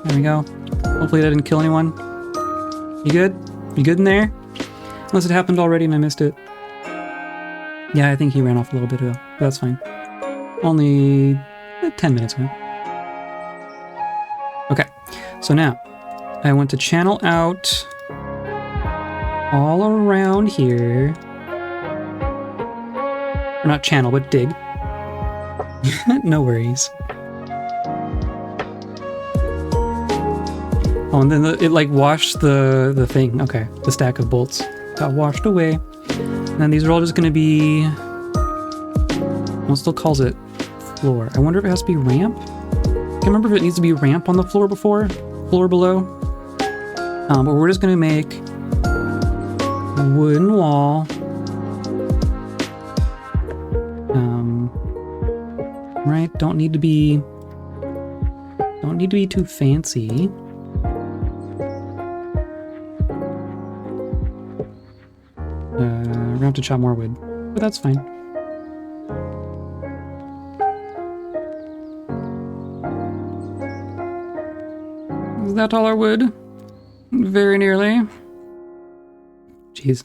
There we go. Hopefully that didn't kill anyone. You good? You good in there? Unless it happened already and I missed it. Yeah, I think he ran off a little bit ago. But that's fine. Only 10 minutes ago. Okay, so now I want to channel out all around here. Or not channel, but dig. No worries. Oh, and then it like washed the thing. Okay, the stack of bolts got washed away. And then these are all just gonna be... Well, it still calls it floor. I wonder if it has to be ramp? Can't remember if it needs to be ramp on the floor before, floor below. But we're just gonna make a wooden wall. Right, don't need to be too fancy. We're gonna have to chop more wood, but that's fine. Is that all our wood? Very nearly. Jeez.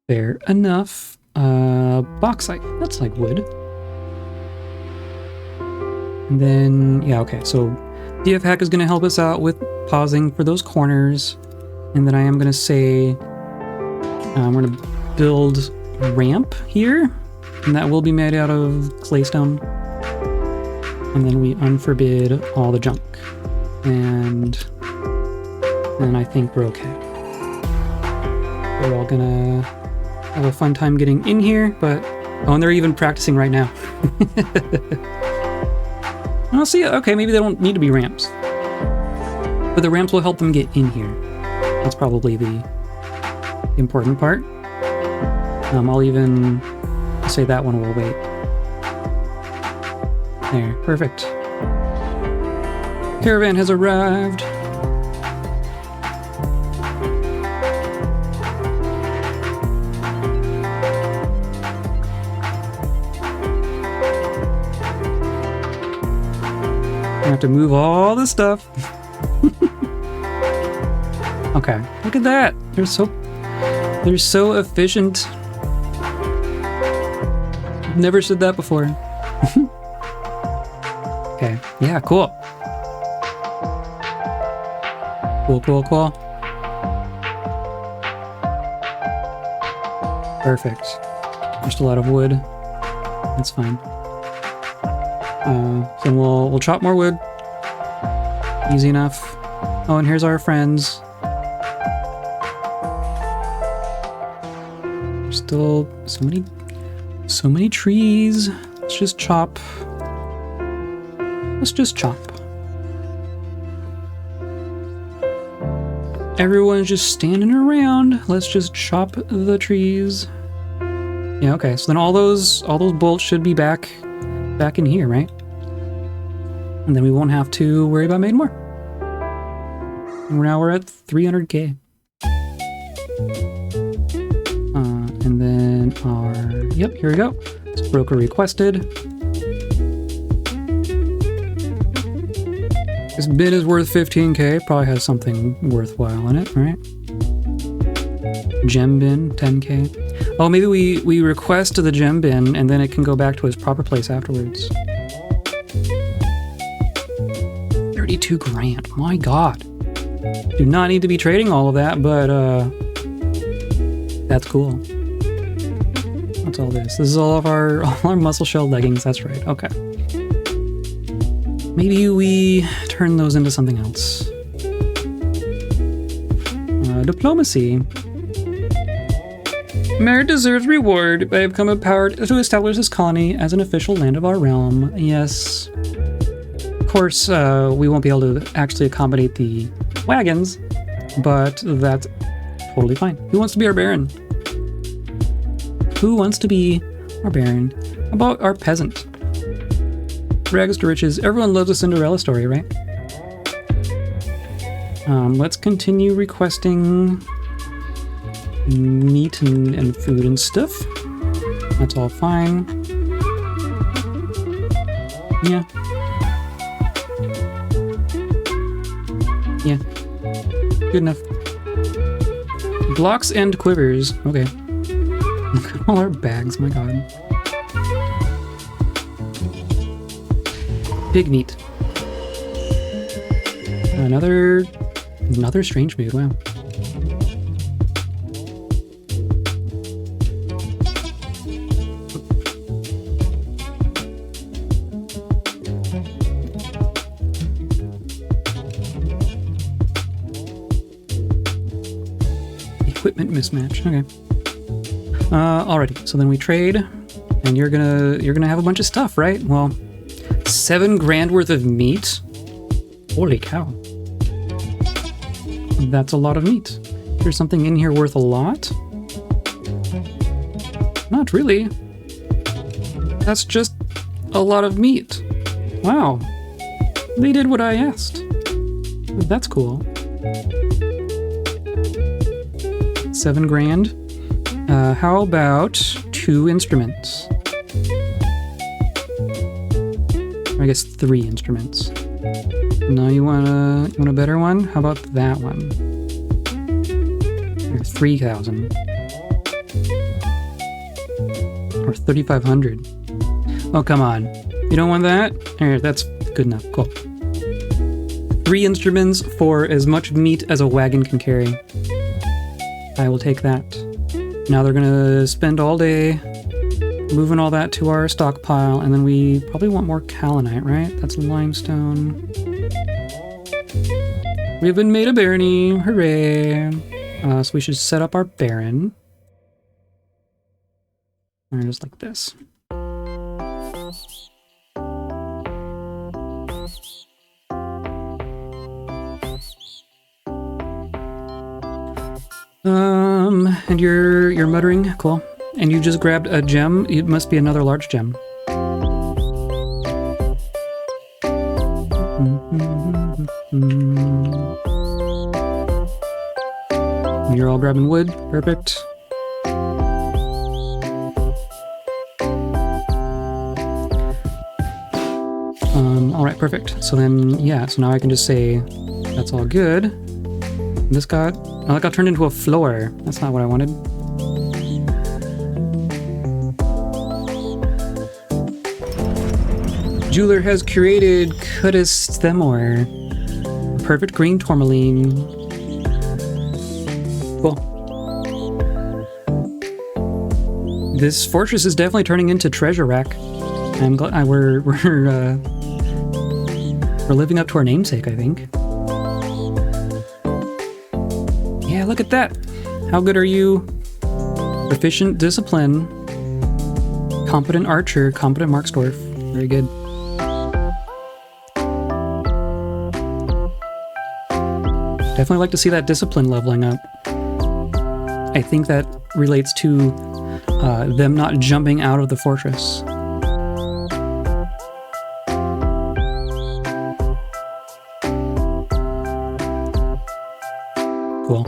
Fair enough. Bauxite, that's like wood. And then, yeah, okay, so DF Hack is gonna help us out with pausing for those corners. And then I am gonna say, we're gonna build a ramp here, and that will be made out of claystone. And then we unforbid all the junk. And then I think we're okay. We're all gonna have a fun time getting in here, but... Oh, and they're even practicing right now. I'll see. Okay, maybe they don't need to be ramps. But the ramps will help them get in here. That's probably the important part. I'll even say that one will wait. There, perfect. Caravan has arrived. I have to move all this stuff. Okay, look at that. They're so efficient. I've never said that before. Okay, yeah, cool. Cool. Perfect. Just a lot of wood. That's fine. So we'll chop more wood. Easy enough. Oh, and here's our friends. There's still so many trees. Let's just chop. Everyone's just standing around. Let's just chop the trees. Yeah, okay. So then all those bolts should be back in here, right? And then we won't have to worry about making more. And now we're at 300k. And then yep, here we go. It's broker requested. This bid is worth 15k. Probably has something worthwhile in it, right? Gem bin, 10k. Oh, maybe we request the gem bin and then it can go back to its proper place afterwards. 32 grand. My god. Do not need to be trading all of that, but that's cool. What's all this? This is all our muscle shell leggings. That's right. Okay. Maybe we turn those into something else. Diplomacy. Merit deserves reward. I have become empowered to establish this colony as an official land of our realm. Yes. Of course, we won't be able to actually accommodate the wagons, but that's totally fine. Who wants to be our baron? Who wants to be our baron? How about our peasant? Rags to riches. Everyone loves a Cinderella story, right? Let's continue requesting meat and food and stuff. That's all fine. Yeah. Yeah. Good enough. Blocks and quivers. Okay. Look at all our bags, my god. Pig meat. Another strange mood, wow. Equipment mismatch, okay. Alrighty, so then we trade, and you're gonna have a bunch of stuff, right? Well, 7 grand worth of meat? Holy cow. That's a lot of meat. There's something in here worth a lot? Not really. That's just a lot of meat. Wow. They did what I asked. That's cool. 7 grand. How about 2 instruments? I guess 3 instruments. No, you want a better one? How about that one? 3,000. Or 3,500. Oh, come on. You don't want that? Alright, that's good enough. Cool. 3 instruments for as much meat as a wagon can carry. I will take that. Now they're gonna spend all day moving all that to our stockpile, and then we probably want more kaolinite, right? That's limestone. We've been made a barony. Hooray. So we should set up our Baron. And just like this. And you're muttering, cool. And you just grabbed a gem. It must be another large gem. You're all grabbing wood. Perfect. All right, perfect. So then, yeah. So now I can just say that's all good. And this got turned into a floor. That's not what I wanted. Jeweler has created Cutis Themor. Perfect green tourmaline. Cool. This fortress is definitely turning into Treasurerack. I'm glad we're living up to our namesake, I think. Yeah, look at that. How good are you? Proficient discipline. Competent archer. Competent marksdwarf. Very good. Definitely like to see that discipline leveling up. I think that relates to them not jumping out of the fortress. Cool.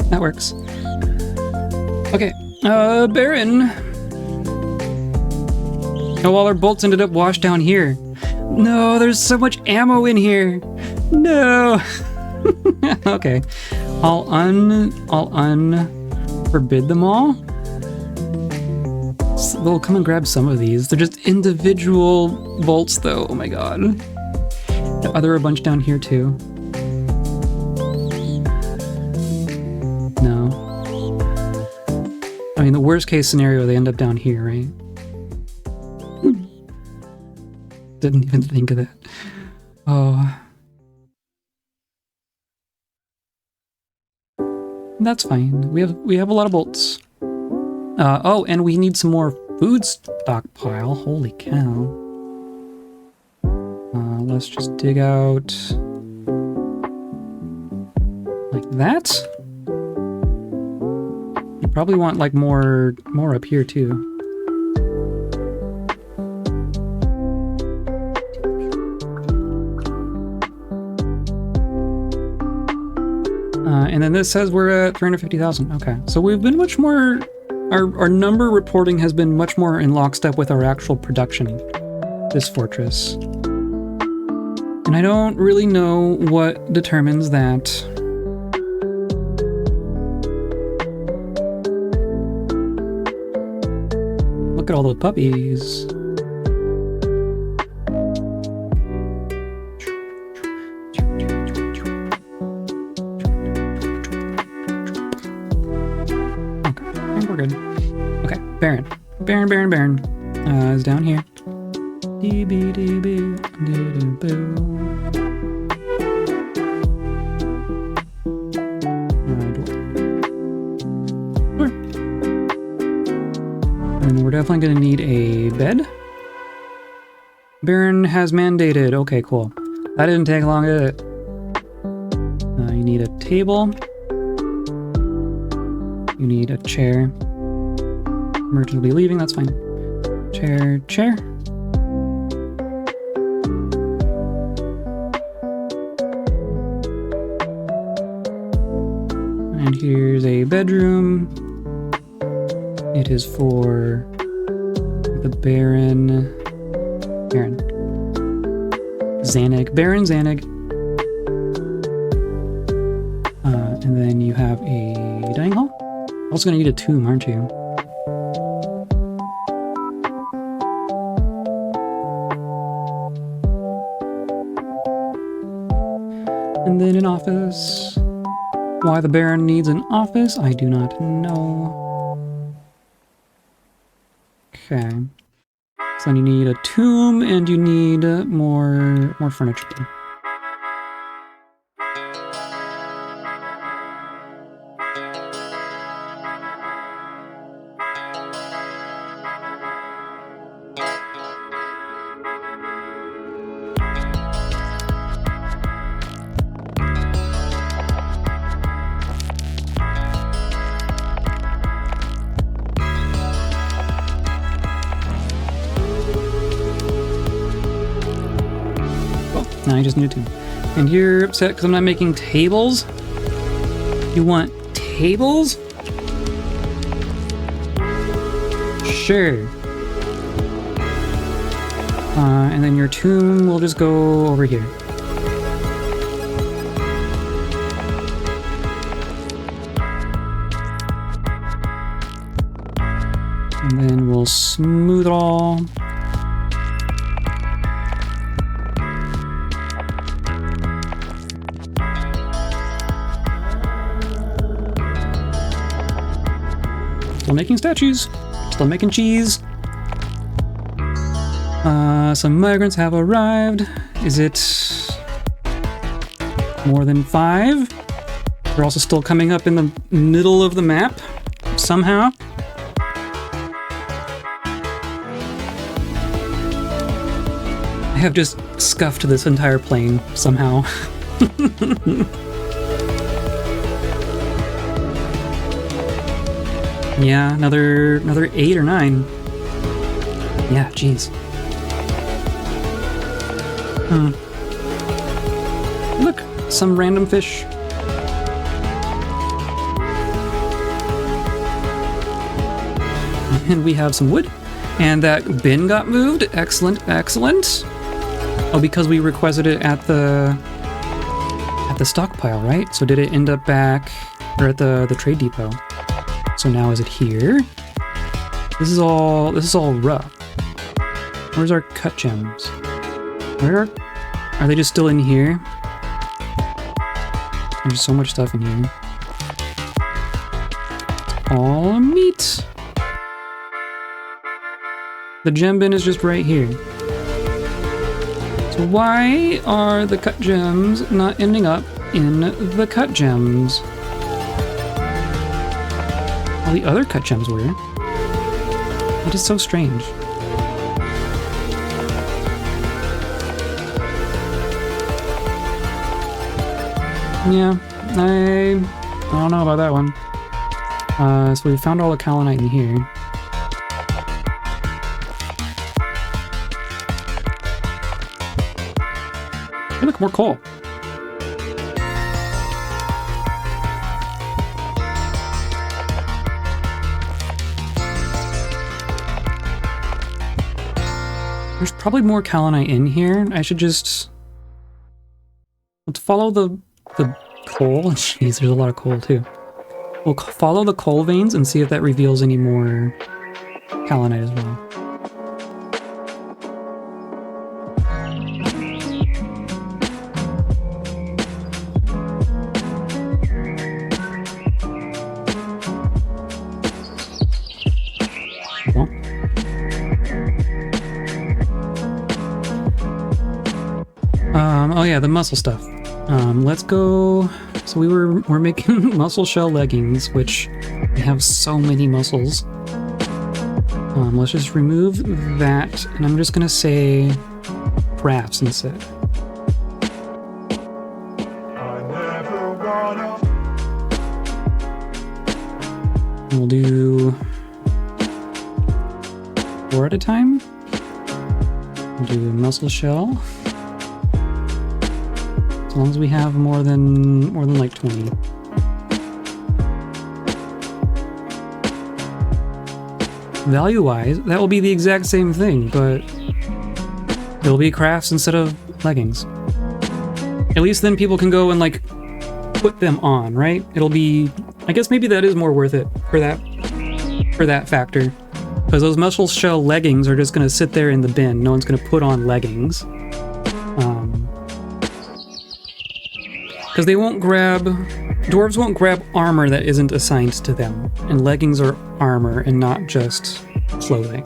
That works. Okay, Baron. Oh, all our bolts ended up washed down here. No, there's so much ammo in here. No. Okay, I'll unforbid them all. So we'll come and grab some of these. They're just individual bolts, though. Oh my god. Are there a bunch down here too? No. I mean, the worst case scenario, they end up down here, right? Didn't even think of that. Oh. That's fine. We have a lot of bolts. Oh, and we need some more food stockpile. Holy cow. Let's just dig out like that. You probably want like more up here too. And then this says we're at 350,000. Okay, so we've been much more. Our number reporting has been much more in lockstep with our actual production. This fortress. And I don't really know what determines that. Look at all the puppies. Okay, I think we're good. Okay, Baron is down here. And we're definitely going to need a bed. Baron has mandated. Okay, cool. That didn't take long, did it? You need a table. You need a chair. Merchant will be leaving, that's fine. Chair. And here's a bedroom. It is for the Baron. Zanig, Baron Zanig. And then you have a dining hall. Also gonna need a tomb, aren't you? And then an office. Why the Baron needs an office, I do not know. Okay. So then you need a tomb and you need more furniture. Now I just need to. And you're upset because I'm not making tables? You want tables? Sure. And then your tomb will just go over here. And then we'll smooth it all. Still making statues. Still making cheese. Some migrants have arrived. Is it more than 5? They're also still coming up in the middle of the map, somehow. I have just scuffed this entire plane, somehow. Yeah, another 8 or 9. Yeah, jeez. Look, some random fish. And we have some wood. And that bin got moved. Excellent, excellent. Oh, because we requested it at the stockpile, right? So did it end up back or at the trade depot? So now is it here? This is all rough. Where's our cut gems? Where are they? Just still in here? There's so much stuff in here. All meat. The gem bin is just right here. So why are the cut gems not ending up in the cut gems? All the other cut gems were. It is so strange. Yeah, I don't know about that one. So we found all the kaolinite in here. Hey, look, more coal. There's probably more kaolinite in here. I should just... Let's follow the coal. Jeez, there's a lot of coal too. We'll follow the coal veins and see if that reveals any more kaolinite as well. Oh yeah, the muscle stuff. Let's go. So we're making muscle shell leggings, which have so many muscles. Let's just remove that, and I'm just gonna say crafts instead. We'll do 4 at a time. We'll do muscle shell. As long as we have more than like 20. Value-wise, that will be the exact same thing, but it'll be crafts instead of leggings. At least then people can go and like put them on, right? It'll be, I guess maybe that is more worth it for that factor. Because those mussel shell leggings are just going to sit there in the bin. No one's going to put on leggings. Because they won't grab... Dwarves won't grab armor that isn't assigned to them. And leggings are armor and not just clothing.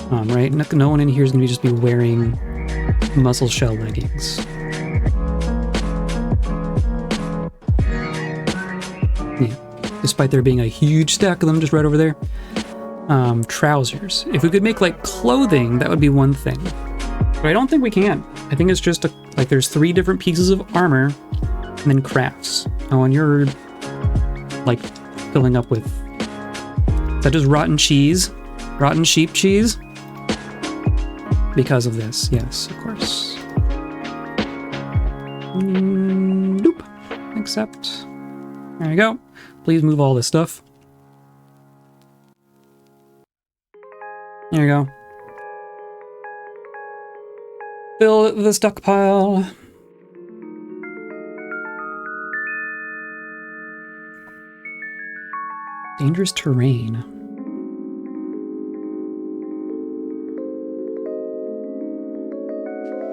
Right? No one in here is going to just be wearing mussel shell leggings. Yeah. Despite there being a huge stack of them just right over there. Trousers. If we could make like clothing, that would be one thing. But I don't think we can. I think it's just like there's 3 different pieces of armor and then crafts. Oh, and you're like filling up with... Is that just rotten cheese? Rotten sheep cheese? Because of this, yes, of course. Nope. Accept. There you go. Please move all this stuff. There you go. Fill the stockpile. Dangerous terrain.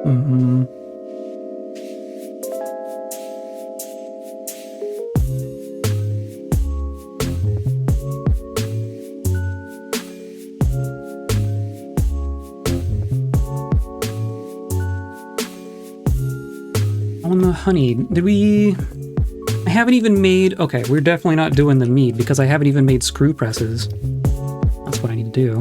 Mm-hmm. On the honey, did we... I haven't even made... Okay, we're definitely not doing the mead because I haven't even made screw presses. That's what I need to do.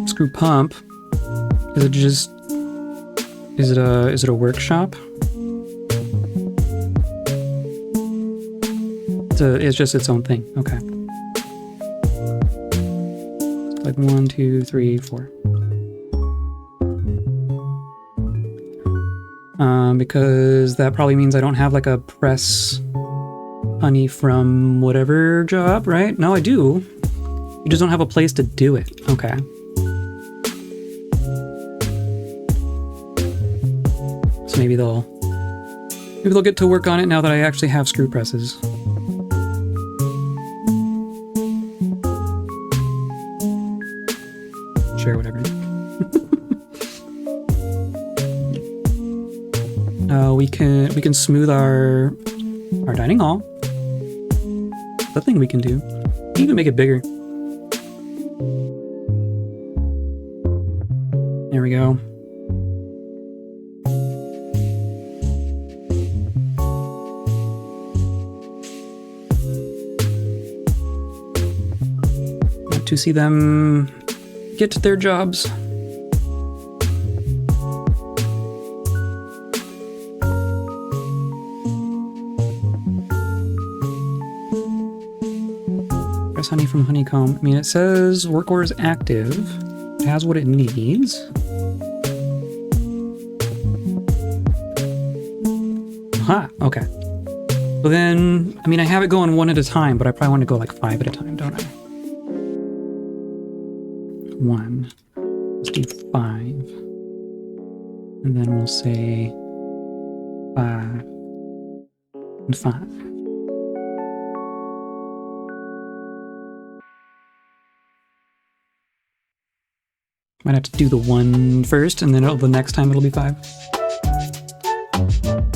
Screw pump. Is it just... Is it a workshop? It's just its own thing. Okay. Like 1, 2, 3, 4. Because that probably means I don't have like a press honey from whatever job, right? No, I do. You just don't have a place to do it. Okay. So maybe they'll get to work on it now that I actually have screw presses. Sure, whatever. We can smooth our dining hall. That's a thing we can do. We can even make it bigger. There we go. Want to see them get to their jobs. Press honey from honeycomb. I mean, it says work orders active. It has what it needs. Aha, okay. So then, I mean, I have it going 1 at a time, but I probably want to go like 5 at a time, don't I? 1. Let's do 5. And then we'll say 5 and 5. Might have to do the 1 first, and then the next time it'll be 5.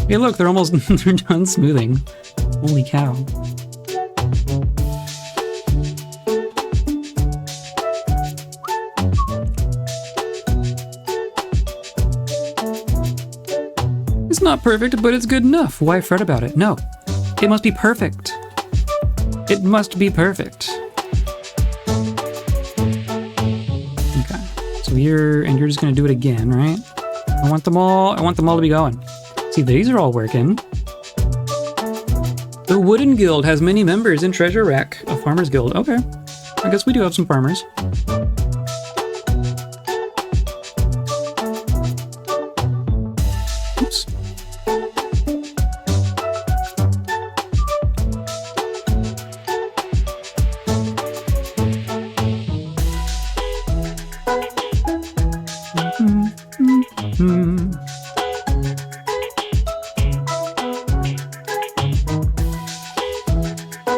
Hey, look, they're almost they're done smoothing. Holy cow. It's not perfect, but it's good enough. Why fret about it? No. It must be perfect. It must be perfect. Okay. So you're just gonna do it again, right? I want them all to be going. See, these are all working. The Wooden Guild has many members in Treasurerack, a farmer's guild. Okay. I guess we do have some farmers. Oops.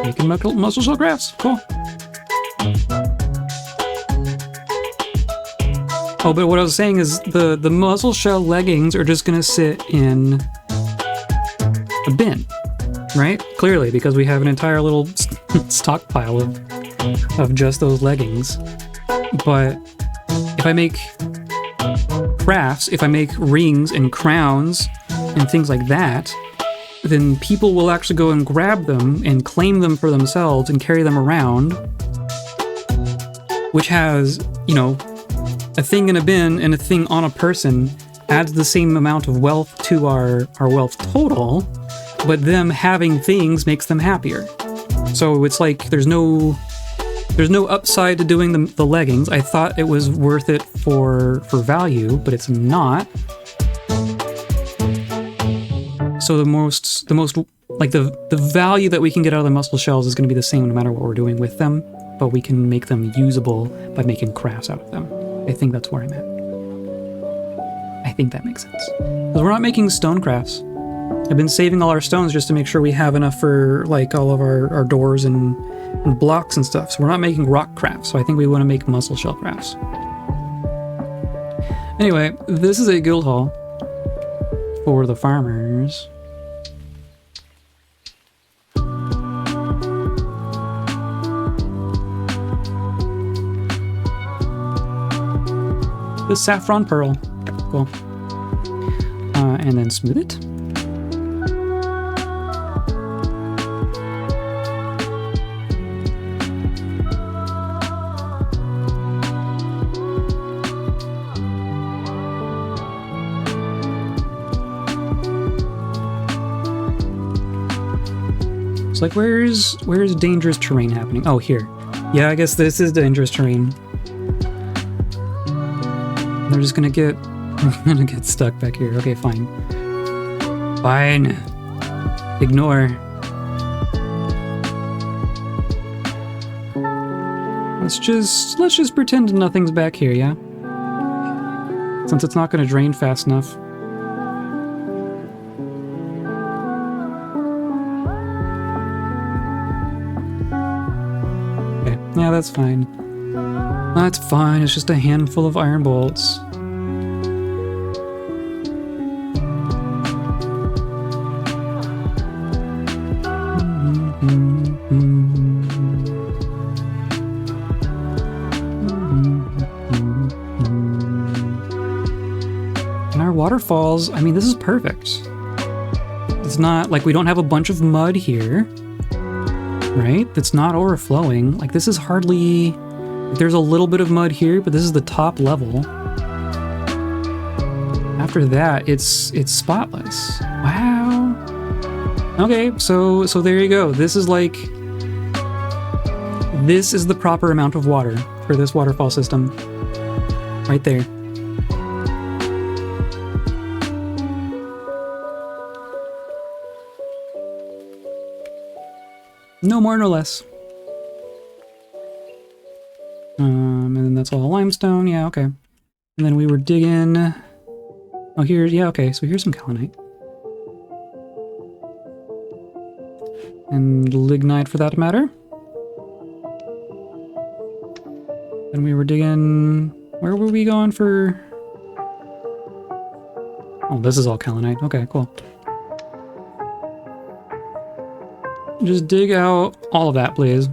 Making muscle shell crafts. Cool. Oh, but what I was saying is the muzzle shell leggings are just gonna sit in a bin, right? Clearly, because we have an entire little stockpile of just those leggings. But if I make crafts, if I make rings and crowns and things like that, then people will actually go and grab them and claim them for themselves and carry them around, which has, you know, a thing in a bin and a thing on a person adds the same amount of wealth to our wealth total, but them having things makes them happier. So it's like there's no upside to doing the leggings. I thought it was worth it for value, but it's not. So the most like the value that we can get out of the muscle shells is going to be the same no matter what we're doing with them, but we can make them usable by making crafts out of them. I think that's where I'm at. I think that makes sense. Because we're not making stone crafts. I've been saving all our stones just to make sure we have enough for like all of our doors and blocks and stuff. So we're not making rock crafts. So I think we want to make muscle shell crafts. Anyway, this is a guild hall for the farmers. The saffron pearl. Cool. And then smooth it. It's like, where's dangerous terrain happening? Oh, here. Yeah, I guess this is dangerous terrain. They're just gonna get stuck back here. Okay, fine. Fine. Ignore. Let's just pretend nothing's back here, yeah? Since it's not gonna drain fast enough. Okay, yeah, that's fine. That's fine, it's just a handful of iron bolts. And our waterfalls, I mean, this is perfect. It's not like we don't have a bunch of mud here, right? It's not overflowing. Like, this is hardly... There's a little bit of mud here, but this is the top level. After that, it's spotless. Wow. Okay, so there you go. This is like... This is the proper amount of water for this waterfall system. Right there. No more, no less. And then that's all limestone. Yeah, okay. And then we were digging... Oh, here... Yeah, okay. So here's some kaolinite. And lignite for that matter. And we were digging... Where were we going for... Oh, this is all kaolinite. Okay, cool. Just dig out all of that, please.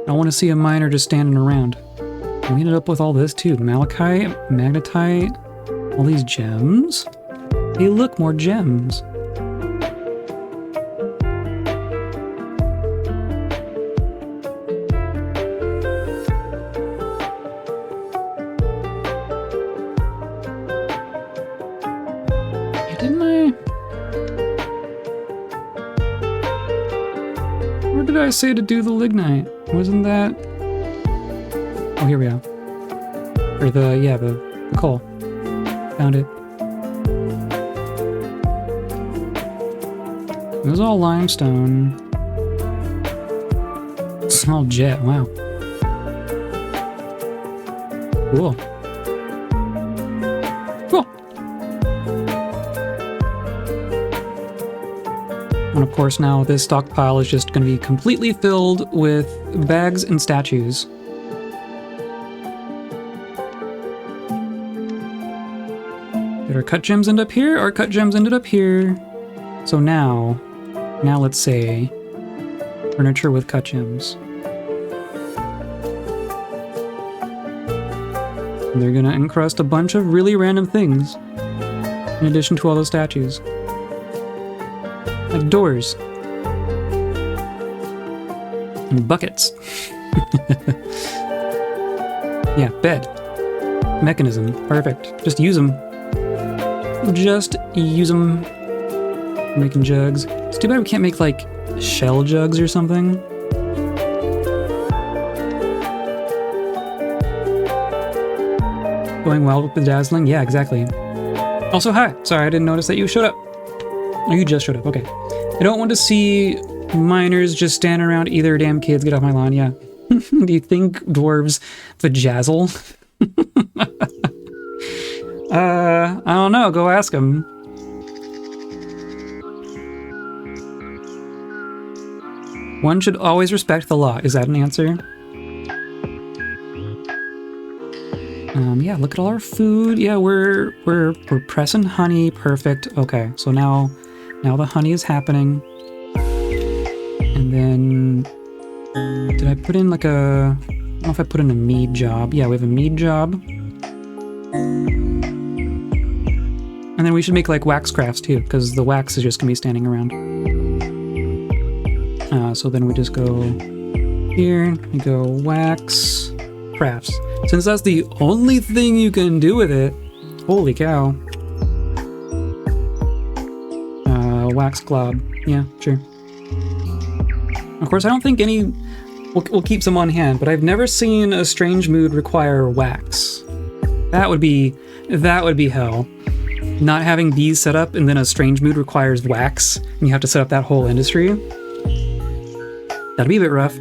I want to see a miner just standing around. And we ended up with all this too. Malachite, magnetite, all these gems. Hey, look, more gems. Yeah, didn't I? Where did I say to do the lignite? Wasn't that... Oh, here we are. Or the coal. Found it. It was all limestone. It's all jet, wow. Cool. Cool. And of course now this stockpile is just going to be completely filled with bags and statues. Did our cut gems end up here? Our cut gems ended up here. So now let's say furniture with cut gems. And they're gonna encrust a bunch of really random things in addition to all those statues. Like doors. And buckets. Yeah, bed. Mechanism. Perfect. Just use them. Just use them. Making jugs. It's too bad we can't make like shell jugs or something. Going well with the dazzling? Yeah, exactly. Also, hi. Sorry, I didn't notice that you showed up. Oh, you just showed up. Okay. I don't want to see miners just standing around either. Damn kids, get off my lawn. Yeah. Do you think dwarves vajazzle? I don't know. Go ask them. One should always respect the law. Is that an answer? Yeah, look at all our food. Yeah, we're pressing honey. Perfect. Okay, so now the honey is happening. And then did I put in like a, I don't know if I put in a mead job. Yeah, we have a mead job. And then we should make like wax crafts too, because the wax is just gonna be standing around. So then we just go here, we go wax crafts. Since that's the only thing you can do with it, holy cow. Wax glob, yeah, sure. Of course, I don't think any, we'll keep some on hand, but I've never seen a strange mood require wax. That would be hell. Not having bees set up and then a strange mood requires wax, and you have to set up that whole industry. That'd be a bit rough.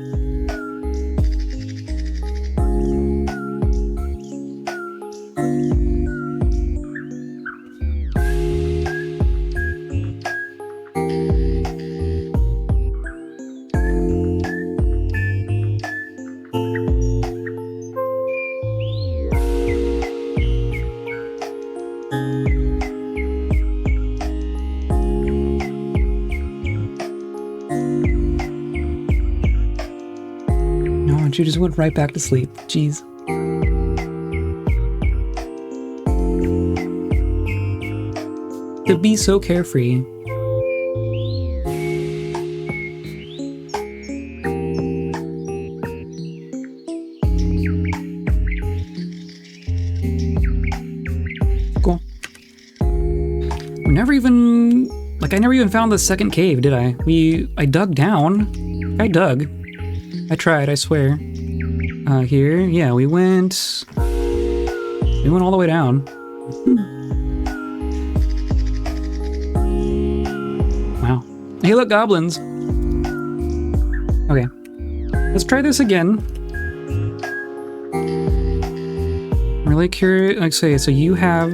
You just went right back to sleep. Jeez. To be so carefree. Cool. We never even, like, I never even found the second cave, did I? I dug down. I dug. I tried, I swear. Here, yeah, we went all the way down. Wow. Hey, look, goblins. Okay. Let's try this again. I'm really curious, like, say, so you have,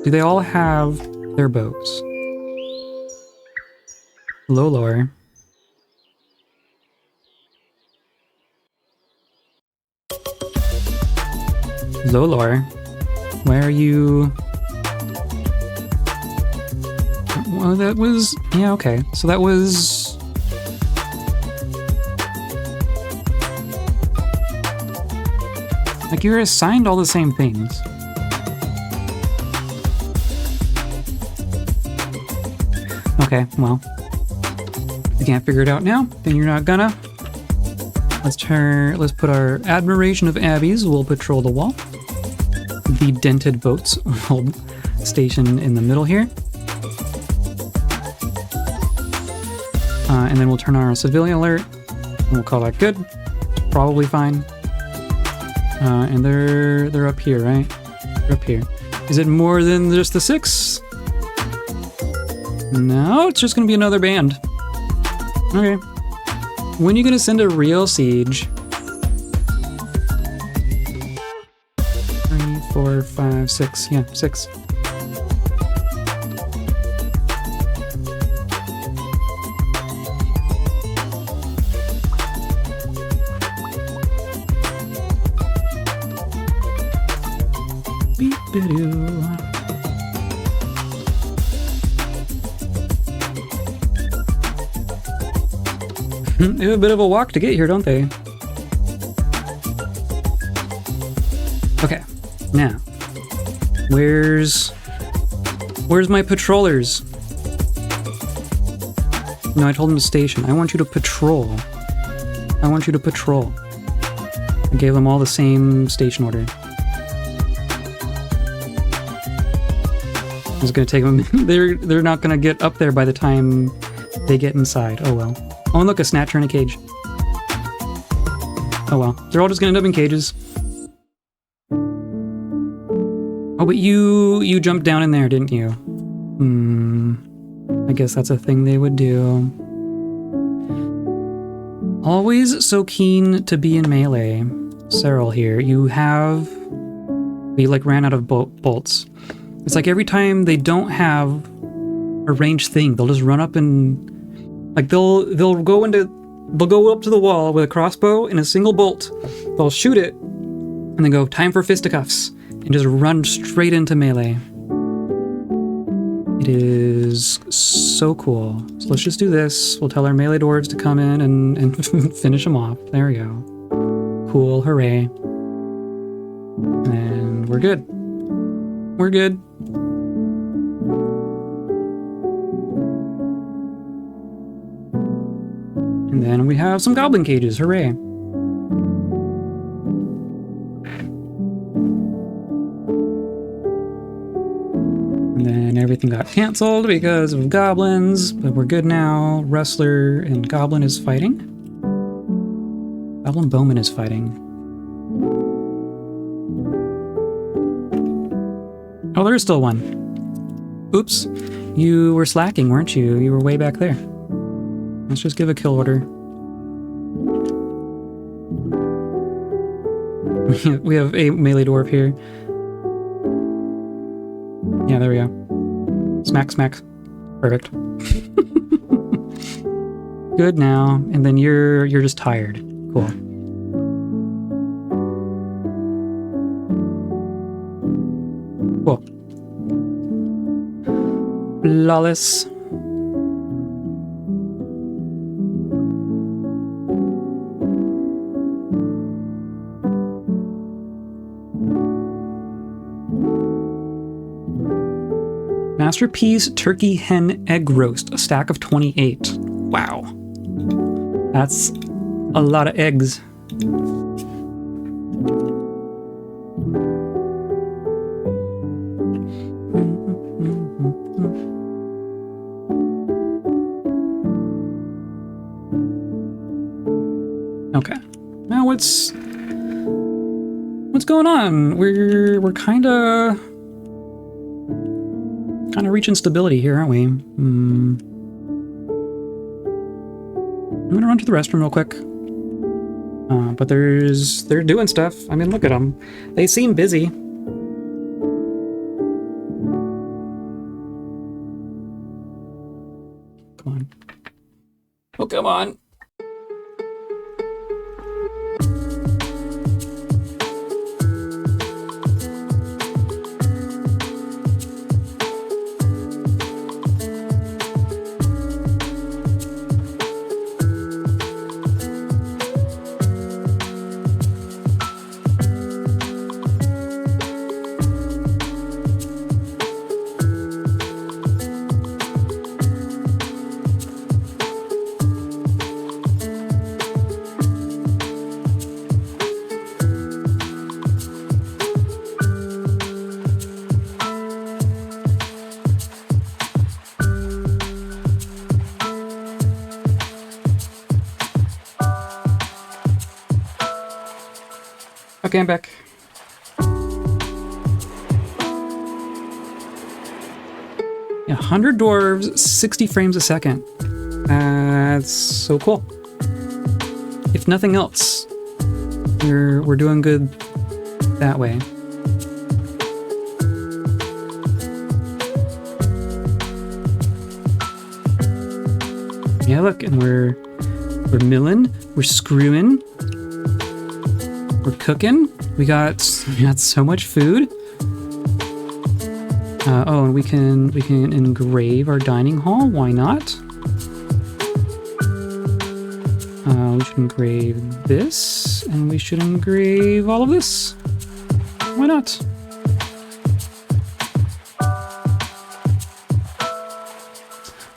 do they all have their boats? Hello, lore. Lolor, where are you? Well, that was, yeah, okay. So that was, like, you're assigned all the same things. Okay, well, if you can't figure it out now, then you're not gonna. Let's put our admiration of abbeys. We'll patrol the wall. The dented boats will station in the middle here. And then we'll turn on our civilian alert. And we'll call that good. Probably fine. And they're up here, right? They're up here. Is it more than just the 6? No, it's just gonna be another band. Okay. When are you gonna send a real siege? 3, 4, 5, 6. Yeah, 6. They have a bit of a walk to get here, don't they? Okay, now, where's my patrollers? No, I told them to station. I want you to patrol. I want you to patrol. I gave them all the same station order. It's gonna take them. They're not gonna get up there by the time they get inside. Oh well. Oh, and look, a snatcher in a cage. Oh well. They're all just gonna end up in cages. Oh, but you jumped down in there, didn't you? I guess that's a thing they would do. Always so keen to be in melee. Cyril here, we like ran out of bolts. It's like every time they don't have a ranged thing, they'll just run up and like they'll go up to the wall with a crossbow and a single bolt. They'll shoot it and then go, time for fisticuffs, and just run straight into melee. It is so cool. So let's just do this. We'll tell our melee dwarves to come in and finish them off. There we go. Cool, hooray. And we're good. We're good. And then we have some goblin cages, hooray. And then everything got cancelled because of goblins, but we're good now. Wrestler and goblin is fighting. Goblin bowman is fighting. Oh, there is still one. Oops. You were slacking, weren't you? You were way back there. Let's just give a kill order. We have a melee dwarf here. Yeah, there we go. Smack, smack. Perfect. Good now. And then you're just tired. Cool. Cool. Flawless. Masterpiece turkey hen egg roast, a stack of 28. Wow. That's a lot of eggs. Okay. Now what's going on? We're kind of reaching stability here, aren't we? I'm gonna run to the restroom real quick. But they're doing stuff. I mean, look at them. They seem busy. Come on. Oh, come on. Okay, I'm back. Yeah, 100 dwarves, 60 frames a second. That's so cool. If nothing else, we're doing good that way. Yeah, look, and we're milling, we're screwing. We're cooking. We got so much food. Oh, and we can engrave our dining hall. Why not? We should engrave this, and we should engrave all of this. Why not?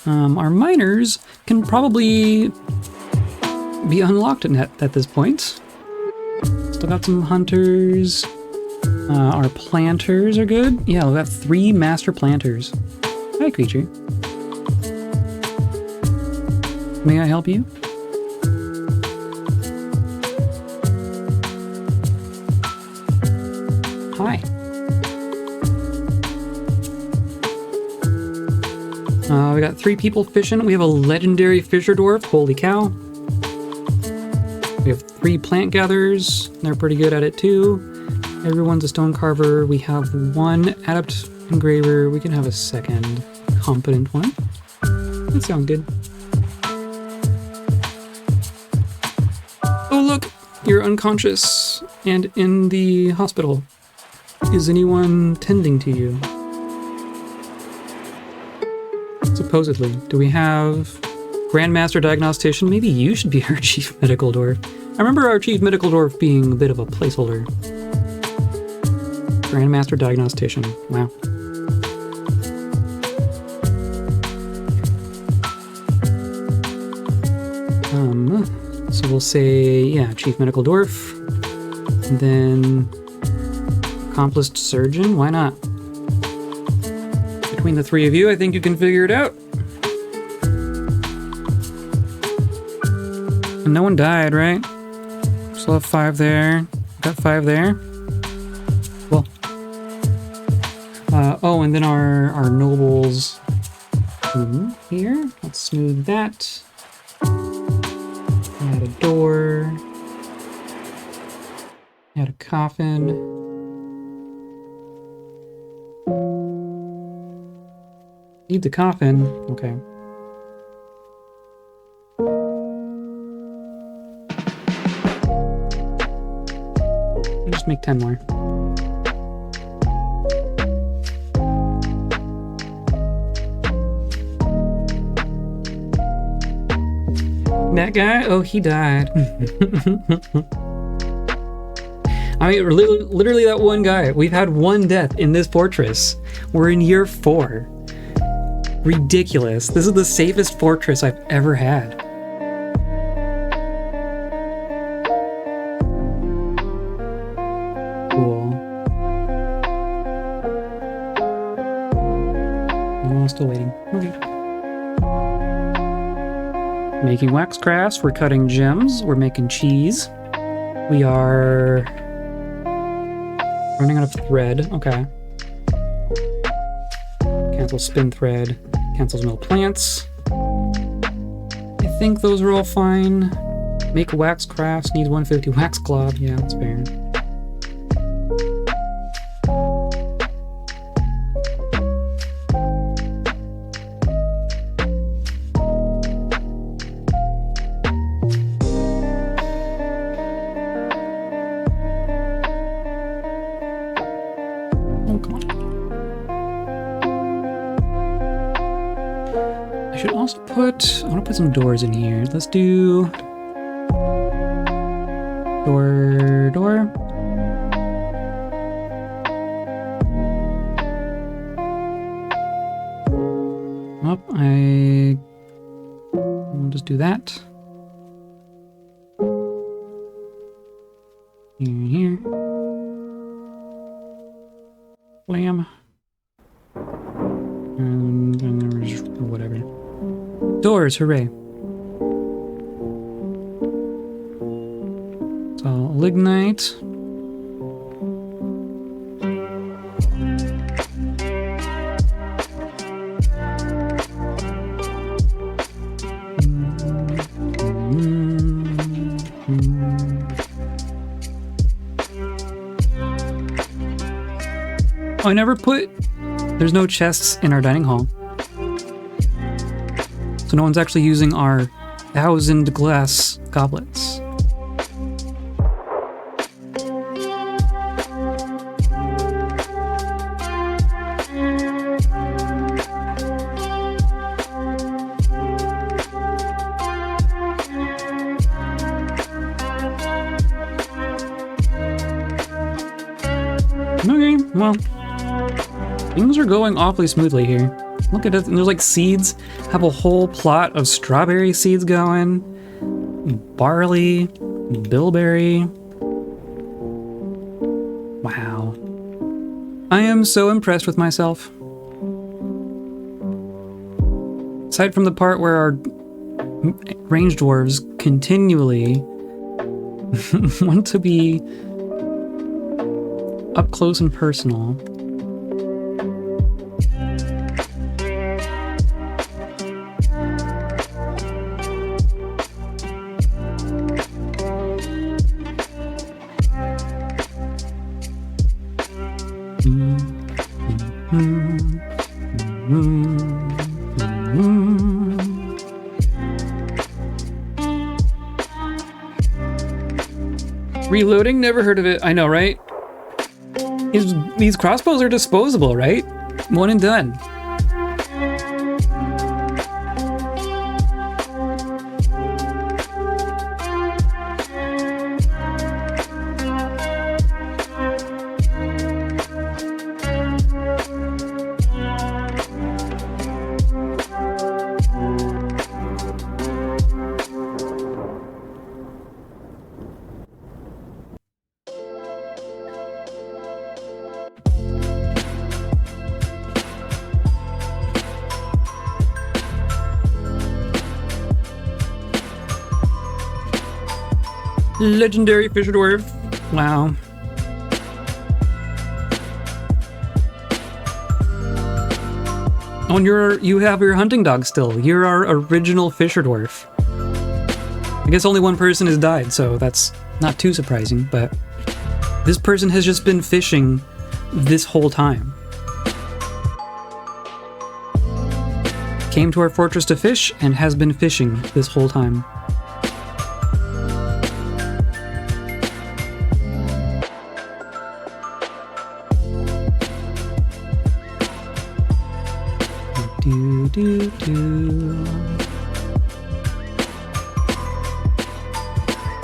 Our miners can probably be unlocked at this point. Still got some hunters. Our planters are good. Yeah, we've got 3 master planters. Hi, creature. May I help you? Hi. We got 3 people fishing. We have a legendary fisher dwarf. Holy cow. We have 3 plant gatherers. They're pretty good at it too. Everyone's a stone carver. We have 1 adept engraver. We can have a second competent one. That sounds good. Oh look! You're unconscious and in the hospital. Is anyone tending to you? Supposedly. Do we have Grandmaster Diagnostician? Maybe you should be our Chief Medical Dwarf. I remember our Chief Medical Dwarf being a bit of a placeholder. Grandmaster Diagnostician. Wow. So we'll say, yeah, Chief Medical Dwarf. And then Accomplished Surgeon. Why not? Between the 3 of you, I think you can figure it out. And no one died, right? Still have 5 there. Got 5 there. Cool. Oh, and then our nobles here. Let's smooth that. Add a door. Add a coffin. Need the coffin. Okay. I'll just make 10 more. That guy? Oh, he died. I mean, literally that one guy. We've had 1 death in this fortress. We're in year 4. Ridiculous. This is the safest fortress I've ever had. Cool. Oh, still waiting. Okay. Making wax crafts. We're cutting gems. We're making cheese. We are running out of thread. Okay. Cancel spin thread. Cancels mill plants. I think those are all fine. Make wax crafts. Needs 150 wax cloth. Yeah, that's fair. I want to put some doors in here. Let's do door. Oh, I'll just do that. Here. Blam. And then there's whatever. Doors, hooray. It's all lignite. Oh, I never put... There's no chests in our dining hall. So no one's actually using our 1,000 glass goblets. Well, things are going awfully smoothly here. Look at it, and there's like seeds. Have a whole plot of strawberry seeds going. Barley, bilberry. Wow. I am so impressed with myself. Aside from the part where our range dwarves continually want to be up close and personal. Reloading? Never heard of it. I know, right? These crossbows are disposable, right? One and done. Legendary Fisher Dwarf. Wow. Oh, and you have your hunting dog still. You're our original Fisher Dwarf. I guess only one person has died, so that's not too surprising, but this person has just been fishing this whole time. Came to our fortress to fish and has been fishing this whole time.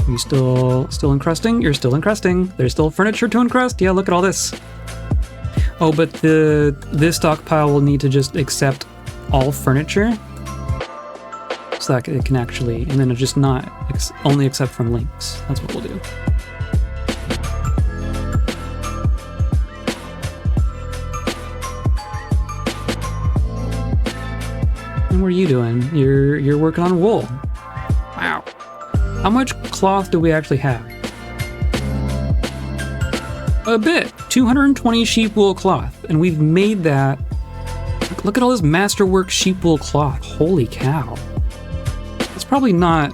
You still encrusting? You're still encrusting. There's still furniture to encrust. Yeah, look at all this. Oh, but this stockpile will need to just accept all furniture, so that it can actually, and then it just not only accept from links. That's what we'll do. And what are you doing? You're working on wool. Wow. How much cloth do we actually have? A bit. 220 sheep wool cloth. And we've made that. Look at all this masterwork sheep wool cloth. Holy cow. That's probably not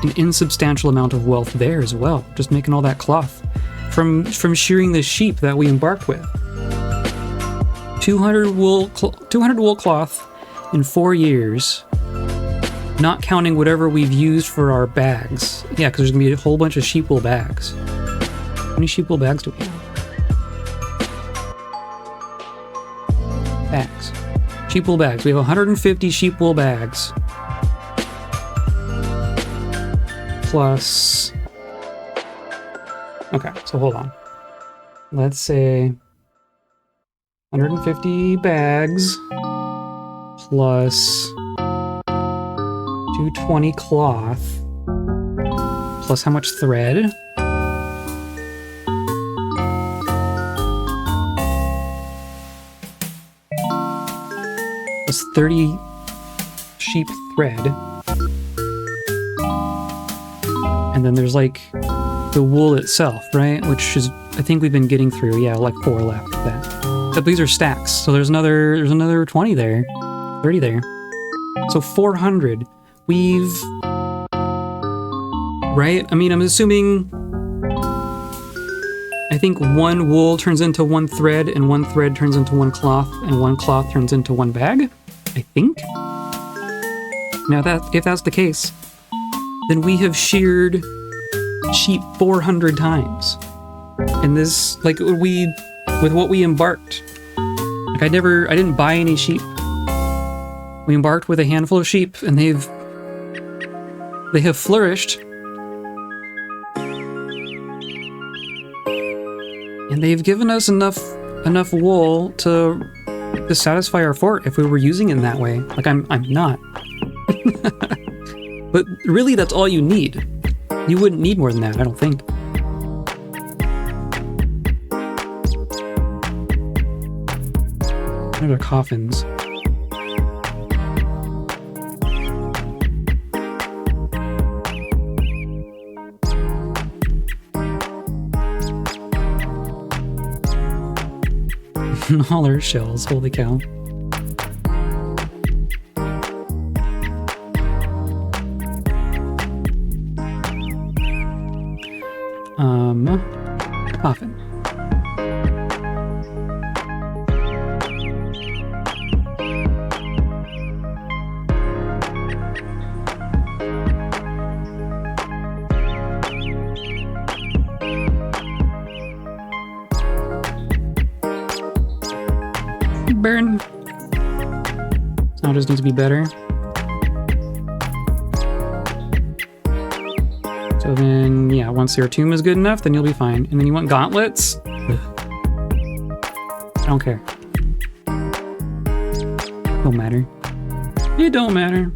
an insubstantial amount of wealth there as well. Just making all that cloth from shearing the sheep that we embarked with. 200 wool cloth in 4 years, not counting whatever we've used for our bags. Yeah, because there's gonna be a whole bunch of sheep wool bags. How many sheep wool bags do we have? Bags. Sheep wool bags. We have 150 sheep wool bags. Plus... Okay, so hold on. Let's say 150 bags plus 220 cloth plus how much thread? Plus 30 sheep thread. And then there's like the wool itself, right? Which is, I think we've been getting through, yeah, like 4 left of that. But these are stacks, so there's another 20 there, 30 there. So 400. We've... Right? I mean, I'm assuming... I think one wool turns into one thread, and one thread turns into one cloth, and one cloth turns into one bag? I think? Now, if that's the case, then we have sheared sheep 400 times. And this, like, with what we embarked. Like, I didn't buy any sheep. We embarked with a handful of sheep, and they have flourished And they've given us enough wool to satisfy our fort if we were using it in that way. Like, I'm not. But really, that's all you need. You wouldn't need more than that, I don't think. What are coffins? All our shells, holy cow. Coffin. Burn. Now it just needs to be better. So then, yeah, once your tomb is good enough, then you'll be fine. And then you want gauntlets? I don't care. Don't matter. It don't matter.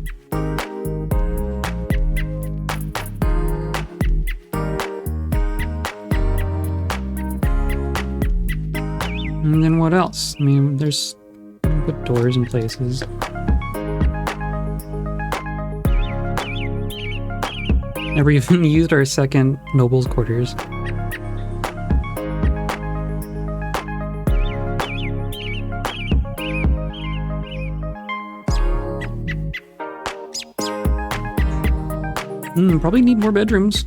And then what else? I mean, there's... put doors in places. Never even used our second noble's quarters. Probably need more bedrooms.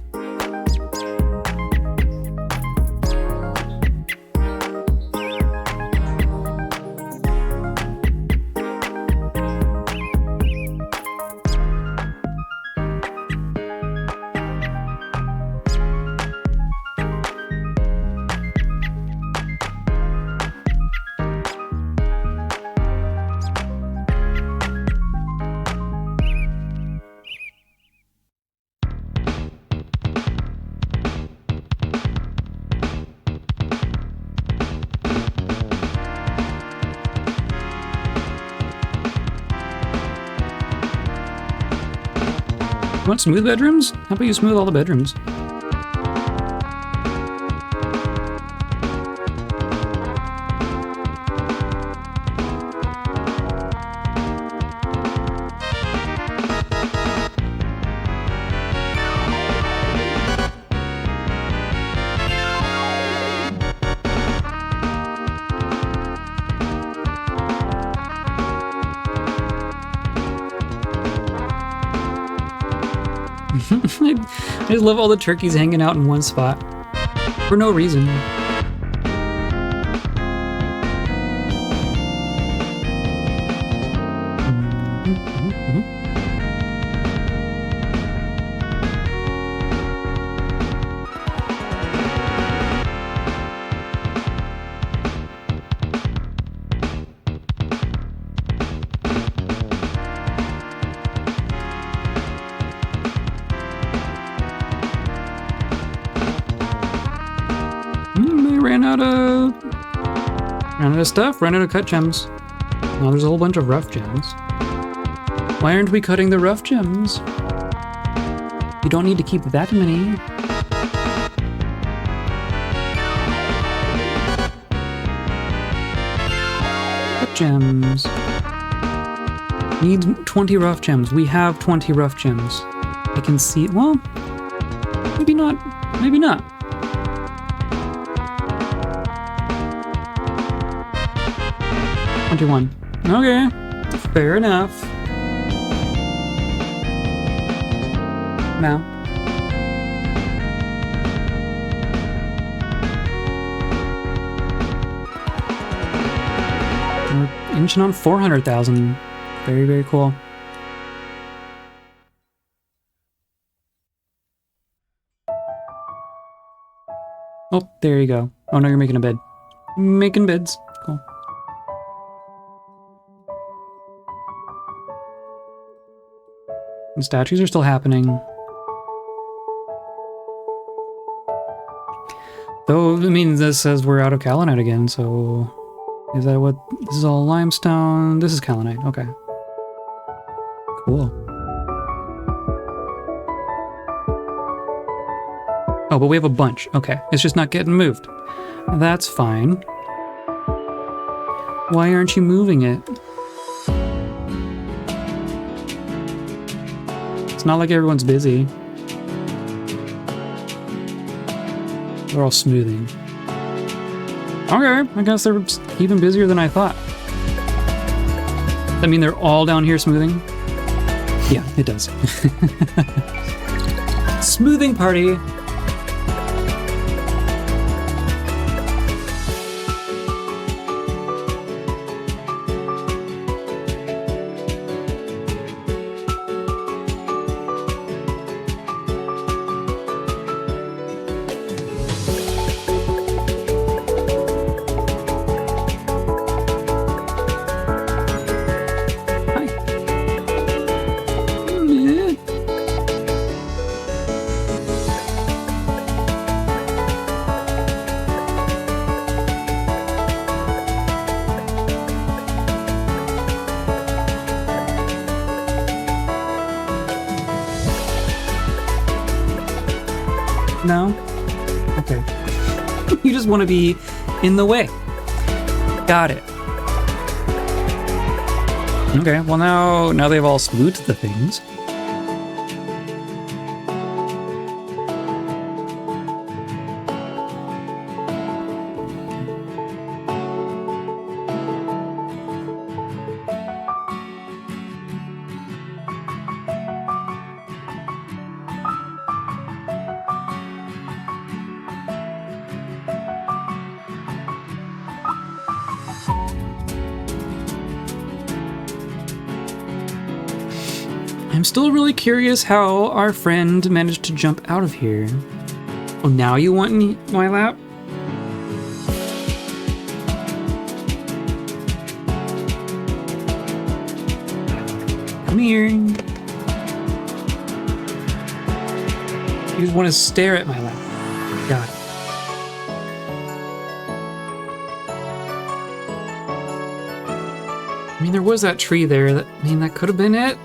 Want smooth bedrooms? How about you smooth all the bedrooms? I just love all the turkeys hanging out in one spot. For no reason. Ran out of stuff, ran out of cut gems. Now there's a whole bunch of rough gems. Why aren't we cutting the rough gems? You don't need to keep that many. Cut gems. Need 20 rough gems. We have 20 rough gems. I can see, well, maybe not, maybe not. One. Okay, fair enough. Now. We're inching on 400,000. Very, very cool. Oh, there you go. Oh no, you're making a bed. Making beds. Cool. And statues are still happening. Though, I mean, this says we're out of Kalinite again, so... Is that what... This is all limestone. This is Kalinite. Okay. Cool. Oh, but we have a bunch. Okay. It's just not getting moved. That's fine. Why aren't you moving it? It's not like everyone's busy. They're all smoothing. Okay, I guess they're even busier than I thought. Does that mean they're all down here smoothing? Yeah, it does. Smoothing party! No? Okay. You just want to be in the way. Got it. Okay, well now they've all smoothed the things. I'm still really curious how our friend managed to jump out of here. Oh, now you want my lap? Come here. You just want to stare at my lap. Got it. I mean, there was that tree there. That could have been it.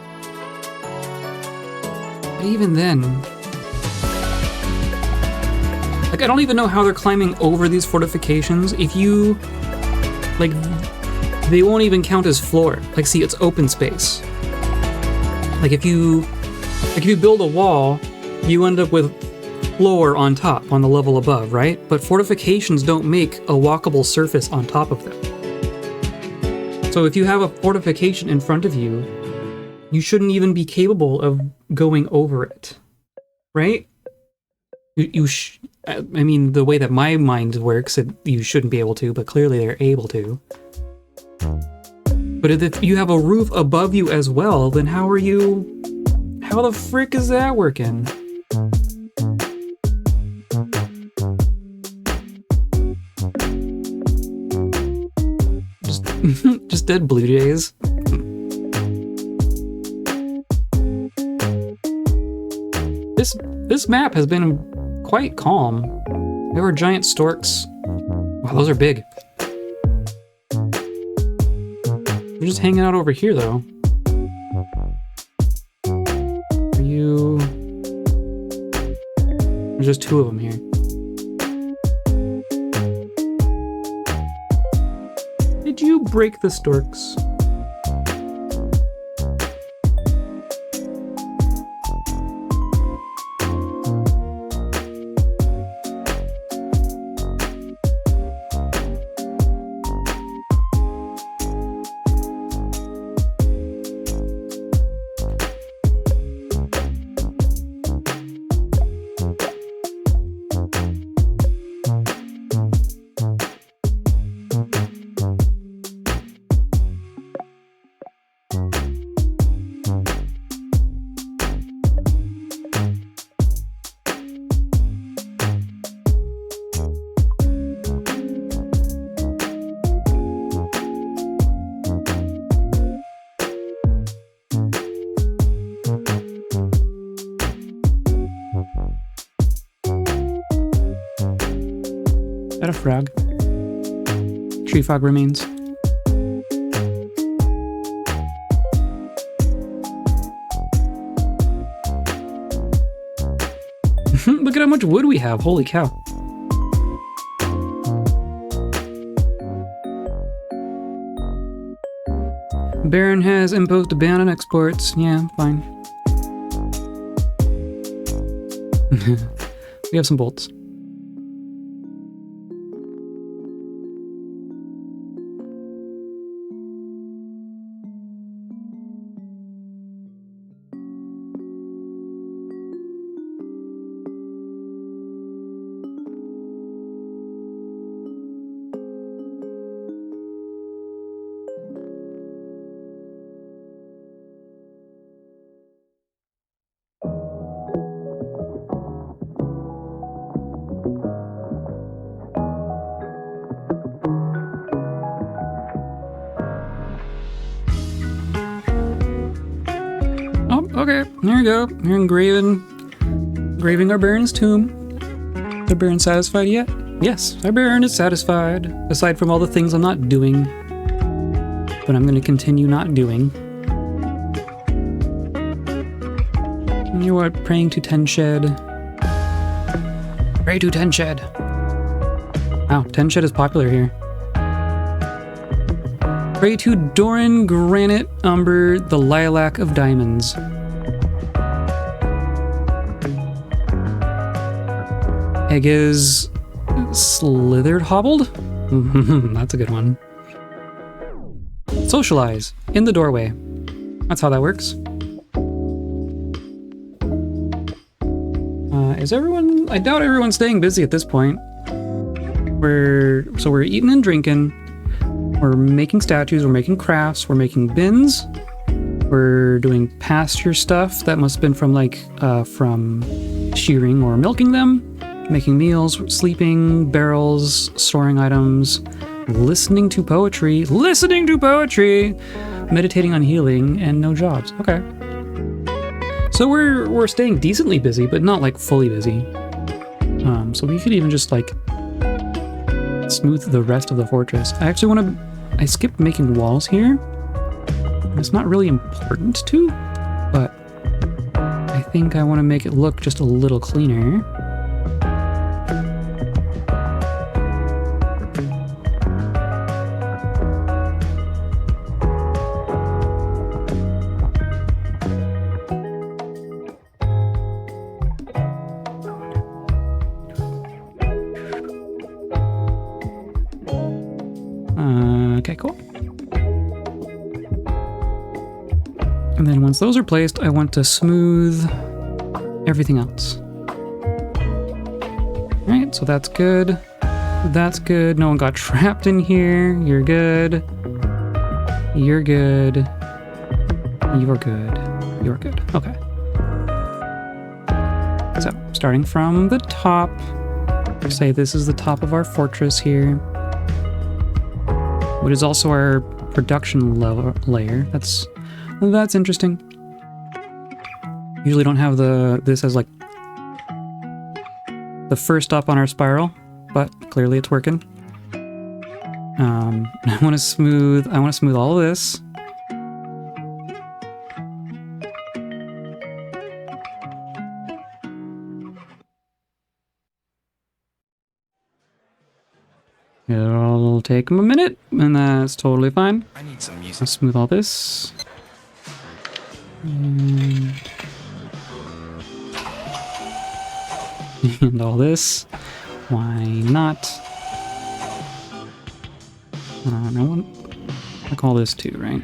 But even then... Like, I don't even know how they're climbing over these fortifications. If you... Like, they won't even count as floor. Like, see, it's open space. Like, if you build a wall, you end up with floor on top, on the level above, right? But fortifications don't make a walkable surface on top of them. So if you have a fortification in front of you, you shouldn't even be capable of going over it, right? I mean, the way that my mind works, you shouldn't be able to, but clearly they're able to. But if you have a roof above you as well, then how the frick is that working? Just dead blue jays. This map has been quite calm. There were giant storks. Wow, those are big. They're just hanging out over here, though. Are you... There's just two of them here. Did you break the storks? that a frog? Tree frog remains. Look at how much wood we have. Holy cow. Baron has imposed a ban on exports. Yeah, fine. We have some bolts. Okay, here we go. We're engraving our Baron's tomb. Is our Baron satisfied yet? Yes, our Baron is satisfied. Aside from all the things I'm not doing. But I'm going to continue not doing. And you are praying to Tenshed. Pray to Tenshed. Wow, Tenshed is popular here. Pray to Doran Granite Umber, the Lilac of Diamonds. Egg is slithered hobbled? That's a good one. Socialize in the doorway. That's how that works. Is everyone? I doubt everyone's staying busy at this point. We're eating and drinking. We're making statues. We're making crafts. We're making bins. We're doing pasture stuff. That must have been from shearing or milking them. Making meals, sleeping, barrels, storing items, listening to poetry, meditating on healing, and no jobs. Okay. So we're staying decently busy, but not like fully busy. So we could even just like smooth the rest of the fortress. I skipped making walls here. It's not really important to, but I think I want to make it look just a little cleaner. Okay, cool. And then once those are placed, I want to smooth everything else. All right, so that's good. That's good. No one got trapped in here. You're good. You're good. You're good. You're good. Okay. So, starting from the top, say this is the top of our fortress here, which is also our production layer. That's interesting. Usually don't have this as like the first stop on our spiral, but clearly it's working. I want to smooth all of this. It'll take him a minute, and that's totally fine. I need some music. I'll smooth all this. And all this. Why not? I call this 2, right?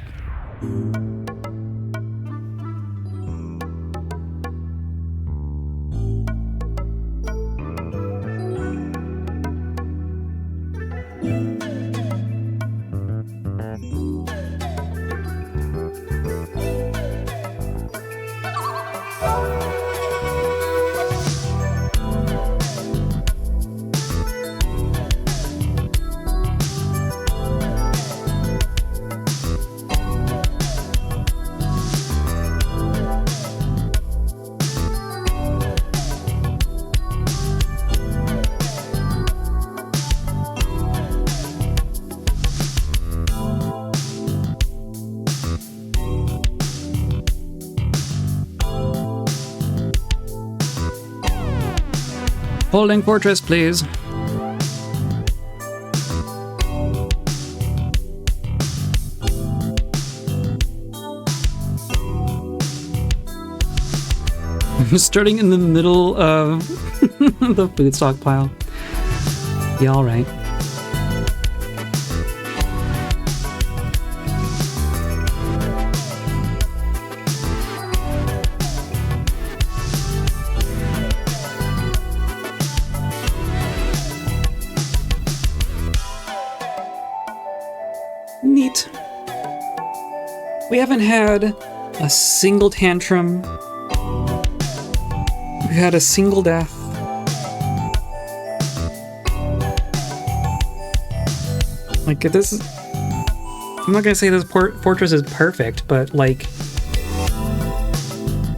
Holding fortress, please. Starting in the middle of the food stockpile. Yeah, all right. Neat. We haven't had a single tantrum. We've had a single death. Like, this is... I'm not gonna say this fortress is perfect, but, like...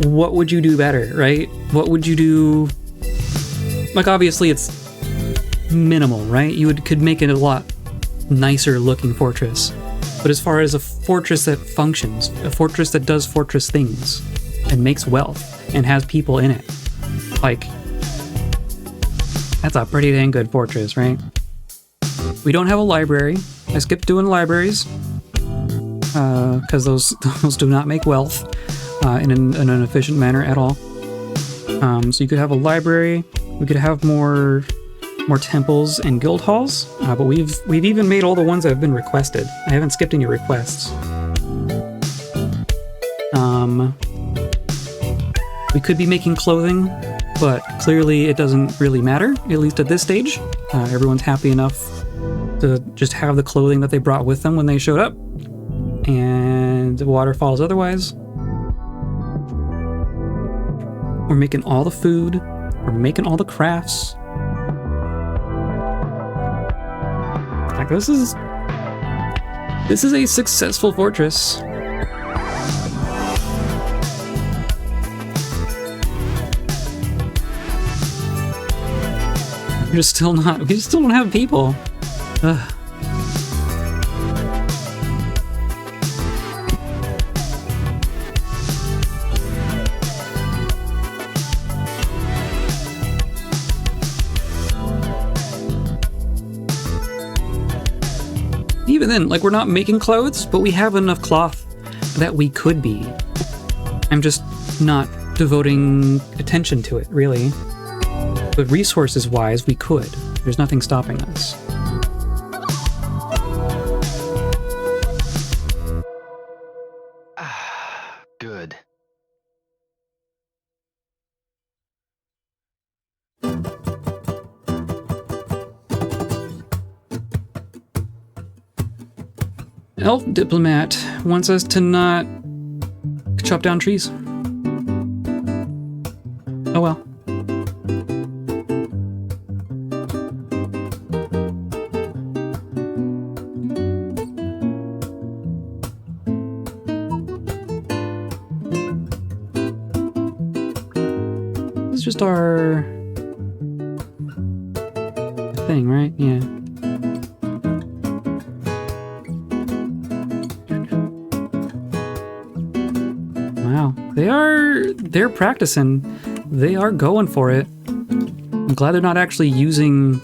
what would you do better, right? What would you do... Like, obviously it's minimal, right? You could make it a lot nicer looking fortress. But as far as a fortress that functions, a fortress that does fortress things, and makes wealth, and has people in it, like, that's a pretty dang good fortress, right? We don't have a library. I skipped doing libraries, because those do not make wealth in an efficient manner at all. So you could have a library. We could have more temples and guild halls, but we've even made all the ones that have been requested. I haven't skipped any requests. We could be making clothing, but clearly it doesn't really matter, at least at this stage. Everyone's happy enough to just have the clothing that they brought with them when they showed up, and the water falls otherwise. We're making all the food, we're making all the crafts. Like, this is a successful fortress. We still don't have people. Ugh. Even then, like, we're not making clothes, but we have enough cloth that we could be. I'm just not devoting attention to it, really. But resources-wise, we could. There's nothing stopping us. Good. Elf diplomat wants us to not chop down trees. Oh well. This is just our thing, right? Yeah. Wow, they're practicing. They are going for it. I'm glad they're not actually using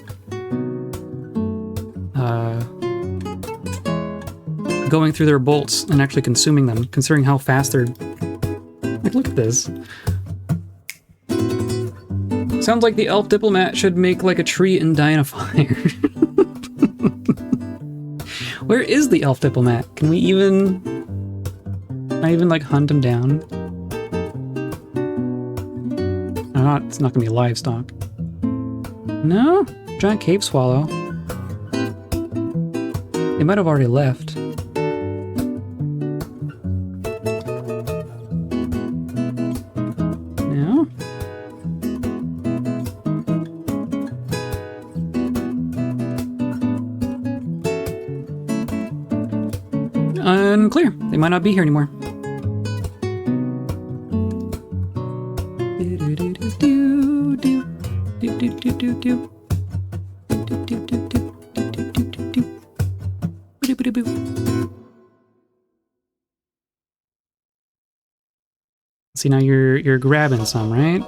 going through their bolts and actually consuming them, considering how fast they're... Like, look at this. Sounds like the elf diplomat should make like a tree and die in a fire. Where is the elf diplomat? Can we even... Not even like hunt him down? It's not gonna be livestock. No? Giant cave swallow. They might have already left. No? Unclear. They might not be here anymore. See, now you're grabbing some, right?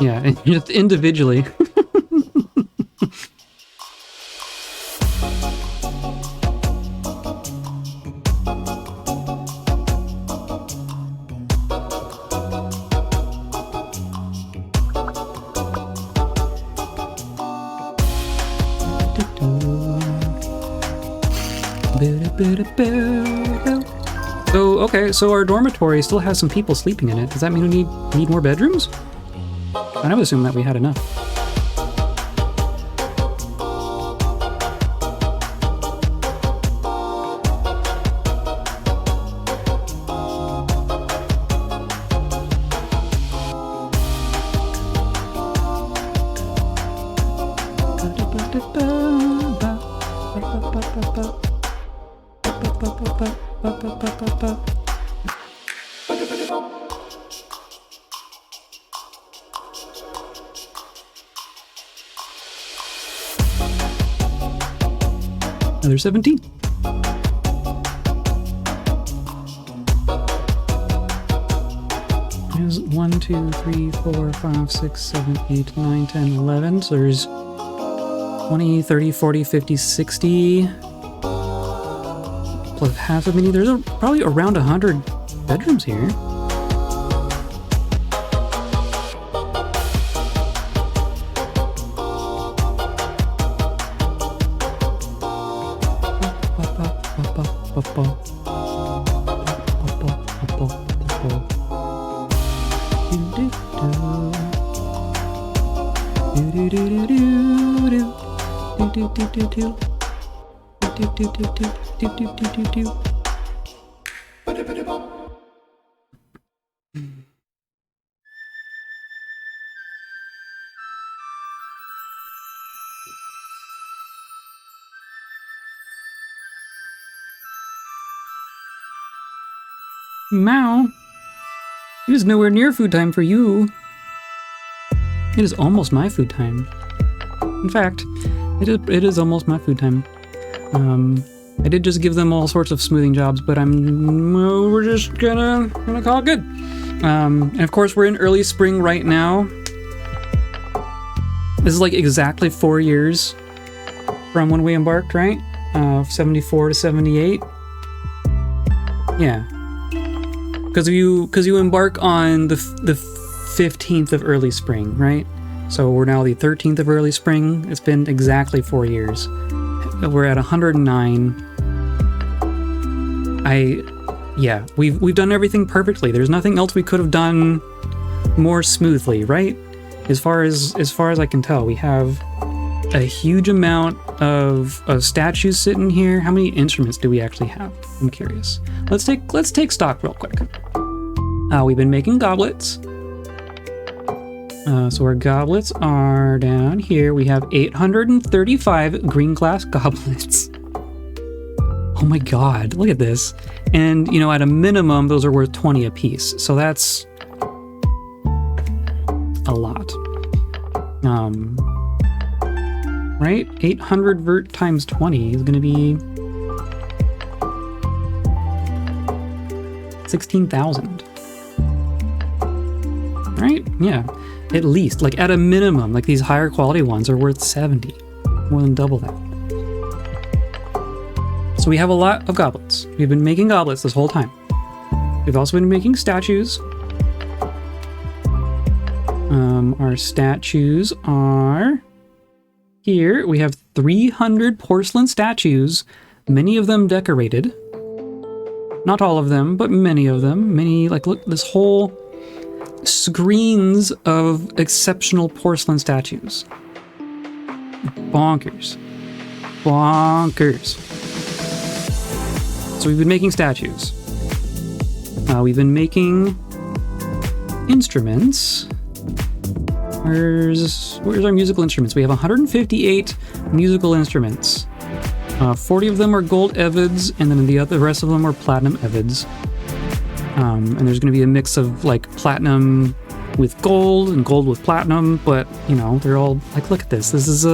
Yeah, and just individually. So, okay, so our dormitory still has some people sleeping in it. Does that mean we need more bedrooms? I would assume that we had enough. Another 17. There's 1, 2, 3, 4, 5, 6, 7, 8, 9, 10, 11. So there's 20, 30, 40, 50, 60. Plus half as many. There's probably around 100 bedrooms here. Meow. It is nowhere near food time for you. It is almost my food time. In fact, it is almost my food time. I did just give them all sorts of smoothing jobs, but we're just gonna call it good. And of course, we're in early spring right now. This is like exactly 4 years from when we embarked, right? 74 to 78. Yeah. Because you embark on the 15th of early spring, right? So we're now the 13th of early spring. It's been exactly 4 years. We're at 109. Yeah, we've done everything perfectly. There's nothing else we could have done more smoothly, right? As far as I can tell, we have a huge amount of statues sitting here. How many instruments do we actually have? I'm curious. Let's take stock real quick. We've been making goblets. So our goblets are down here. We have 835 green glass goblets. Oh my god, look at this. And, you know, at a minimum, those are worth 20 apiece. So that's a lot. Right? 800 vert times 20 is going to be 16,000. Right? Yeah. At least, like at a minimum, like these higher quality ones are worth 70. More than double that. So we have a lot of goblets. We've been making goblets this whole time. We've also been making statues. Our statues are here. We have 300 porcelain statues, many of them decorated. Not all of them, but many of them. Many, like, look, this whole screens of exceptional porcelain statues. Bonkers. Bonkers. So we've been making statues. We've been making instruments. Where's our musical instruments? We have 158 musical instruments. 40 of them are gold evids, and then the rest of them are platinum evids. And there's going to be a mix of like platinum with gold and gold with platinum, but you know, they're all like, look at this. This is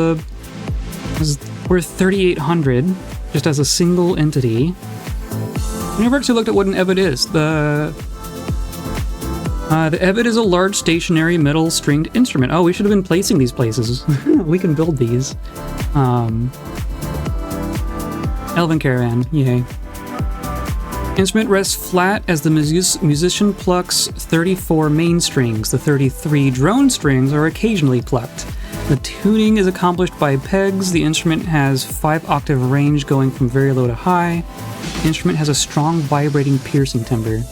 worth 3,800 just as a single entity. I never actually looked at what an evid is. The evid is a large stationary metal stringed instrument. Oh, we should have been placing these places. We can build these. Elven caravan, yay. Instrument rests flat as the musician plucks 34 main strings. The 33 drone strings are occasionally plucked. The tuning is accomplished by pegs. The instrument has 5-octave range going from very low to high. instrument has a strong, vibrating, piercing timbre.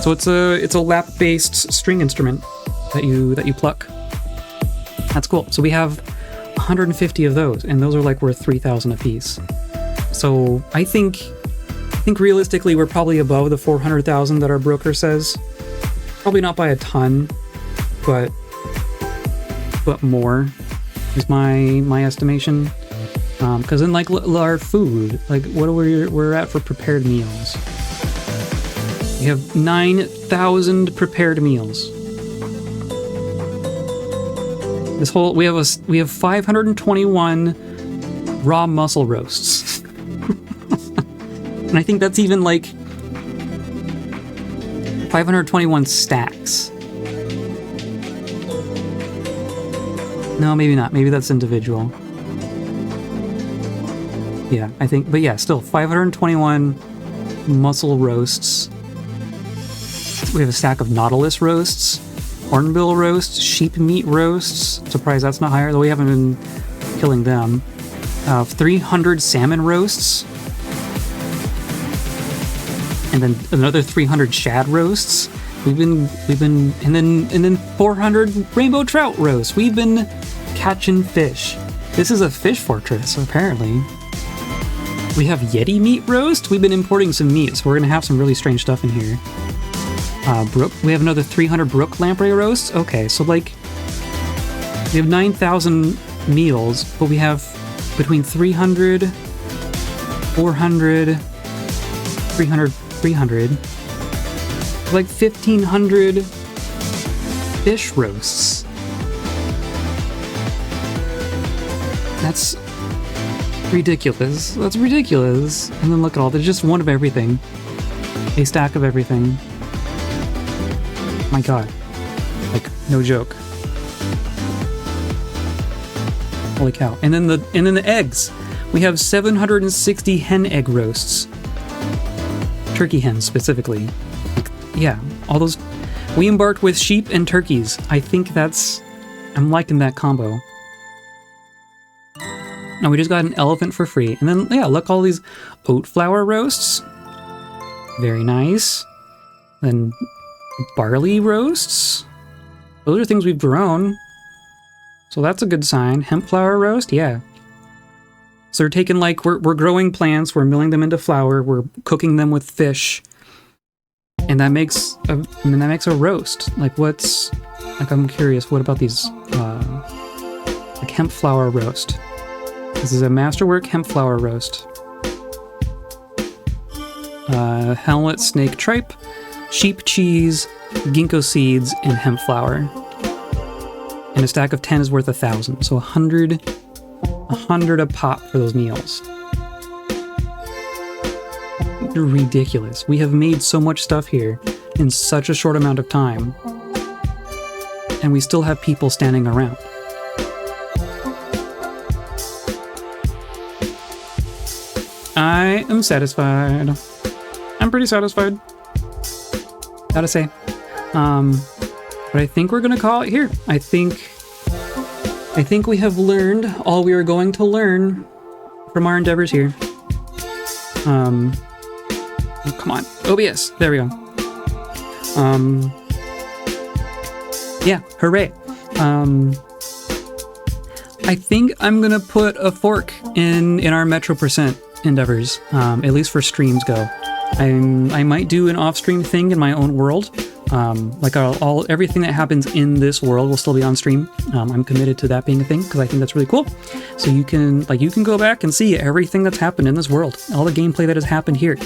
So it's a lap-based string instrument that you pluck. That's cool. So we have 150 of those, and those are like worth 3,000 a piece. So I think realistically we're probably above the 400,000 that our broker says. Probably not by a ton, but more is my estimation. Because in like our food, like what are we're at for prepared meals? We have 9,000 prepared meals. We have 521 raw mussel roasts. And I think that's even like 521 stacks. No, maybe not. Maybe that's individual. Yeah, I think, but yeah, still 521 mussel roasts. We have a stack of nautilus roasts, hornbill roasts, sheep meat roasts. Surprised that's not higher, though we haven't been killing them. 300 salmon roasts. And then another 300 shad roasts. We've been and then 400 rainbow trout roasts. We've been catching fish. This is a fish fortress, apparently. We have yeti meat roast. We've been importing some meat, so we're gonna have some really strange stuff in here. We have another 300 brook lamprey roasts. Okay, so like we have 9,000 meals, but we have between 300, 400, 300, 300, like 1,500 fish roasts. That's ridiculous. That's ridiculous. And then look at all, there's just one of everything. A stack of everything. My god. Like, no joke. Holy cow. And then the eggs. We have 760 hen egg roasts. Turkey hens specifically. Like, yeah, all those. We embarked with sheep and turkeys. I think I'm liking that combo. Now we just got an elephant for free. And then, yeah, look, all these oat flour roasts. Very nice. Then barley roasts. Those are things we've grown. So that's a good sign. Hemp flour roast, yeah. So we're taking like, we're growing plants, we're milling them into flour, we're cooking them with fish. And that makes a roast. Like I'm curious, what about these, like hemp flour roast? This is a masterwork hemp flour roast. Helmet snake tripe, sheep cheese, ginkgo seeds, and hemp flour. And a stack of 10 is worth 1,000. So 100 a pop for those meals. Ridiculous. We have made so much stuff here in such a short amount of time. And we still have people standing around. I am satisfied. I'm pretty satisfied. Gotta say. But I think we're gonna call it here. I think we have learned all we are going to learn from our endeavors here. Oh, come on. OBS. There we go. Yeah, hooray. I think I'm gonna put a fork in our Metro percent endeavors, at least for streams go. I might do an off-stream thing in my own world. Like everything that happens in this world will still be on stream. I'm committed to that being a thing because I think that's really cool. So you can go back and see everything that's happened in this world. All the gameplay that has happened here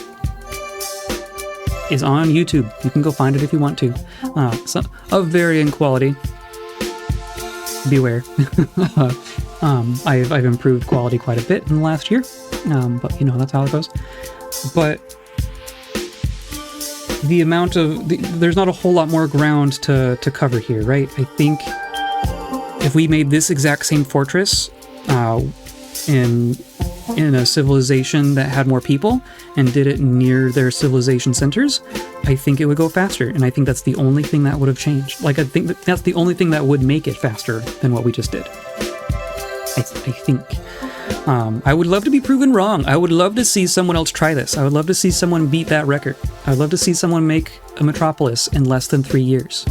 is on YouTube. You can go find it if you want to. So of varying quality. Beware. I've improved quality quite a bit in the last year. But you know, that's how it goes. But the amount of there's not a whole lot more ground to cover here, right? I think if we made this exact same fortress in a civilization that had more people and did it near their civilization centers, I think it would go faster. And I think that's the only thing that would have changed. Like, I think that's the only thing that would make it faster than what we just did. I think. I would love to be proven wrong. I would love to see someone else try this. I would love to see someone beat that record. I would love to see someone make a metropolis in less than 3 years.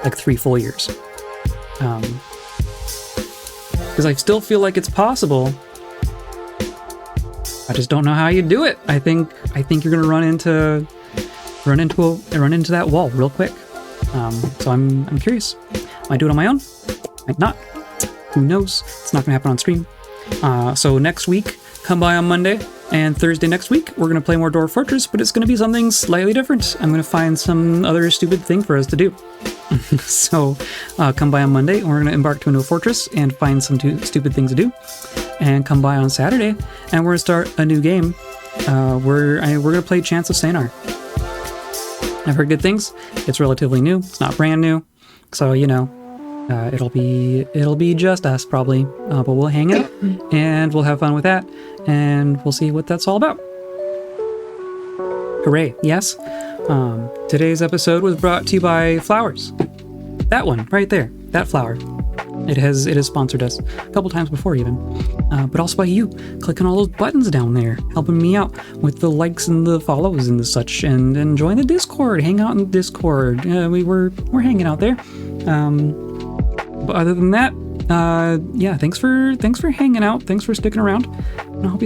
Like 3 full years. Because I still feel like it's possible. I just don't know how you do it. I think you're gonna run into that wall real quick. So I'm curious. Might do it on my own. Might not. Who knows? It's not gonna happen on stream. So next week, come by on Monday, and Thursday next week, we're gonna play more Dwarf Fortress, but it's gonna be something slightly different. I'm gonna find some other stupid thing for us to do. So come by on Monday, and we're gonna embark to a new fortress and find some stupid things to do. And come by on Saturday, and we're gonna start a new game. We're gonna play Chance of Sanar. I've heard good things. It's relatively new. It's not brand new, so you know, it'll be just us probably. But we'll hang out and we'll have fun with that, and we'll see what that's all about. Hooray! Yes. Today's episode was brought to you by flowers. That one right there. That flower. It has sponsored us a couple times before even, but also by you clicking all those buttons down there, helping me out with the likes and the follows and the such, and join the Discord, hang out in the Discord. We're hanging out there. But other than that, yeah, thanks for hanging out, thanks for sticking around, and I hope you